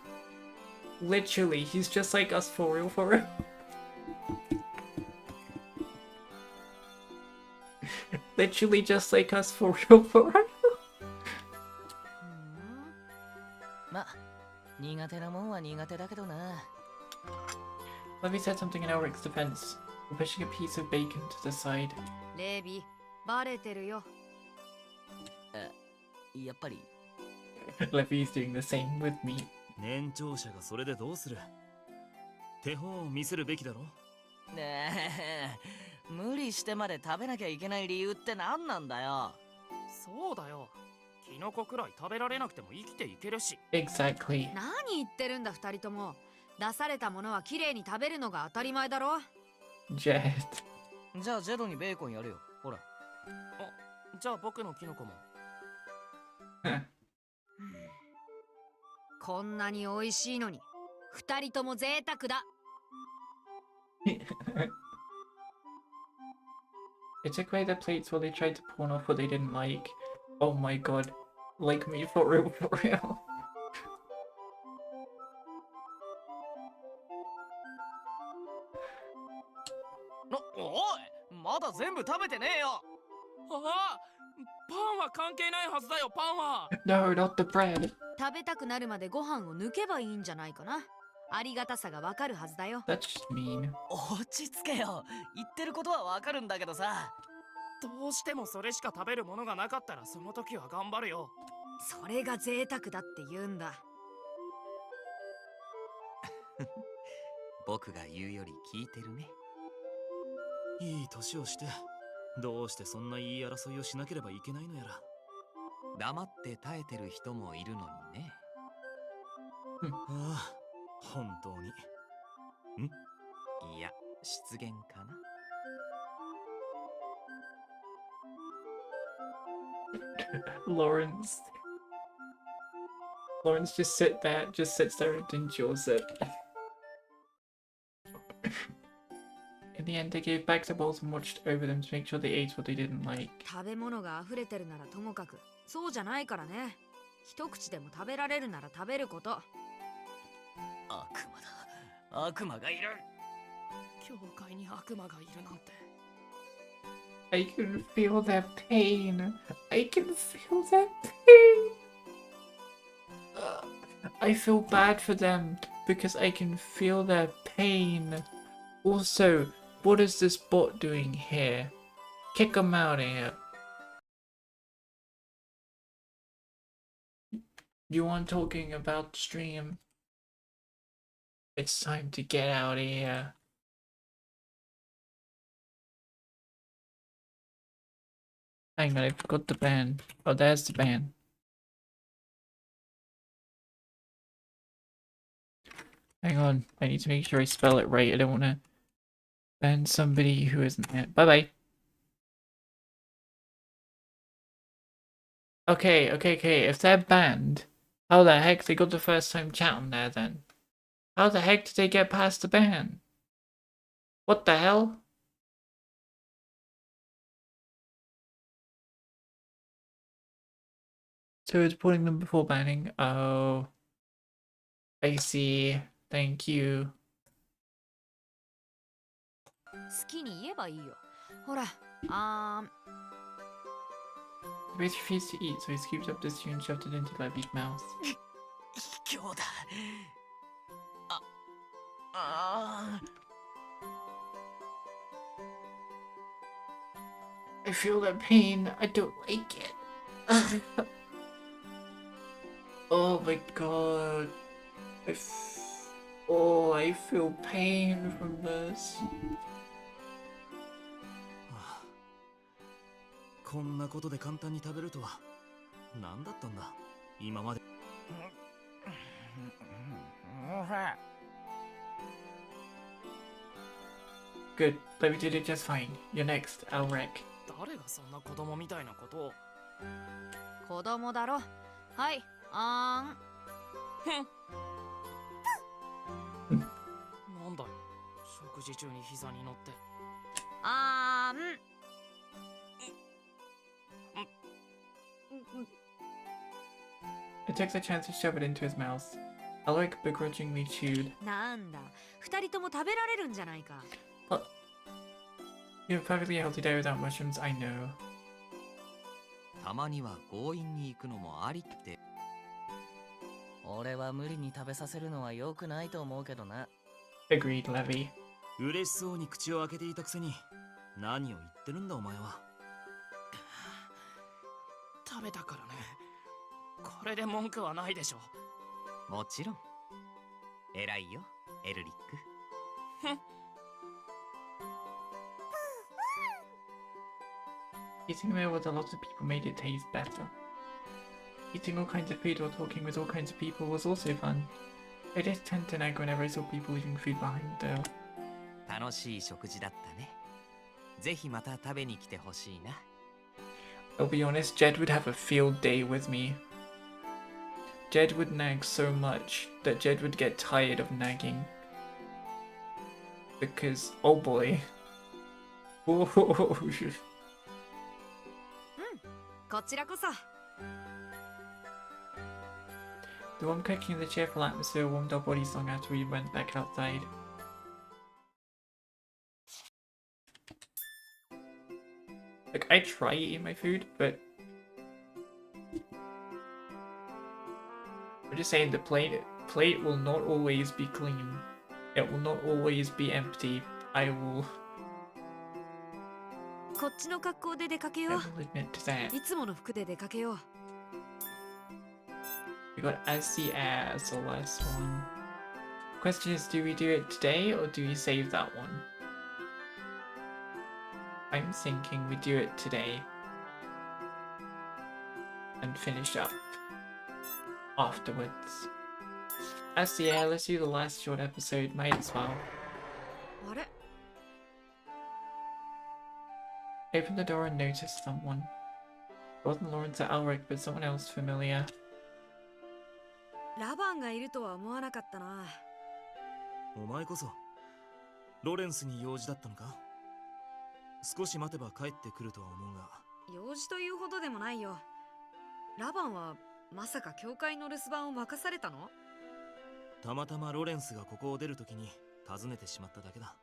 Literally, he's just like us for real, for real. Literally just like us for real, for real. ま、苦手なもんは苦手だけどな。Levy said something in Elric's defense, pushing a piece of bacon to the side. レビ、バレてるよ。やっぱり Levy's doing the same with me. 年長者がそれでどうする？手本を見せるべきだろ。ねえ、無理してまで食べなきゃいけない理由って何なんだよ。そうだよ。キノコくらい食べられなくても生きていけるし。Exactly. 何言ってるんだ、二人とも。出されたものはきれいに食べるのが当たり前だろ。Jed. じゃあジェドにベーコンやるよ。ほら。あ、じゃあ僕のキノコも。こんなに美味しいのに二人とも贅沢だ。They took away their plates while they tried to pawn off what they didn't like. Oh my god. Like me for real, for real. おい、まだ全部食べてねえよ。ああ、パンは関係ないはずだよ、パンは。No, not the bread. 食べたくなるまでご飯を抜けばいいんじゃないかな。ありがたさがわかるはずだよ。That's just mean. 落ち着けよ。言ってることはわかるんだけどさ。どうしてもそれしか食べるものがなかったらその時は頑張るよ。それが贅沢だって言うんだ。僕が言うより聞いてるね。いい年をしてどうしてそんな言い争いをしなければいけないのやら。黙って耐えてる人もいるのにね。ああ、本当に。いや、失言かな。Lawrence. Lawrence just sits there and endures it. In the end, they gave back the bowls and watched over them to make sure they ate what they didn't like. 食べ物が溢れてるならともかく、そうじゃないからね。一口でも食べられるなら食べること。悪魔だ。悪魔がいる。教会に悪魔がいるなんて。I can feel their pain. I can feel their pain. I feel bad for them because I can feel their pain. Also, what is this bot doing here? Kick him out of here. You aren't talking about stream. It's time to get out of here. Hang on, I forgot the ban. Oh, there's the ban. Hang on, I need to make sure I spell it right. I don't want to ban somebody who isn't there. Bye-bye. Okay. If they're banned, how the heck they got the first time chat on there then? How the heck did they get past the ban? What the hell? So it's putting them before banning. Oh, I see. Thank you. 好きに言えばいいよ。ほら、The baby refused to eat, so he scooped up the stew and shoved it into Levy's mouth. 卑怯だ。ああ。I feel that pain. I don't like it. Oh my god. I feel pain from this. こんなことで簡単に食べるとは何だったんだ今まで。Good. Levy did it just fine. You're next. I'll wreck. 誰がそんな子供みたいなことを。子供だろ。はい、なんだよ、食事中に膝に乗って。It took the chance to shove it into his mouth. Alec begrudgingly chewed. なんだ、二人とも食べられるんじゃないか。You have perfectly healthy day without mushrooms, I know. たまには強引に行くのもありって。俺は無理に食べさせるのは良くないと思うけどな。Agreed, Levy. 嬉しそうに口を開けていたくせに何を言ってるんだお前は。食べたからね。これで文句はないでしょ。もちろん。偉いよ、エルリック。Eating a meal with a lot of people made it taste better. Eating all kinds of food while talking with all kinds of people was also fun. I just tend to nag whenever I saw people leaving food behind though. 楽しい食事だったね。ぜひまた食べに来てほしいな。I'll be honest, Jed would have a field day with me. Jed would nag so much that Jed would get tired of nagging. Because, oh boy. The warm cooking and the cheerful atmosphere warmed our bodies long after we went back outside. Like, I try eating my food, but I'm just saying the plate will not always be clean. It will not always be empty. I will こっちの格好で出かけよう。admit to that. いつもの服で出かけよう。We got As the Air as the last one. Question is, do we do it today or do we save that one? I'm thinking we do it today and finish up afterwards. As the Air, let's do the last short episode, might as well. What? Open the door and notice someone. It wasn't Lawrence or Elric, but someone else familiar. ラバンがいるとは思わなかったな。お前こそロレンスに用事だったのか？少し待てば帰ってくるとは思うが。用事というほどでもないよ。ラバンはまさか教会の留守番を任されたの？たまたまロレンスがここを出るときに訪ねてしまっただけだ。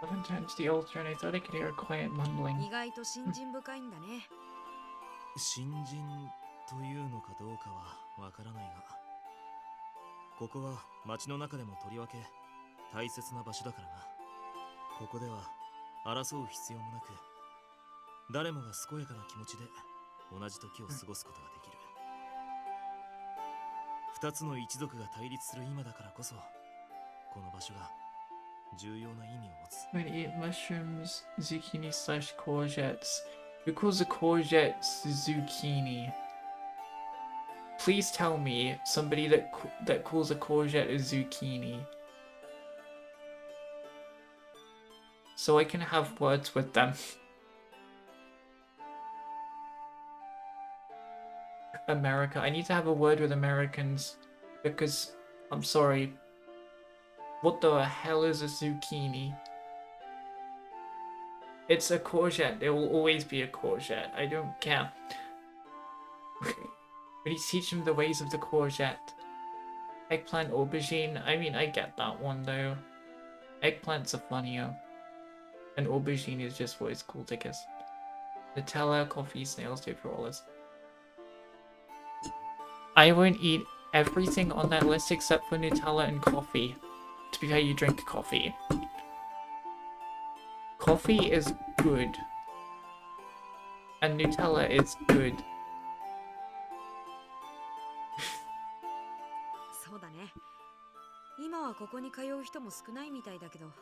Eleven turned to the altar and I thought I could hear a quiet mumbling. 意外と信心深いんだね。新人というのかどうかはわからないが、ここは町の中でもとりわけ大切な場所だからな。ここでは争う必要もなく、誰もが健やかな気持ちで同じ時を過ごすことができる。二つの一族が対立する今だからこそ、この場所が重要な意味を持つ。I'm gonna eat mushrooms, zucchini slash courgettes. Who calls the courgettes zucchini? Please tell me somebody that calls a courgette a zucchini. So I can have words with them. America. I need to have a word with Americans because I'm sorry. What the hell is a zucchini? It's a courgette. There will always be a courgette. I don't care. We need to teach them the ways of the courgette. Eggplant, aubergine. I mean, I get that one though. Eggplants are funnier. And aubergine is just what it's called, I guess. Nutella, coffee, snails, paper rollers. I won't eat everything on that list except for Nutella and coffee. To be fair, you drink coffee. Coffee is good. And Nutella is good. そうだね。今はここに通う人も少ないみたいだけど。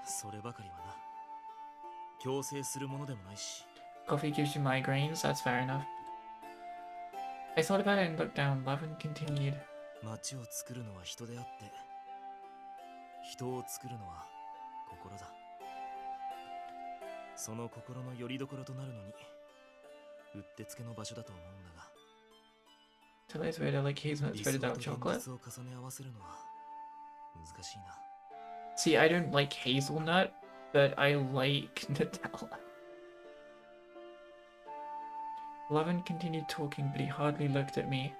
そればかりはな。強制するものでもないし。Coffee gives you migraines, that's fair enough. I thought about it and looked down. Levin continued. 街を作るのは人であって、人を作るのは心だ。その心の拠り所となるのに、うってつけの場所だと思うんだが。Today's weird, I like hazelnuts spread without chocolate. 理想と現実を重ね合わせるのは難しいな。See, I don't like hazelnut, but I like Nutella. Levin continued talking, but he hardly looked at me.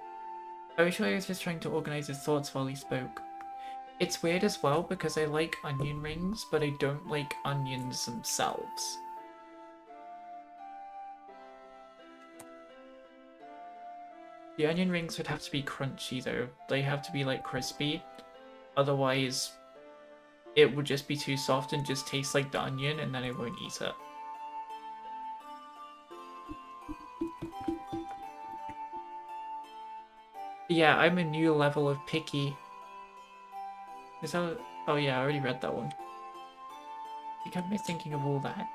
I was sure he was just trying to organize his thoughts while he spoke. It's weird as well because I like onion rings, but I don't like onions themselves. The onion rings would have to be crunchy though. They have to be like crispy. Otherwise, it would just be too soft and just taste like the onion and then I won't eat it. Yeah, I'm a new level of picky. Is that... Oh yeah, I already read that one. He kept me thinking of all that.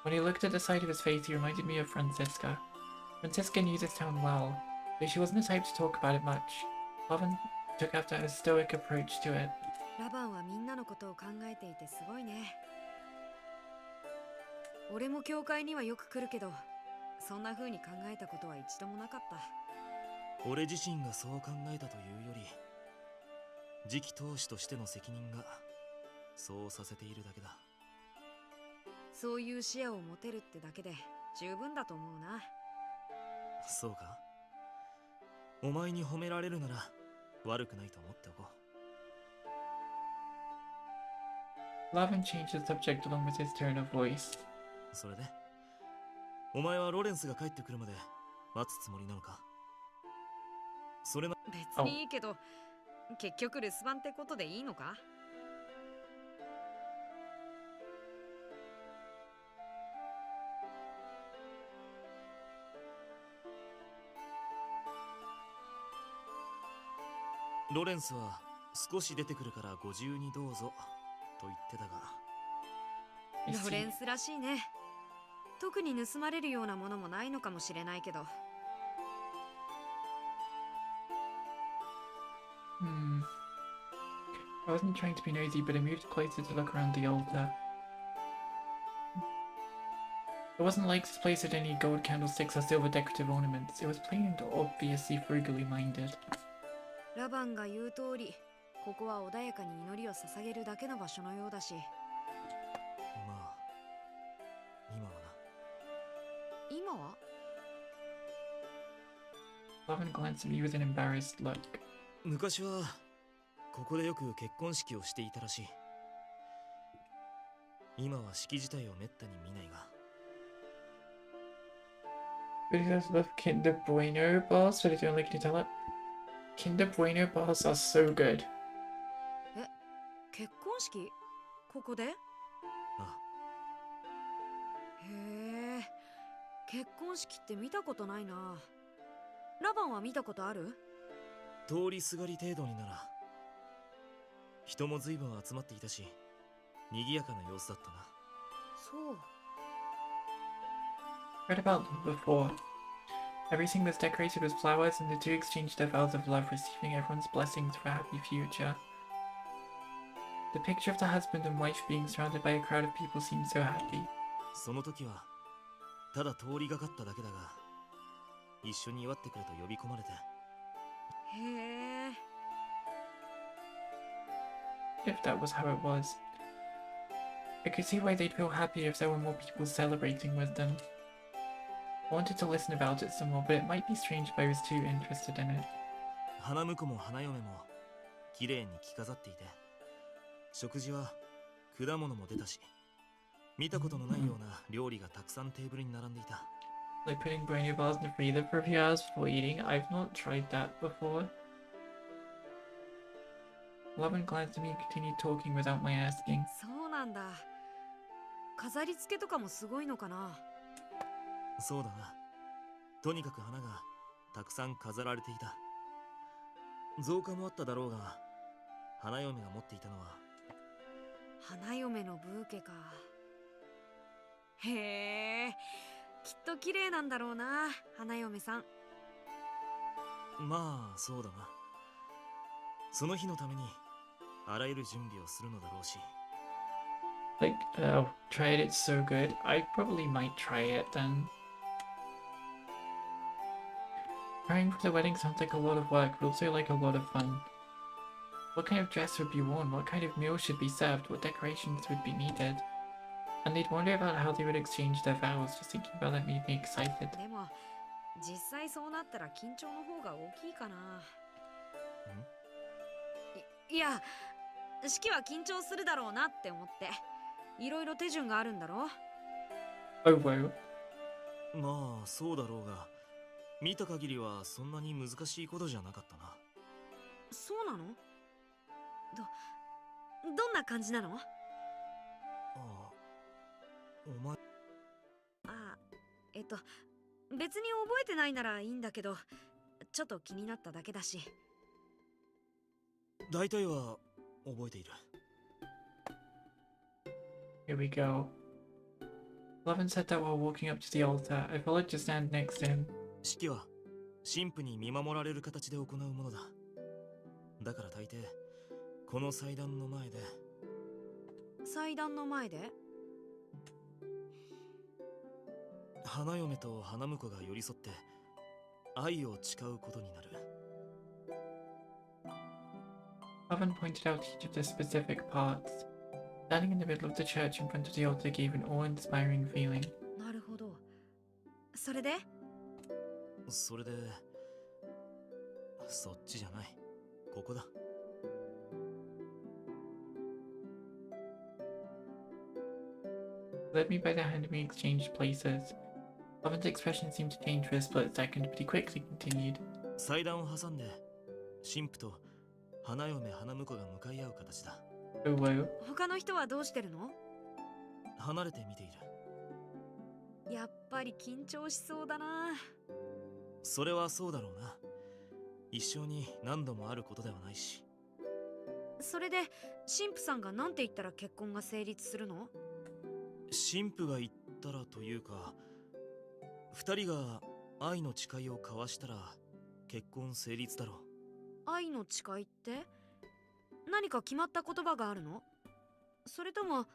When he looked at the side of his face, he reminded me of Francisca. Francisca knew this town well, but she wasn't the type to talk about it much. Levin took after her stoic approach to it. ラバンはみんなのことを考えていてすごいね。俺も教会にはよく来るけど、そんな風に考えたことは一度もなかった。俺自身がそう考えたというより、次期当主としての責任がそうさせているだけだ。そういう視野を持てるってだけで十分だと思うな。そうか。お前に褒められるなら悪くないと思っておこう。Levin changed the subject along with his tone of voice. それで、お前はロレンスが帰ってくるまで待つつもりなのか？それな。別にいいけど、結局留守番ってことでいいのか？ロレンスは少し出てくるからご自由にどうぞと言ってたが。ロレンスらしいね。特に盗まれるようなものもないのかもしれないけど。I wasn't trying to be nosy, but I moved closer to look around the altar. It wasn't like this place had any gold candlesticks or silver decorative ornaments. It was plain and obviously frugally minded. ラバンが言う通り、ここは穏やかに祈りを捧げるだけの場所のようだし。まあ、今はな。今は？ Lavin glanced at me with an embarrassed look. 昔はここでよく結婚式をしていたらしい。今は式自体をめったに見ないが。Videos love Kinder Bueno bars, but I don't like to tell it. Kinder Bueno bars are so good. え、結婚式？ここで？ああ。へえ、結婚式って見たことないな。ラバンは見たことある？通りすがり程度になら。人も随分集まっていたし、賑やかな様子だったな。そう。Read about them before. Everything was decorated with flowers, and the two exchanged their vows of love, receiving everyone's blessings for a happy future. The picture of the husband and wife being surrounded by a crowd of people seemed so happy. その時はただ通りがかっただけだが、一緒に祝ってくれと呼び込まれて。へえ。If that was how it was. I could see why they'd feel happier if there were more people celebrating with them. I wanted to listen about it some more, but it might be strange if I was too interested in it. 花婿も花嫁も綺麗に着飾っていて、食事は果物も出たし、見たことのないような料理がたくさんテーブルに並んでいた。Like putting brownie bars in the freezer for a few hours before eating. I've not tried that before. Lavin glanced at me and continued talking without my asking. そうなんだ。飾り付けとかもすごいのかな。そうだな。とにかく花がたくさん飾られていた。増加もあっただろうが、花嫁が持っていたのは花嫁のブーケか。へえ、きっと綺麗なんだろうな、花嫁さん。まあそうだな。その日のためにあらゆる準備をするのだろうし。Like, tried it so good. I probably might try it then. Preparing for the wedding sounds like a lot of work, but also like a lot of fun. What kind of dress would be worn? What kind of meal should be served? What decorations would be needed? And they'd wonder about how they would exchange their vows. Just thinking about that made me excited. でも実際そうなったら緊張の方が大きいかな。いや、式は緊張するだろうなって思って。いろいろ手順があるんだろ。Oh, wow. まあそうだろうが、見た限りはそんなに難しいことじゃなかったな。そうなの？どんな感じなの？ああ、お前。別に覚えてないならいいんだけど、ちょっと気になっただけだし。大体は覚えている。Here we go. Levin said that while walking up to the altar. I followed to stand next to him. 式は神父に見守られる形で行うものだ。だから大抵この祭壇の前で。祭壇の前で？花嫁と花婿が寄り添って愛を誓うことになる。Levin pointed out each of the specific parts. Standing in the middle of the church in front of the altar gave an awe-inspiring feeling. なるほど。それで？それで、そっちじゃない。ここだ。Led me by the hand and we exchanged places. Levin's expression seemed to change for a split second, but he quickly continued. 祭壇を挟んで、神父と花嫁花婿が向かい合う形だ。Oh, wow. 他の人はどうしてるの？離れて見ている。やっぱり緊張しそうだな。それはそうだろうな。一生に何度もあることではないし。それで神父さんがなんて言ったら結婚が成立するの？神父が言ったらというか、二人が愛の誓いを交わしたら結婚成立だろう。愛の誓いって何か決まった言葉があるの？それとも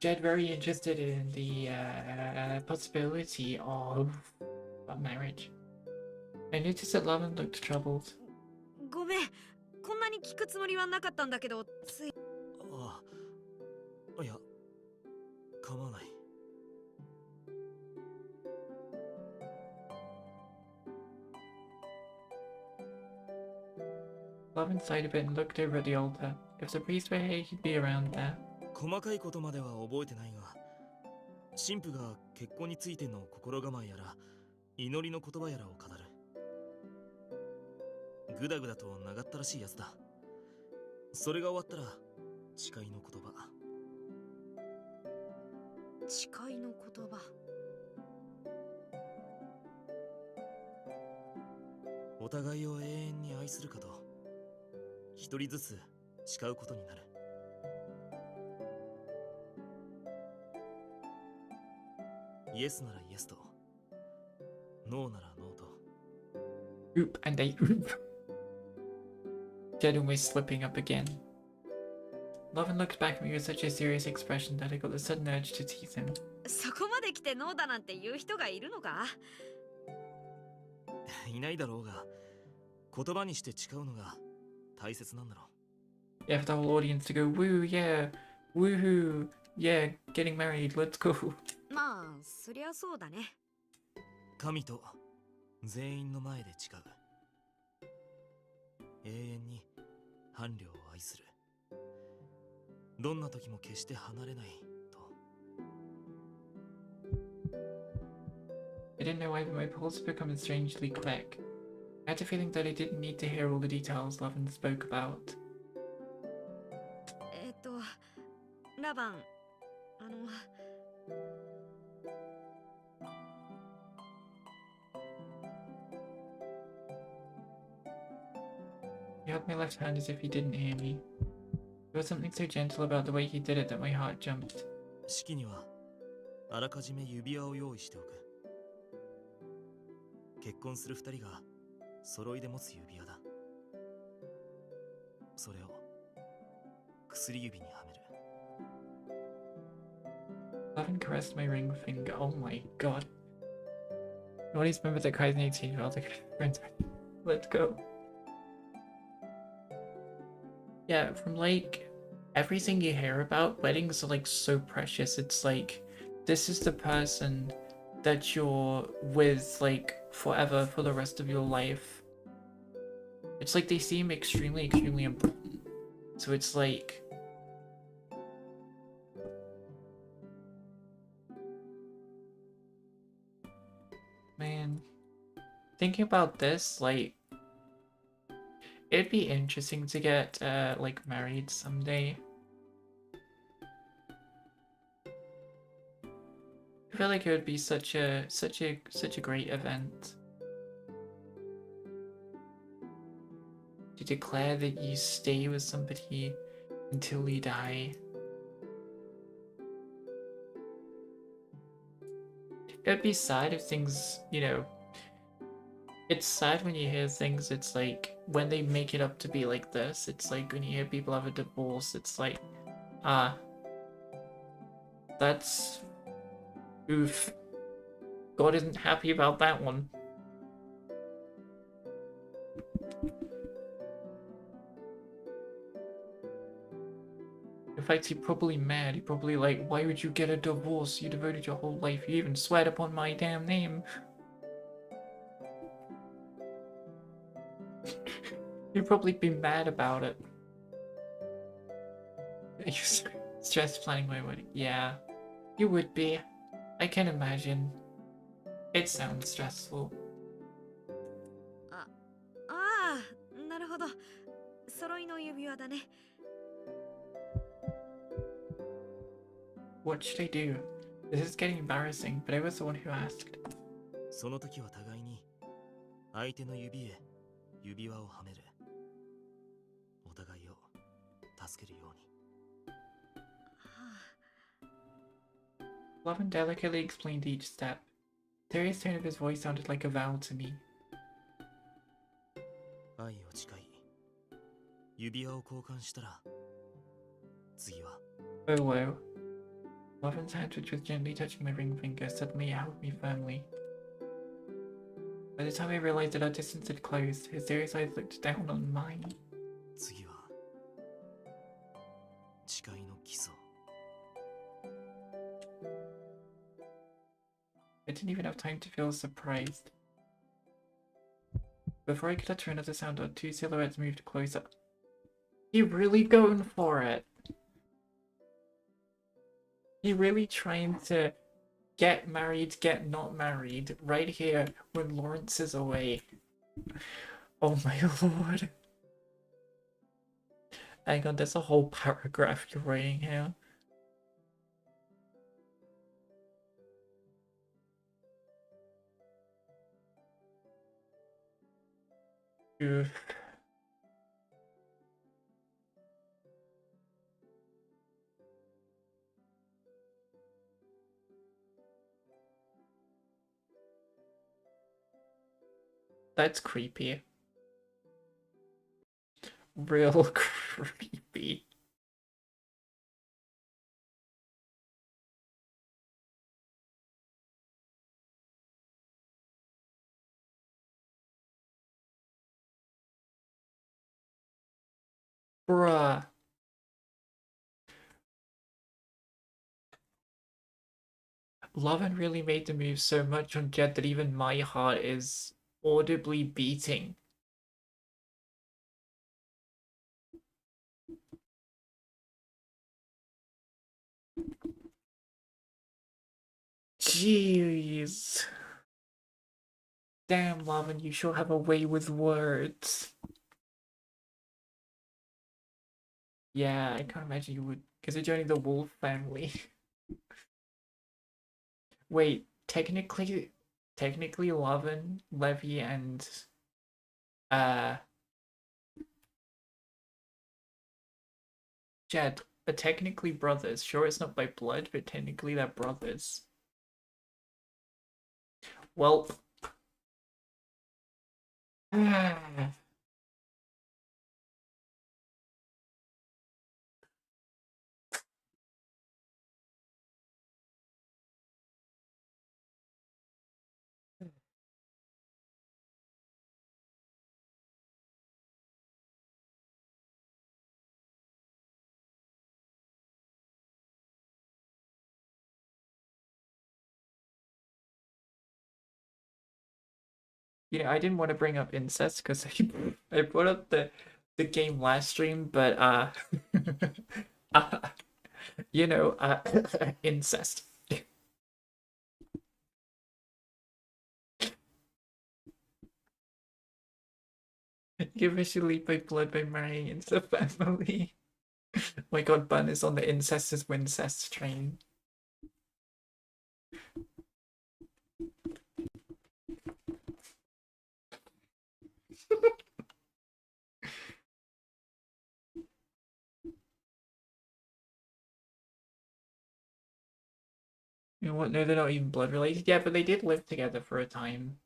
Jed very interested in the possibility of a marriage. I noticed that Lavin looked troubled. ごめん、こんなに聞くつもりはなかったんだけど、つい。ああ、いや、構わない。Lavin sighed a bit and looked over at the altar. If the priest were here, he'd be around there. 細かいことまでは覚えてないが、神父が結婚についての心構えやら祈りの言葉やらを語る。グダグダと長ったらしいやつだ。それが終わったら誓いの言葉。誓いの言葉。お互いを永遠に愛するかと一人ずつ誓うことになる。イエスならイエスと、ノーならノーと。Oop, and they oop. Jed almost slipping up again. Lavin looked back at me with such a serious expression that I got the sudden urge to tease him. そこまで来てノーだなんて言う人がいるのか？いないだろうが、言葉にして誓うのが大切なんだろう。You have the whole audience to go, woo, yeah, woohoo, yeah, getting married, let's go. まあ、そりゃそうだね。神と全員の前で誓う。永遠に伴侶を愛する。どんな時も決して離れないと。I didn't know why, but my pulse had become strangely quick. I had a feeling that I didn't need to hear all the details Lavin spoke about. ラバン、He held my left hand as if he didn't hear me. There was something so gentle about the way he did it that my heart jumped. 式にはあらかじめ指輪を用意しておく。結婚する二人が揃いで持つ指輪だ。それを薬指にはめる。Lavin caressed my ring finger. Oh my god. All these members that cried in 18 year olds like friends. Let's go. Yeah, from like everything you hear about, weddings are like so precious. It's like this is the person that you're with like forever for the rest of your life. It's like they seem extremely, extremely important. So it's like man, thinking about this, like it'd be interesting to get like married someday. I feel like it would be such a great event to declare that you stay with somebody until you die. It'd be sad if things, you know, it's sad when you hear things, it's like, when they make it up to be like this, it's like when you hear people have a divorce, it's like, that's, oof. God isn't happy about that one. In fact, he's probably mad. He's probably like, why would you get a divorce? You devoted your whole life. You even sweat upon my damn name. You'd probably be mad about it. Are you stressed planning my wedding? Yeah, you would be. I can imagine. It sounds stressful. なるほど。揃いの指輪だね。What should I do? This is getting embarrassing, but I was the one who asked. その時は互いに相手の指へ指輪をはめる。お互いを助けるように。Lovin delicately explained each step. The serious tone of his voice sounded like a vow to me. 愛を誓い、指輪を交換したら、次は。Oh wow. Lovin's hand, which was gently touching my ring finger, suddenly held me firmly. By the time I realized that our distance had closed, his serious eyes looked down on mine. 次は誓いの基礎。I didn't even have time to feel surprised. Before I could utter another sound, our two silhouettes moved closer. He really going for it. He really trying to get married, get not married, right here when Lawrence is away. Oh my lord. Hang on, there's a whole paragraph you're writing here. Oof. That's creepy. Real creepy. Bruh. Lovin really made the move so much on Jed that even my heart is audibly beating. Jeez. Damn, Lovin, you sure have a way with words. Yeah, I can't imagine you would, because you're joining the wolf family. Wait, technically Lovin, Levy, and Jed are technically brothers. Sure, it's not by blood, but technically they're brothers. Well, you know, I didn't want to bring up incest because I brought up the game last stream, but you know, incest. You're officially by blood by marrying into the family. Oh my god, Bun is on the incest is wincest train. You know what? No, they're not even blood related. Yeah, but they did live together for a time.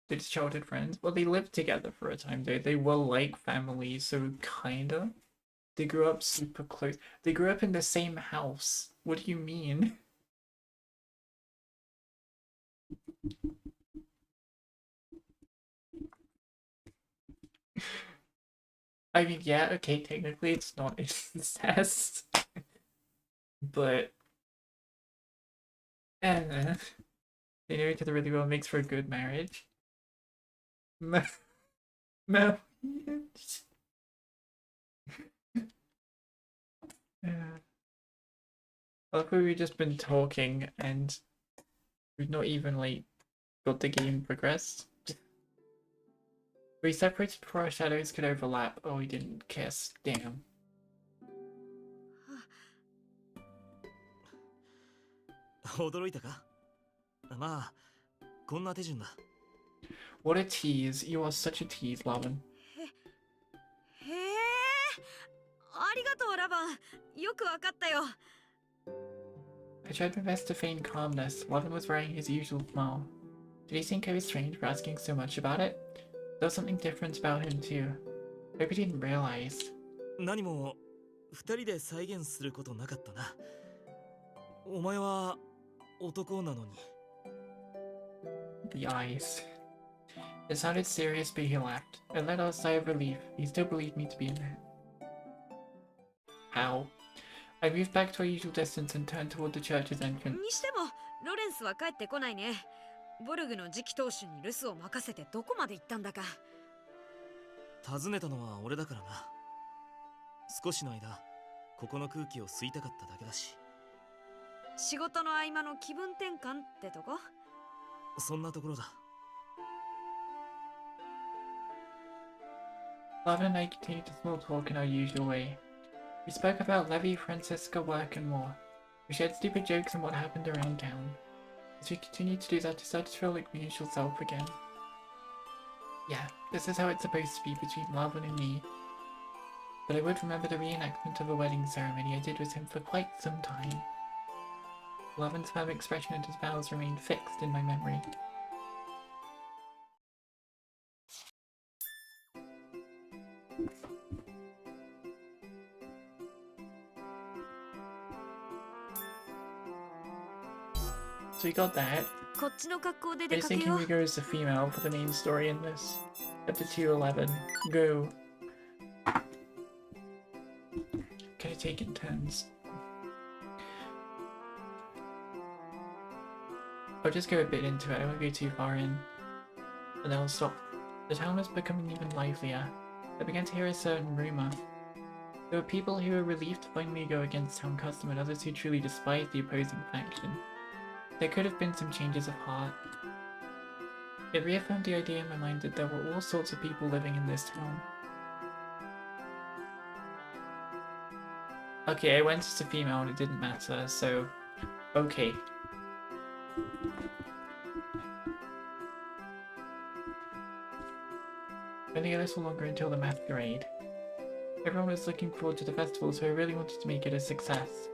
They're just childhood friends. Well, they lived together for a time, though. They were like family, so kinda. They grew up super close. They grew up in the same house. What do you mean? I mean, yeah, okay, technically it's not incest. But they know each other really well, makes for a good marriage. Marriage. Yeah. I like we've just been talking and we've not even like got the game progressed. We separated before our shadows could overlap. Oh, we didn't kiss. Damn. 驚いたか？まあ、こんな手順だ。What a tease. You are such a tease, Lavin. へえ、ありがとうラバン。よくわかったよ。I tried my best to feign calmness. Lavin was wearing his usual smile. Did he think I was strange for asking so much about it? There was something different about him too. Hope he didn't realize. 何も二人で再現することなかったな。お前は男なのに。The eyes. It sounded serious, but he laughed. I let out a sigh of relief. He still believed me to be in it. How? I moved back to our usual distance and turned toward the church's entrance. にしてもロレンスは帰ってこないね。ボルグの次期当主に留守を任せてどこまで行ったんだか。尋ねたのは俺だからな。少しの間ここの空気を吸いたかっただけだし。仕事の合間の気分転換ってとこ？そんなところだ。Lavin and I continued to small talk in our usual way. We spoke about Levy, Francisca, work, and more. We shared stupid jokes and what happened around town. As we continued to do that, I started to feel like my usual self again. Yeah, this is how it's supposed to be between Lavin and me. But I would remember the reenactment of a wedding ceremony I did with him for quite some time. Lavin's firm expression and his vows remained fixed in my memory. So we got that. こっちの格好で I 出 was かけ thinking よう。 we go as the female for the main story in this. Chapter 211. Go. Can I take in turns? I'll just go a bit into it, I won't go too far in. And then I'll stop. The town was becoming even livelier. I began to hear a certain rumour. There were people who were relieved to finally go against town custom and others who truly despised the opposing faction. There could have been some changes of heart. It reaffirmed the idea in my mind that there were all sorts of people living in this town. Okay, I went as a female and it didn't matter, so... okay. Only a little longer until the masquerade. Everyone was looking forward to the festival, so I really wanted to make it a success.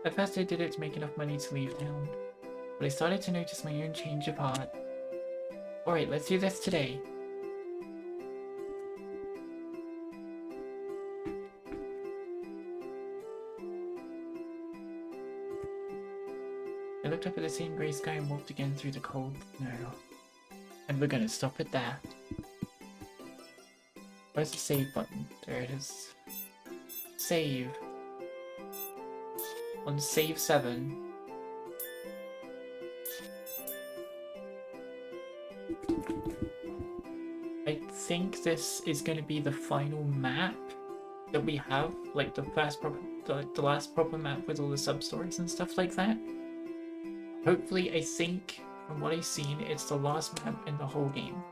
At first I did it to make enough money to leave town, but I started to notice my own change of heart. Alright, let's do this today. I looked up at the same grey sky and walked again through the cold snow. And we're gonna stop it there. Where's the save button? There it is. Save. On save 7. I think this is going to be the final map that we have, like the first proper, the last proper map with all the sub-stories and stuff like that. Hopefully, I think, from what I've seen, it's the last map in the whole game.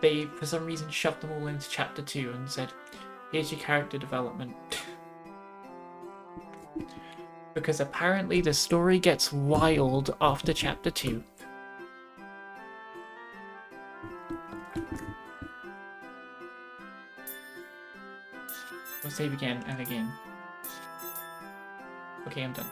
They, for some reason, shoved them all into Chapter 2 and said, here's your character development. Because apparently the story gets wild after Chapter 2. We'll save again and again. Okay, I'm done.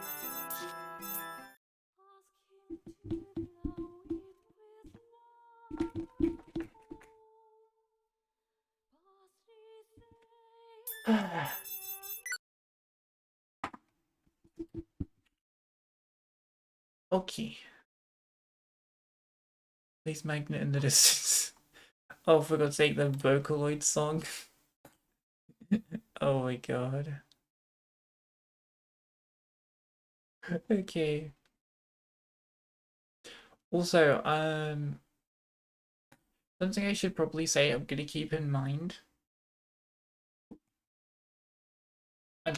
Okay. Please magnet in the distance. Oh, for God's sake, the Vocaloid song. Oh my god. Okay. Also, something I should probably say I'm gonna keep in mind. I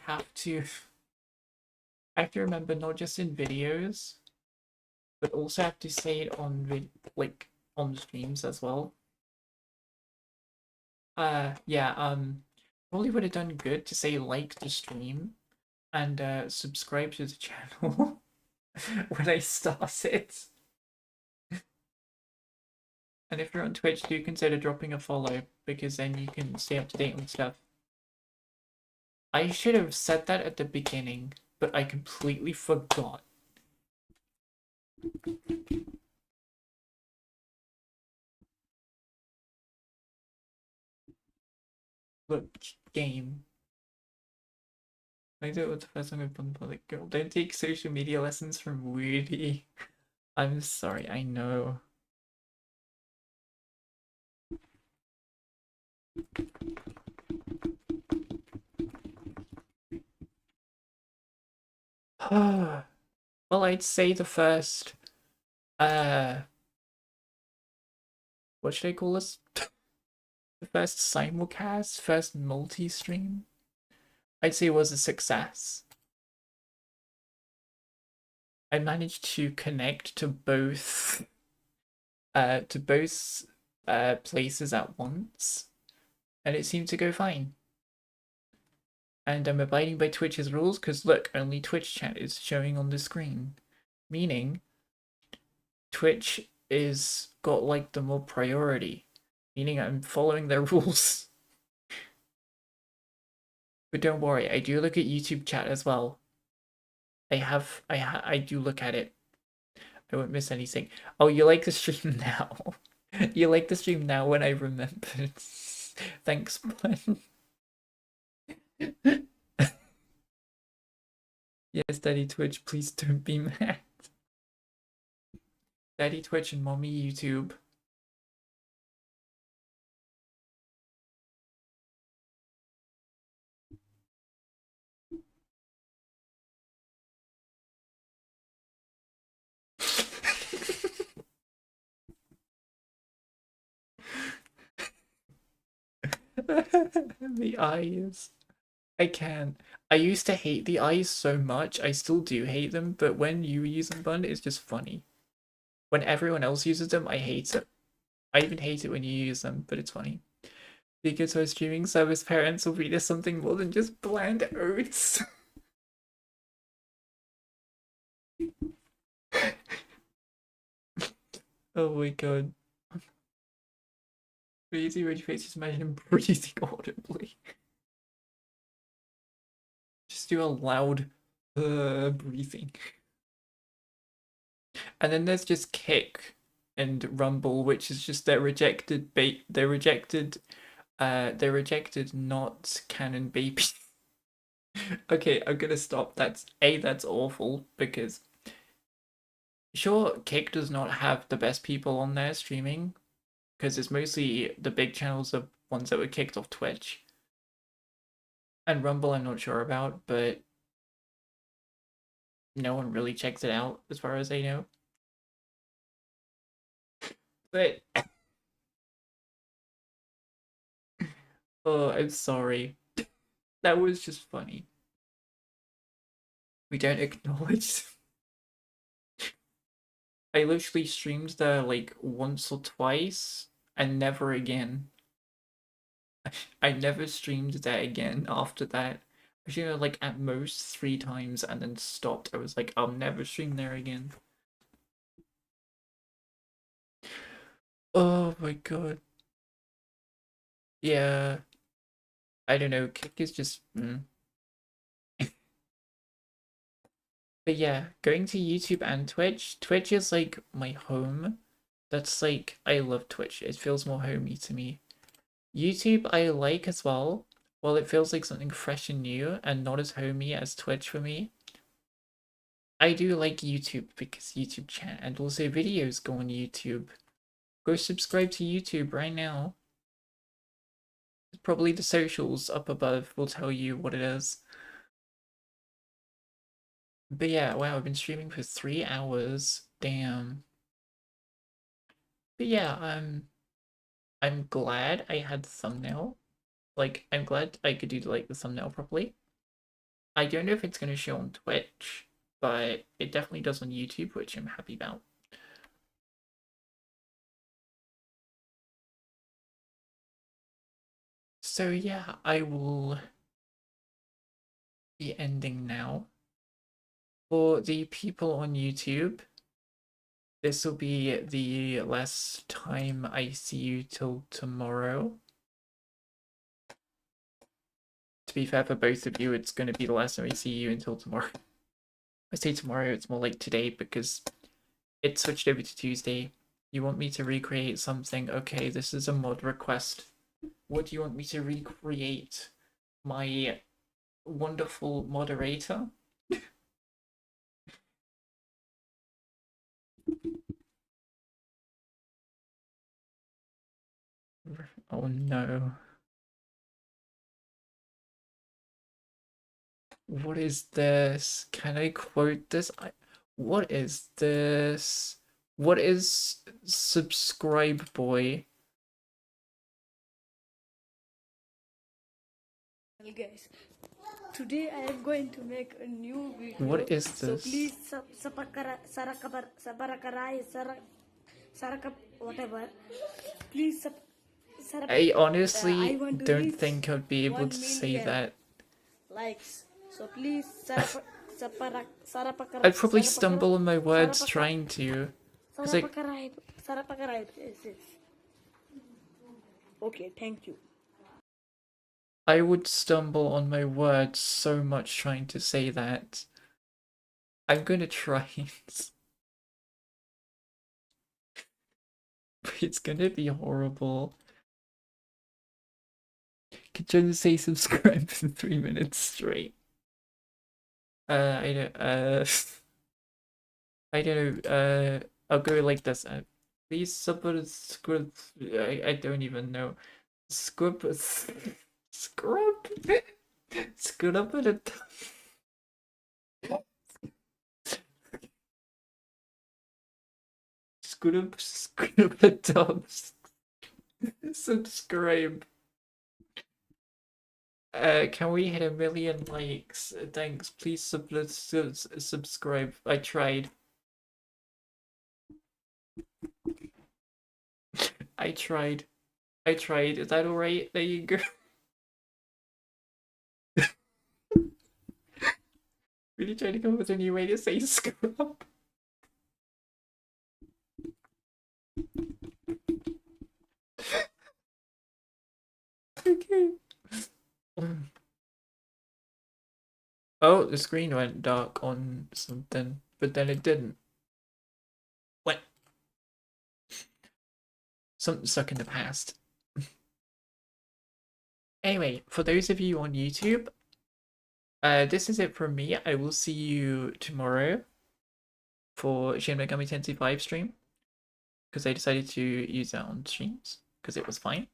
have to remember not just in videos, but also have to say it on on streams as well. Yeah, probably would have done good to say like the stream and subscribe to the channel when I start it. And if you're on Twitch, do consider dropping a follow, because then you can stay up to date on stuff. I should have said that at the beginning, but I completely forgot. Look, game. I do it with the first time I've done public girl. Don't take social media lessons from Woody. I'm sorry, I know. Well, I'd say the first, what should I call this? The first simulcast, first multi-stream, I'd say was a success. I managed to connect to both places at once, and it seemed to go fine. And I'm abiding by Twitch's rules because look, only Twitch chat is showing on the screen, meaning Twitch is got like the more priority, meaning I'm following their rules. But don't worry, I do look at YouTube chat as well. I do look at it. I won't miss anything. Oh, you like the stream now? You like the stream now when I remembered. Thanks, Glenn. Yes, Daddy Twitch, please don't be mad. Daddy Twitch and Mommy YouTube. The eyes. I can't. I used to hate the eyes so much. I still do hate them, but when you use them, Bun, it's just funny. When everyone else uses them, I hate it. I even hate it when you use them, but it's funny. Because our streaming service parents will read us something more than just bland oats. Oh my god. Crazy red face, just imagine him breathing audibly. Just do a loud breathing. And then there's just Kick and Rumble, which is just their rejected not canon baby. Okay, I'm gonna stop. That's awful because sure, Kick does not have the best people on there streaming because it's mostly the big channels of ones that were kicked off Twitch. And Rumble I'm not sure about, but no one really checks it out as far as I know. But oh, I'm sorry. That was just funny. We don't acknowledge. I literally streamed there like once or twice and never again. I never streamed there again after that. I streamed like at most 3 times and then stopped. I was like, I'll never stream there again. Oh my god. Yeah. I don't know, Kick is just But yeah, going to YouTube and Twitch. Twitch is like my home. That's like, I love Twitch. It feels more homey to me. YouTube I like as well. Well, it feels like something fresh and new and not as homey as Twitch for me. I do like YouTube because YouTube chat and also videos go on YouTube. Go subscribe to YouTube right now. Probably the socials up above will tell you what it is. But yeah, wow, I've been streaming for 3 hours. Damn. But yeah, I'm glad I had the thumbnail. Like, I'm glad I could do like the thumbnail properly. I don't know if it's gonna show on Twitch, but it definitely does on YouTube, which I'm happy about. So yeah, I will be ending now. For the people on YouTube, this will be the last time I see you till tomorrow. To be fair, for both of you, it's going to be the last time I see you until tomorrow. I say tomorrow, it's more like today because it switched over to Tuesday. You want me to recreate something? Okay, this is a mod request. What do you want me to recreate? My wonderful moderator? Oh no. What is this? Can I quote this? What is this? What is subscribe boy? Hey guys, today I am going to make a new video. What is So this? please whatever. Please I I honestly want to don't reach think I'd be able 1 to say million that. likes. So please I'd probably stumble on my words trying to. 'Cause like, Okay, thank you. I would stumble on my words so much trying to say that. I'm gonna try it. It's gonna be horrible. Could you just say subscribe for 3 minutes straight? I don't, I don't know, I'll go like this. Please subscribe. I don't even know. Scrub, scrub, scrub it. Scrub it up. Subscribe. Can we hit 1 million likes? Thanks. Please subscribe. I tried. I tried. I tried. Is that alright? There you go. Really trying to come up with a new way to say scrub. Okay. Oh, the screen went dark on something, but then it didn't. What? Something stuck in the past. Anyway, for those of you on YouTube, this is it from me. I will see you tomorrow for Shin Megami Tensei 5 stream, because I decided to use that on streams, because it was fine.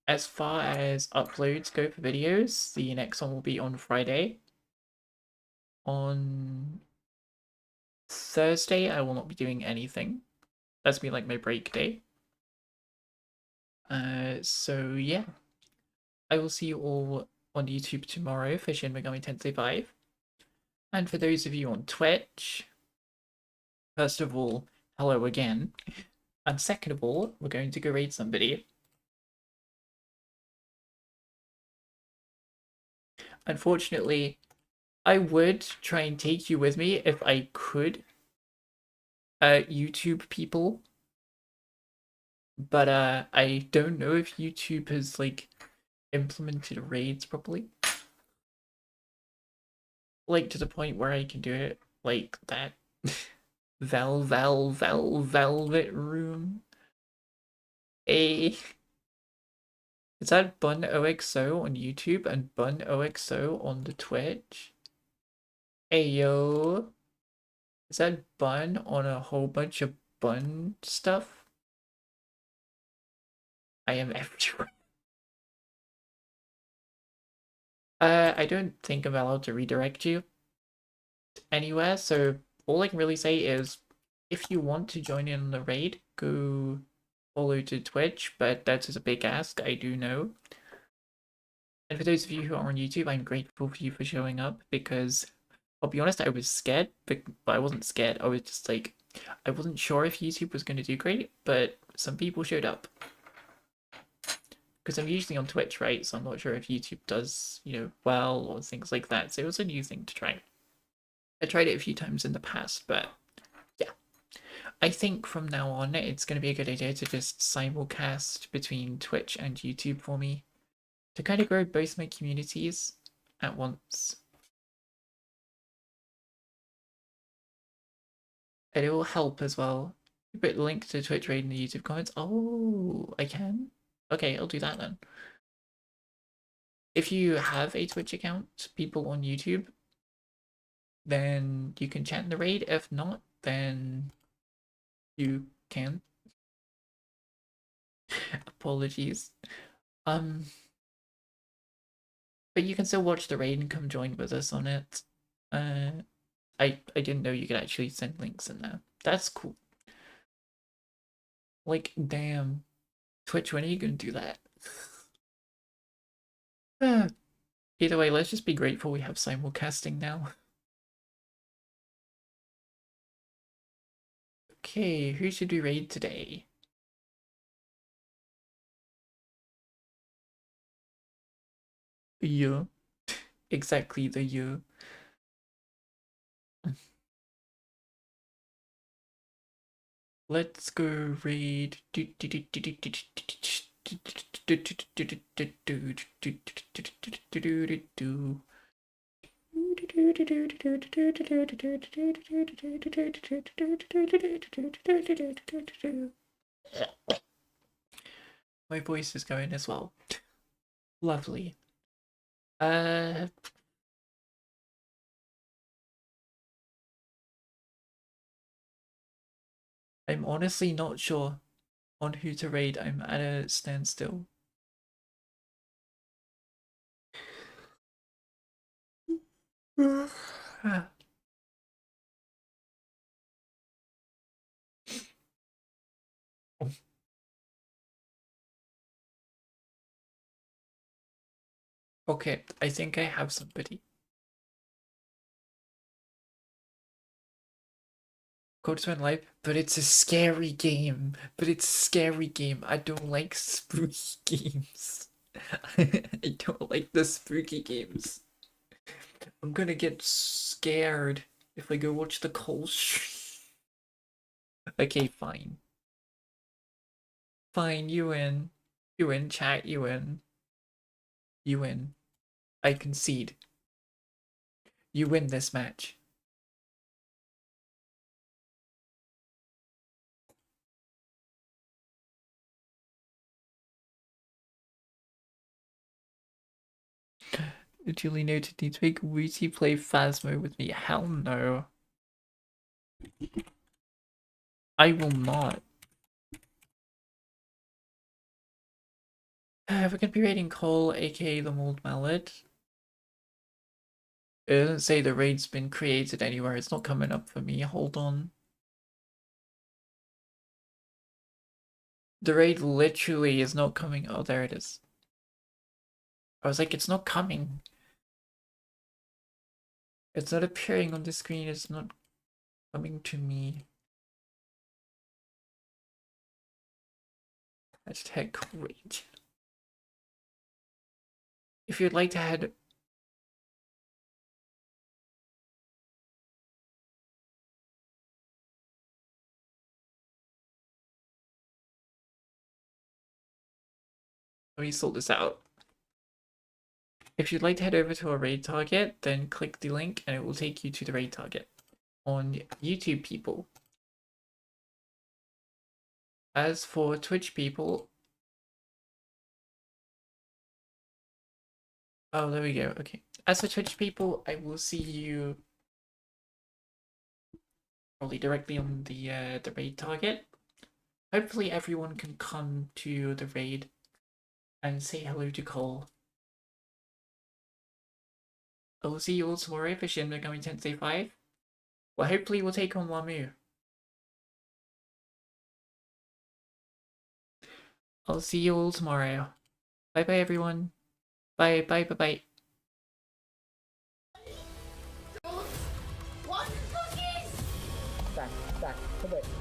As far as uploads go for videos, the next one will be on Friday. On Thursday, I will not be doing anything. That's be like my break day. So yeah. I will see you all on YouTube tomorrow for Shin Megami Tensei 5. And for those of you on Twitch, first of all, hello again. And second of all, we're going to go raid somebody. Unfortunately, I would try and take you with me if I could. YouTube people. But I don't know if YouTube has like implemented raids properly. Like to the point where I can do it like that. Velvet room. Is that Bun OXO on YouTube and Bun OXO on the Twitch? Ayo. Is that Bun on a whole bunch of Bun stuff? I am everywhere. I don't think I'm allowed to redirect you anywhere, so all I can really say is if you want to join in on the raid, go follow to Twitch, but that is a big ask, I do know. And for those of you who are on YouTube, I'm grateful for you for showing up, because I'll be honest, I was scared, but I wasn't scared, I was just like, I wasn't sure if YouTube was going to do great, but some people showed up. because I'm usually on Twitch, right? So I'm not sure if YouTube does, well or things like that. So it was a new thing to try. I tried it a few times in the past, but yeah. I think from now on, it's going to be a good idea to just simulcast between Twitch and YouTube for me to kind of grow both my communities at once. And it will help as well. Put a link to Twitch Raid in the YouTube comments. Oh, I can? Okay, I'll do that then. If you have a Twitch account, people on YouTube, then you can chat in the raid. If not, then you can. Apologies. But you can still watch the raid and come join with us on it. I didn't know you could actually send links in there. That's cool. Like, damn. Twitch, when are you gonna do that? Either way, let's just be grateful we have simulcasting now. Okay, who should we raid today? You. Exactly the you. Let's go raid. My voice is going as well. Lovely. I'm honestly not sure on who to raid. I'm at a standstill. Okay, I think I have somebody. Code Swim Live, but it's a scary game. I don't like spooky games. I don't like the spooky games. I'm gonna get scared if I go watch the Cole stream. Okay, fine. Fine, you win. You win, chat, you win. You win. I concede. You win this match. Duly noted, need to make Wooty play Phasmo with me. Hell no. I will not. We're gonna be raiding Cole, aka the Mold Mallet. It doesn't say the raid's been created anywhere. It's not coming up for me. Hold on. The raid literally is not coming. Oh, there it is. I was like, it's not coming. It's not appearing on the screen. It's not coming to me. Hashtag rage. If you'd like to head... Let me sort this out. If you'd like to head over to a raid target, then click the link and it will take you to the raid target. On YouTube people. As for Twitch people... Oh, there we go. Okay. As for Twitch people, I will see you probably directly on the raid target. Hopefully everyone can come to the raid and say hello to Cole. I'll see you all tomorrow for Shin Megami Tensei 5. Well, hopefully we'll take on Lamu. I'll see you all tomorrow. Bye bye everyone. Bye bye bye bye. Back, come on.